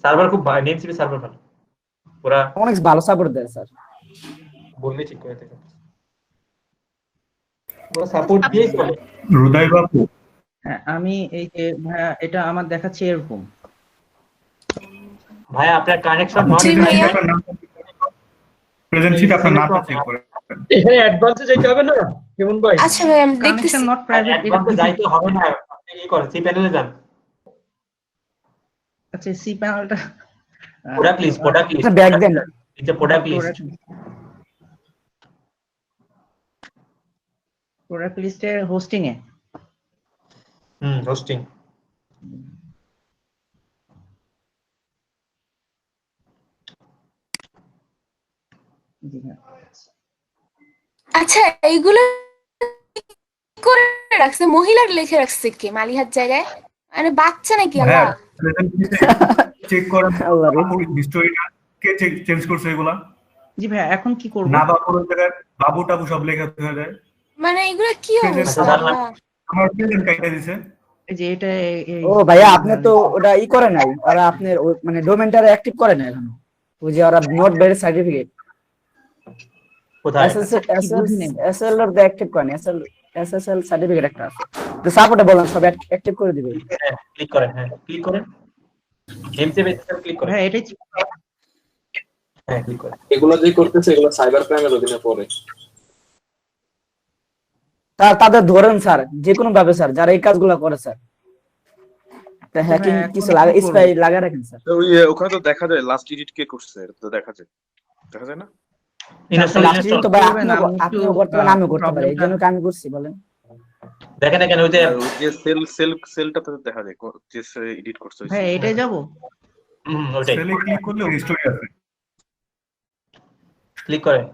[SPEAKER 1] সার্ভার খুব নেমসিপি সার্ভার ভালো, পুরা
[SPEAKER 2] অনেক ভালো সাপোর্ট দেয় স্যার,
[SPEAKER 1] বললে ঠিক করে দেবে, পুরো সাপোর্ট দিয়ে চলে।
[SPEAKER 14] হৃদয় বাবু,
[SPEAKER 17] হ্যাঁ আমি এই যে ভাইয়া এটা আমার দেখাচ্ছে এরকম।
[SPEAKER 1] ভাই আপনার কানেকশন
[SPEAKER 14] প্রেজেন্ট শিট আপনার নামটা চেক করে
[SPEAKER 1] এখানে অ্যাডভান্সে যাইতে হবে না কেমন ভাই?
[SPEAKER 7] আচ্ছা ভাই আমি দেখতেছি।
[SPEAKER 17] কানেকশন নট প্রাইভেট,
[SPEAKER 1] অ্যাডভান্সে যাইতে হবে না, আপনি কি করেন সি প্যানেলে যান।
[SPEAKER 17] আচ্ছা সি প্যানেলটা
[SPEAKER 1] প্রোডাক্ট লিস্ট
[SPEAKER 2] ব্যাক দেন,
[SPEAKER 1] এটা প্রোডাক্ট লিস্ট,
[SPEAKER 17] প্রোডাক্ট লিস্টের হোস্টিং এ।
[SPEAKER 1] হোস্টিং।
[SPEAKER 7] আচ্ছা এইগুলো কি করে রাখছে, মহিলার লিখে রাখছে কে মালিহার জায়গায়, মানে বাচ্চা নাকি? আল্লাহ
[SPEAKER 14] প্রেজেন্ট শিটে চেক করেন বাবুর হিস্টোরিটা কে চেঞ্জ করছে এগুলা।
[SPEAKER 17] জি ভাই এখন কি করব?
[SPEAKER 14] না বাবুর জায়গায় বাবু টাবু সব লেখা হয়ে যায়।
[SPEAKER 7] মানে এগুলো কি অবস্থা?
[SPEAKER 14] আমার প্রেজেন্ট কাইটা দিছে
[SPEAKER 17] এই যে এটা
[SPEAKER 2] ও ভাইয়া আপনি তো ওটা করে নাই, ওরা আপনার মানে ডোমেনটা অ্যাক্টিভ করে না এখনো, ওই যে ওরা নট ভেরি সার্টিফিকেট
[SPEAKER 1] কোথায়
[SPEAKER 2] এসএল এর দা অ্যাক্টিভ করে না, এসএসএল সার্টিফিকেট একটা আছে তো সাপোর্টে বলেন সব অ্যাক্টিভ করে দিবে।
[SPEAKER 1] ক্লিক করেন, হ্যাঁ ক্লিক করেন, নেমসেপে ক্লিক করেন,
[SPEAKER 17] হ্যাঁ এটাই
[SPEAKER 1] হ্যাঁ ক্লিক করেন।
[SPEAKER 12] এগুলো যে করতেছে এগুলো সাইবার ক্রাইমের অধীনে পড়ে।
[SPEAKER 2] তাদের ধরেন স্যার যে কোনো ভাবে স্যার যারা এই কাজগুলো করে স্যার, তা হ্যাকিং কিছু স্পাই লাগা রাখেন স্যার।
[SPEAKER 16] তো ওখানে তো দেখা যায় লাস্ট এডিট কে করছে, এটা তো দেখা যায় না?
[SPEAKER 2] ইনস্টল তো ভাই আপনিও করতে পারেন, আমিও করতে পারি, এই জন্য আমি করছি। বলেন
[SPEAKER 1] দেখেন কেন ওই
[SPEAKER 16] যে সেলটা তো দেখা যায় যে এডিট করছে।
[SPEAKER 17] হ্যাঁ এটাই যাব,
[SPEAKER 1] ওইটাই
[SPEAKER 14] সেলে ক্লিক করলে হিস্টোরি আছে,
[SPEAKER 1] ক্লিক করেন।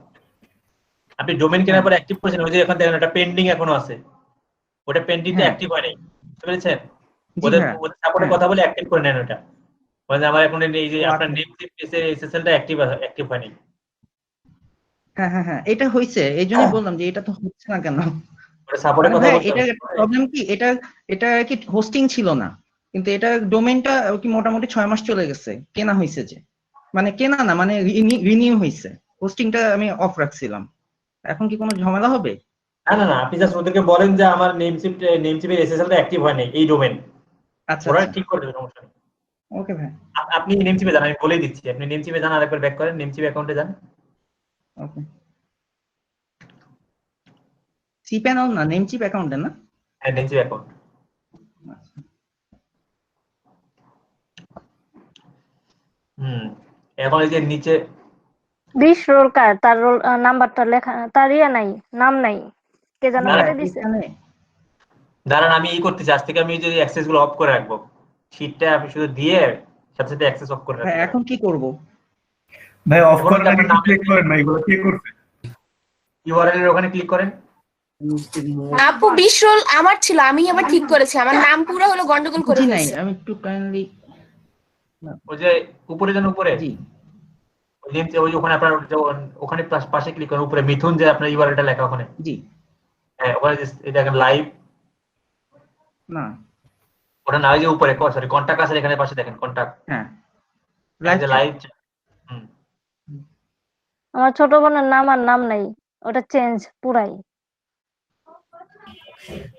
[SPEAKER 1] আপনি ডোমেইন কেনার পরে অ্যাক্টিভ করেছেন, ওই যে এখন দেখেন একটা পেন্ডিং এখনো আছে, ওটা পেন্ডিংটা অ্যাক্টিভ হয় নাই, বুঝতে পেরেছেন? ওদের সাপোর্টে কথা বলে অ্যাক্টিভ করে নেন ওটা, মানে আমার এখন এই যে আপনার নেমসিপ এসএসএলটা অ্যাক্টিভ হয় নাই।
[SPEAKER 17] হ্যাঁ হ্যাঁ হ্যাঁ এটা হইছে, এইজন্যই বললাম যে এটা তো হচ্ছে না কেন।
[SPEAKER 1] ওটা সাপোর্টে কথা বলতে
[SPEAKER 17] এটা প্রবলেম কি, এটা কি হোস্টিং ছিল না, কিন্তু এটা ডোমেইনটা কি মোটামুটি 6 মাস চলে গেছে, কেনা হইছে যে, মানে কেনা না মানে রিনিউ হইছে, হোস্টিংটা আমি অফ রাখছিলাম। এখন কি কোনো ঝামেলা হবে?
[SPEAKER 1] না না, আপনি জাস্ট ওদেরকে বলেন যে আমার নেমসিপের এসএসএলটা অ্যাক্টিভ হয় নাই এই ডোমেইন,
[SPEAKER 17] আচ্ছা
[SPEAKER 1] ওরা ঠিক করে দেবে, সমস্যা নেই।
[SPEAKER 17] ওকে ভাই,
[SPEAKER 1] আপনি নেমসিপে যান, আমি বলেই দিচ্ছি, আপনি নেমসিপে যান, আরেকবার ব্যাক করেন, নেমসিপ অ্যাকাউন্টে যান।
[SPEAKER 17] ওকে সি প্যানেল না নেমচিপ অ্যাকাউন্টে না?
[SPEAKER 1] হ্যাঁ নেমসিপ অ্যাকাউন্ট। এখন এই যে নিচে
[SPEAKER 3] 20 রোল কার, তার রোল নাম্বারটা লেখা, তার নাই, নাম নাই, কে জানো কেটে দিছে।
[SPEAKER 1] দাঁড়ান আমি করতেছি, আজ থেকে আমি যে অ্যাক্সেস গুলো অফ করে রাখবো, শীটটা আমি শুধু দিয়ে সাথে সাথে অ্যাক্সেস অফ করে রাখবো।
[SPEAKER 17] এখন কি করব
[SPEAKER 14] ভাই? অফ করার আগে ক্লিক করেন না, এগুলো কি করছে?
[SPEAKER 1] ইউআরএল এর ওখানে ক্লিক করেন।
[SPEAKER 7] আপু 20 রোল আমার ছিল, আমি আবার ঠিক করেছি, আমার নাম পুরো হলো গন্ডগোল করে
[SPEAKER 17] নাই,
[SPEAKER 7] দিয়েছে।
[SPEAKER 17] আমি একটু কাইন্ডলি
[SPEAKER 1] ওই যে উপরে যান, উপরে
[SPEAKER 17] জি
[SPEAKER 1] ওই ওখানে আপনার ওখানে পাশে ক্লিক করেন, উপরে মিথুন যে আপনার ইউআরএলটা লেখা ওখানে।
[SPEAKER 17] জি
[SPEAKER 1] হ্যাঁ ওখানে এই দেখেন লাইভ,
[SPEAKER 17] না
[SPEAKER 1] ওটা না, ওই যে উপরে সরি কন্টাক্ট আছে এখানে পাশে দেখেন কন্টাক্ট।
[SPEAKER 17] হ্যাঁ
[SPEAKER 1] লাইভ।
[SPEAKER 3] আমার ছোট বোনের নাম আর নাম নাই, ওটা চেঞ্জ পুরাই।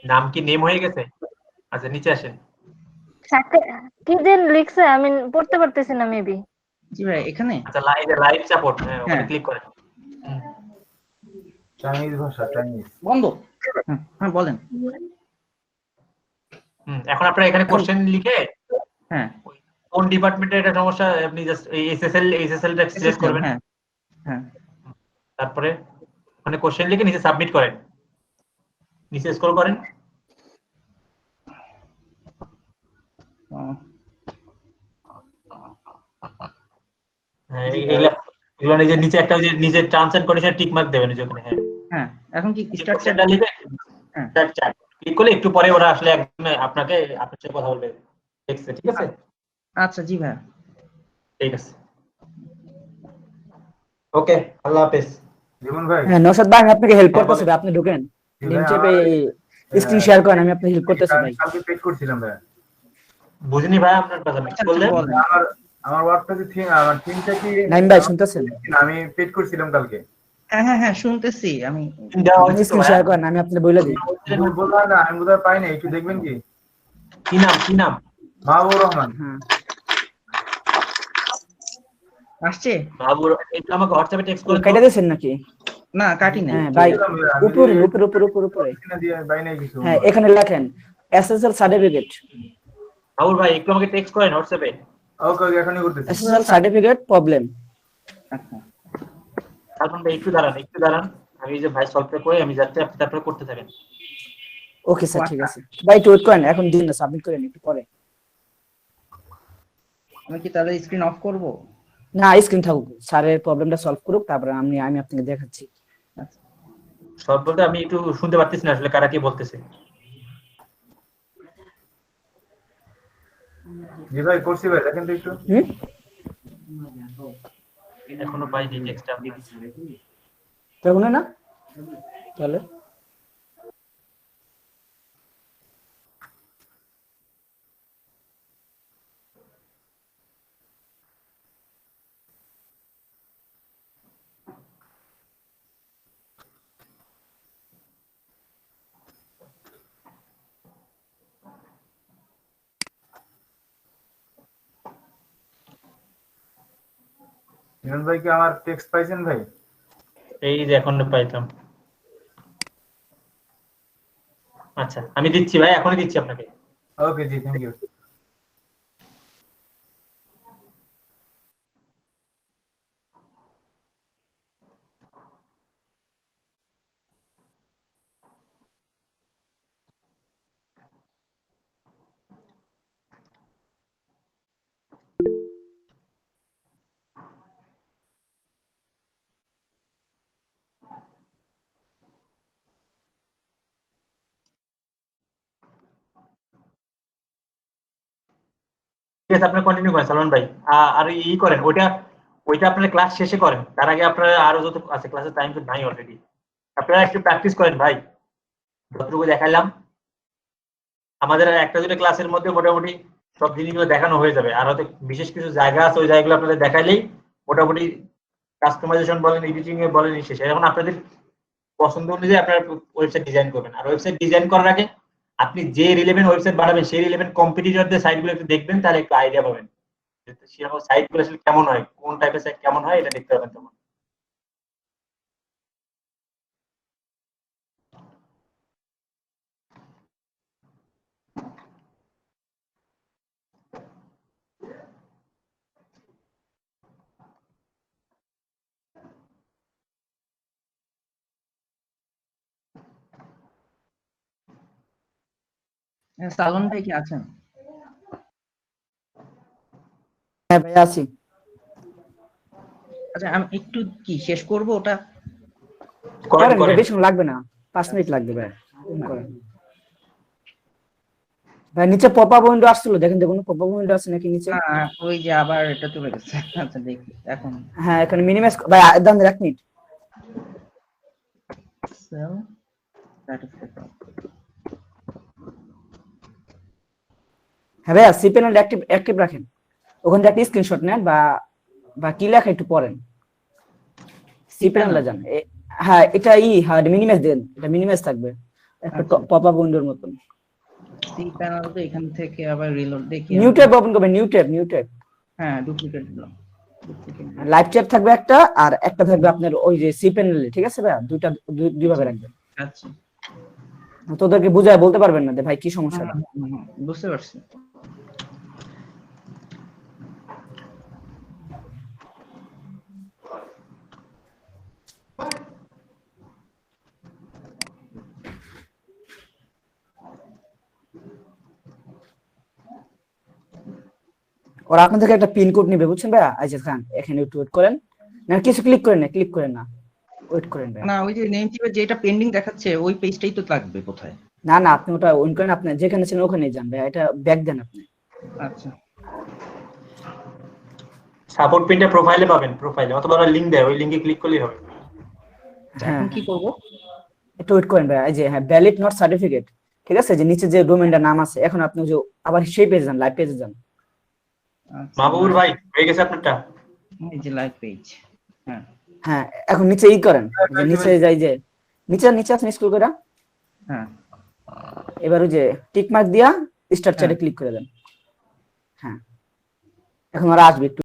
[SPEAKER 1] নাম কি নেম হয়ে গেছে? আচ্ছা নিচে আসেন।
[SPEAKER 3] কি দিন লিখছে আমি পড়তে পারতেছি না, মেবি
[SPEAKER 17] জি ভাই এখানে
[SPEAKER 1] আচ্ছা লাইভ সাপোর্ট, হ্যাঁ ওখানে
[SPEAKER 17] হ্যাঁ
[SPEAKER 1] ক্লিক করেন।
[SPEAKER 9] চাইনিজ ভাষা, চাইনিজ।
[SPEAKER 17] বন্ধ। হ্যাঁ বলেন।
[SPEAKER 1] এখন আপনারা এখানে কোশ্চেন লিখে
[SPEAKER 17] হ্যাঁ
[SPEAKER 1] কোন ডিপার্টমেন্টের এটা সমস্যা আপনি জাস্ট এই এসএসএল টা সিলেক্ট করবেন।
[SPEAKER 17] হ্যাঁ হ্যাঁ
[SPEAKER 1] তারপরে মানে কোশ্চেন লিখে নিচে সাবমিট করেন, নিচে স্ক্রল করেন। হ্যাঁ এগুলো নিজে নিচে একটা যে নিচে terms and condition tick mark দেবেন ওখানে। হ্যাঁ
[SPEAKER 17] হ্যাঁ এখন কি স্টার্ট
[SPEAKER 1] কোশ্চেনটা লিখে স্টার্ট চ্যাট ক্লিক করলে একটু পরে ওরা আসলে একদম আপনাকে আপনার সাথে কথা বলবে টেক্সটে, ঠিক আছে?
[SPEAKER 17] আচ্ছা জি ভাই
[SPEAKER 1] ঠিক আছে, ওকে, আল্লাহ হাফেজ।
[SPEAKER 9] জীবন ভাই,
[SPEAKER 2] হ্যাঁ নওশাদ ভাই আমি আপনাকে হেল্প করতেছি ভাই, আপনি ঢোকেন লিংক চেপে স্ক্রিন শেয়ার করেন, আমি আপনাকে হেল্প করতেছি ভাই।
[SPEAKER 9] কালকে পেজ করছিলাম ভাই।
[SPEAKER 1] বুঝিনি ভাই আপনার কথা, কি বললেন?
[SPEAKER 9] আমার ওয়ার্ডপ্রেসের থিম, আমার থিমটা কি
[SPEAKER 2] নাইম ভাই শুনতেছেন?
[SPEAKER 9] আমি পেজ করছিলাম কালকে।
[SPEAKER 17] হ্যাঁ হ্যাঁ হ্যাঁ শুনতেছি আমি।
[SPEAKER 2] স্ক্রিন শেয়ার করেন, আমি আপনাকে বলে দিই।
[SPEAKER 9] বললাম না, আমি বোধহয় পাই না, একটু দেখবেন কি?
[SPEAKER 1] কি নাম কি নাম?
[SPEAKER 9] মাহবুবুর রহমান।
[SPEAKER 2] হ্যাঁ
[SPEAKER 17] আসছে
[SPEAKER 1] মাহবুবুর, একটু আমাকে হোয়াটসঅ্যাপে টেক্সট করে
[SPEAKER 2] কেটে দিয়েছেন নাকি?
[SPEAKER 17] না কাটি না।
[SPEAKER 2] হ্যাঁ ভাই উপরে উপরে উপরে উপরে উপরে
[SPEAKER 9] পাই নাই কিছু।
[SPEAKER 2] হ্যাঁ এখানে লেখেন এসএসএল সার্টিফিকেট।
[SPEAKER 1] মাহবুবুর ভাই একটু আমাকে টেক্সট করেন হোয়াটসঅ্যাপে।
[SPEAKER 9] ওকে ওকে এখনই করতেছি।
[SPEAKER 2] SSL certificate problem.
[SPEAKER 17] আচ্ছা
[SPEAKER 1] তারপর ভাই একটু দাঁড়ান, আমি এই যে ভাই সলভ করে আমি যাচ্ছি, আপনি তারপরে করতে থাকেন।
[SPEAKER 2] ওকে স্যার ঠিক আছে ভাই, একটু ওয়েট করেন, এখন দিন না, সাবমিট করেন একটু পরে।
[SPEAKER 17] আমি কি তাহলে স্ক্রিন অফ করব?
[SPEAKER 2] না স্ক্রিন থাকুক, স্যারের প্রবলেমটা সলভ করুক, তারপরে আমি আপনাকে দেখাচ্ছি।
[SPEAKER 1] সব বলতে আমি একটু শুনতে পারতেছি না আসলে কারা কি বলতেছে।
[SPEAKER 9] জি ভাই করছি ভাই, দেখেন তো একটু।
[SPEAKER 1] এখনো পাইনি টেক্সটটা।
[SPEAKER 2] তখন না তাহলে
[SPEAKER 9] জীবন ভাই কি আমার টেক্সট পাইছেন ভাই?
[SPEAKER 1] এই যে এখন পাইতাম। আচ্ছা আমি দিচ্ছি ভাই, এখনই দিচ্ছি আপনাকে।
[SPEAKER 9] ওকে জি, থ্যাংক ইউ।
[SPEAKER 1] ঠিক আছে, আপনি কন্টিনিউ করেন সালমান ভাই। আর করেন ওইটা আপনারা ক্লাস শেষে করেন, তার আগে আপনারা আরো যত আছে ক্লাসের টাইম তো নাই অলরেডি, আপনারা একটু প্র্যাকটিস করেন ভাই। যতটুকু দেখাইলাম আমাদের একটা দুটো ক্লাসের মধ্যে মোটামুটি সব জিনিসগুলো দেখানো হয়ে যাবে। আর হয়তো বিশেষ কিছু জায়গা আছে, ওই জায়গাগুলো আপনাদের দেখাইলেই মোটামুটি কাস্টমাইজেশন বলেন, এডিটিং এ বলেন, শেষ। এখন আপনাদের পছন্দ অনুযায়ী আপনারা ওয়েবসাইট ডিজাইন করবেন। আর ওয়েবসাইট ডিজাইন করার আগে আপনি যে রিলেভেন্ট ওয়েবসাইট বানাবেন সেই রিলেভেন্ট কম্পিটিটরদের সাইটগুলো একটু দেখবেন, তাহলে একটু আইডিয়া পাবেন সেরকম সাইটগুলো আসলে কেমন হয়, কোন টাইপের সাইট কেমন হয়, এটা দেখতে পাবেন তখন।
[SPEAKER 17] সালন ভাই কি আছেন?
[SPEAKER 2] হ্যাঁ ভাই আছি।
[SPEAKER 17] আচ্ছা আমি একটু কি শেষ করব ওটা?
[SPEAKER 2] করেন, বেশি লাগবে না, 5 মিনিট লাগবে ভাই। করেন ভাই। নিচে পপআপ উইন্ডো আসছিল, দেখেন দেখুন পপআপ উইন্ডো আছে নাকি নিচে?
[SPEAKER 17] না ওই যে আবার এটা চলে গেছে। আচ্ছা দেখি এখন।
[SPEAKER 2] হ্যাঁ এখানে মিনিমাইজ ভাই, দাম 1 মিনিট।
[SPEAKER 17] Sell certificate.
[SPEAKER 2] হ্যাঁ ভাই সি প্যানেল অ্যাক্টিভ রাখেন, ওখান থেকে একটা স্ক্রিনশট নেন বা কি লেখা একটু পড়েন। সি প্যানেলে যান, হ্যাঁ এটা হ্যাঁ মিনিমাইজ দেন, এটা মিনিমাইজ থাকবে একটা পপআপ উইন্ডোর মতন।
[SPEAKER 17] সি প্যানেল তো এখান থেকে আবার রিলোড দেখি।
[SPEAKER 2] নিউ ট্যাব ওপেন করবেন, নিউ ট্যাব।
[SPEAKER 17] হ্যাঁ ডুপ্লিকেট দিলাম।
[SPEAKER 2] লাইভ চ্যাট থাকবে একটা, আর একটা থাকবে আপনার ওই যে সি প্যানেলে, ঠিক আছে ভাইয়া? দুই ভাবে রাখবেন।
[SPEAKER 17] আচ্ছা
[SPEAKER 2] তোদেরকে বুঝায় বলতে পারবেন না যে ভাই কি সমস্যাটা।
[SPEAKER 17] বুঝতে পারছি।
[SPEAKER 2] ওরা আপনার থেকে একটা পিন কোড নিবে, বুঝছেন ভাইয়া? আচ্ছা খান, এখানে একটু ওয়েট করেন না, কিছু ক্লিক করেন না, ওয়েট করেন ভাইয়া।
[SPEAKER 17] না ওই যে নেম টিপে যেটা পেন্ডিং দেখাচ্ছে ওই পেজটাই তো লাগবে কোথায়?
[SPEAKER 2] না আপনি ওটা অন করেন, আপনি যেখানে ছিলেন ওখানেই যান ভাইয়া, এটা ব্যাক দেন আপনি।
[SPEAKER 17] আচ্ছা
[SPEAKER 1] সাপোর্ট পিনটা প্রোফাইলে পাবেন, প্রোফাইলে, অথবা ওরা লিংক দেয়, ওই লিংকে ক্লিক করলেই হবে।
[SPEAKER 17] এখন কি করব?
[SPEAKER 2] একটু ওয়েট করেন ভাইয়া। এই যে হ্যাঁ, ভ্যালিড নট সার্টিফিকেট, ঠিক আছে? যে নিচে যে ডোমেইনটার নাম আছে, এখন আপনি যে আবার সেই পেজে যান, লাইভ পেজে যান।
[SPEAKER 1] মাহবুবুর ভাই হয়ে গেছে আপনারটা?
[SPEAKER 17] এই যে লাইভ পেজ।
[SPEAKER 2] হ্যাঁ এখন নিচে ই করেন, যে নিচে যাই, যে নিচে আপনি স্ক্রল করে,
[SPEAKER 17] হ্যাঁ
[SPEAKER 2] এবার ওই যে টিক মার্ক দিয়া স্টার্ট চ্যাটে ক্লিক করে দেন। হ্যাঁ এখন ওরা আসবে।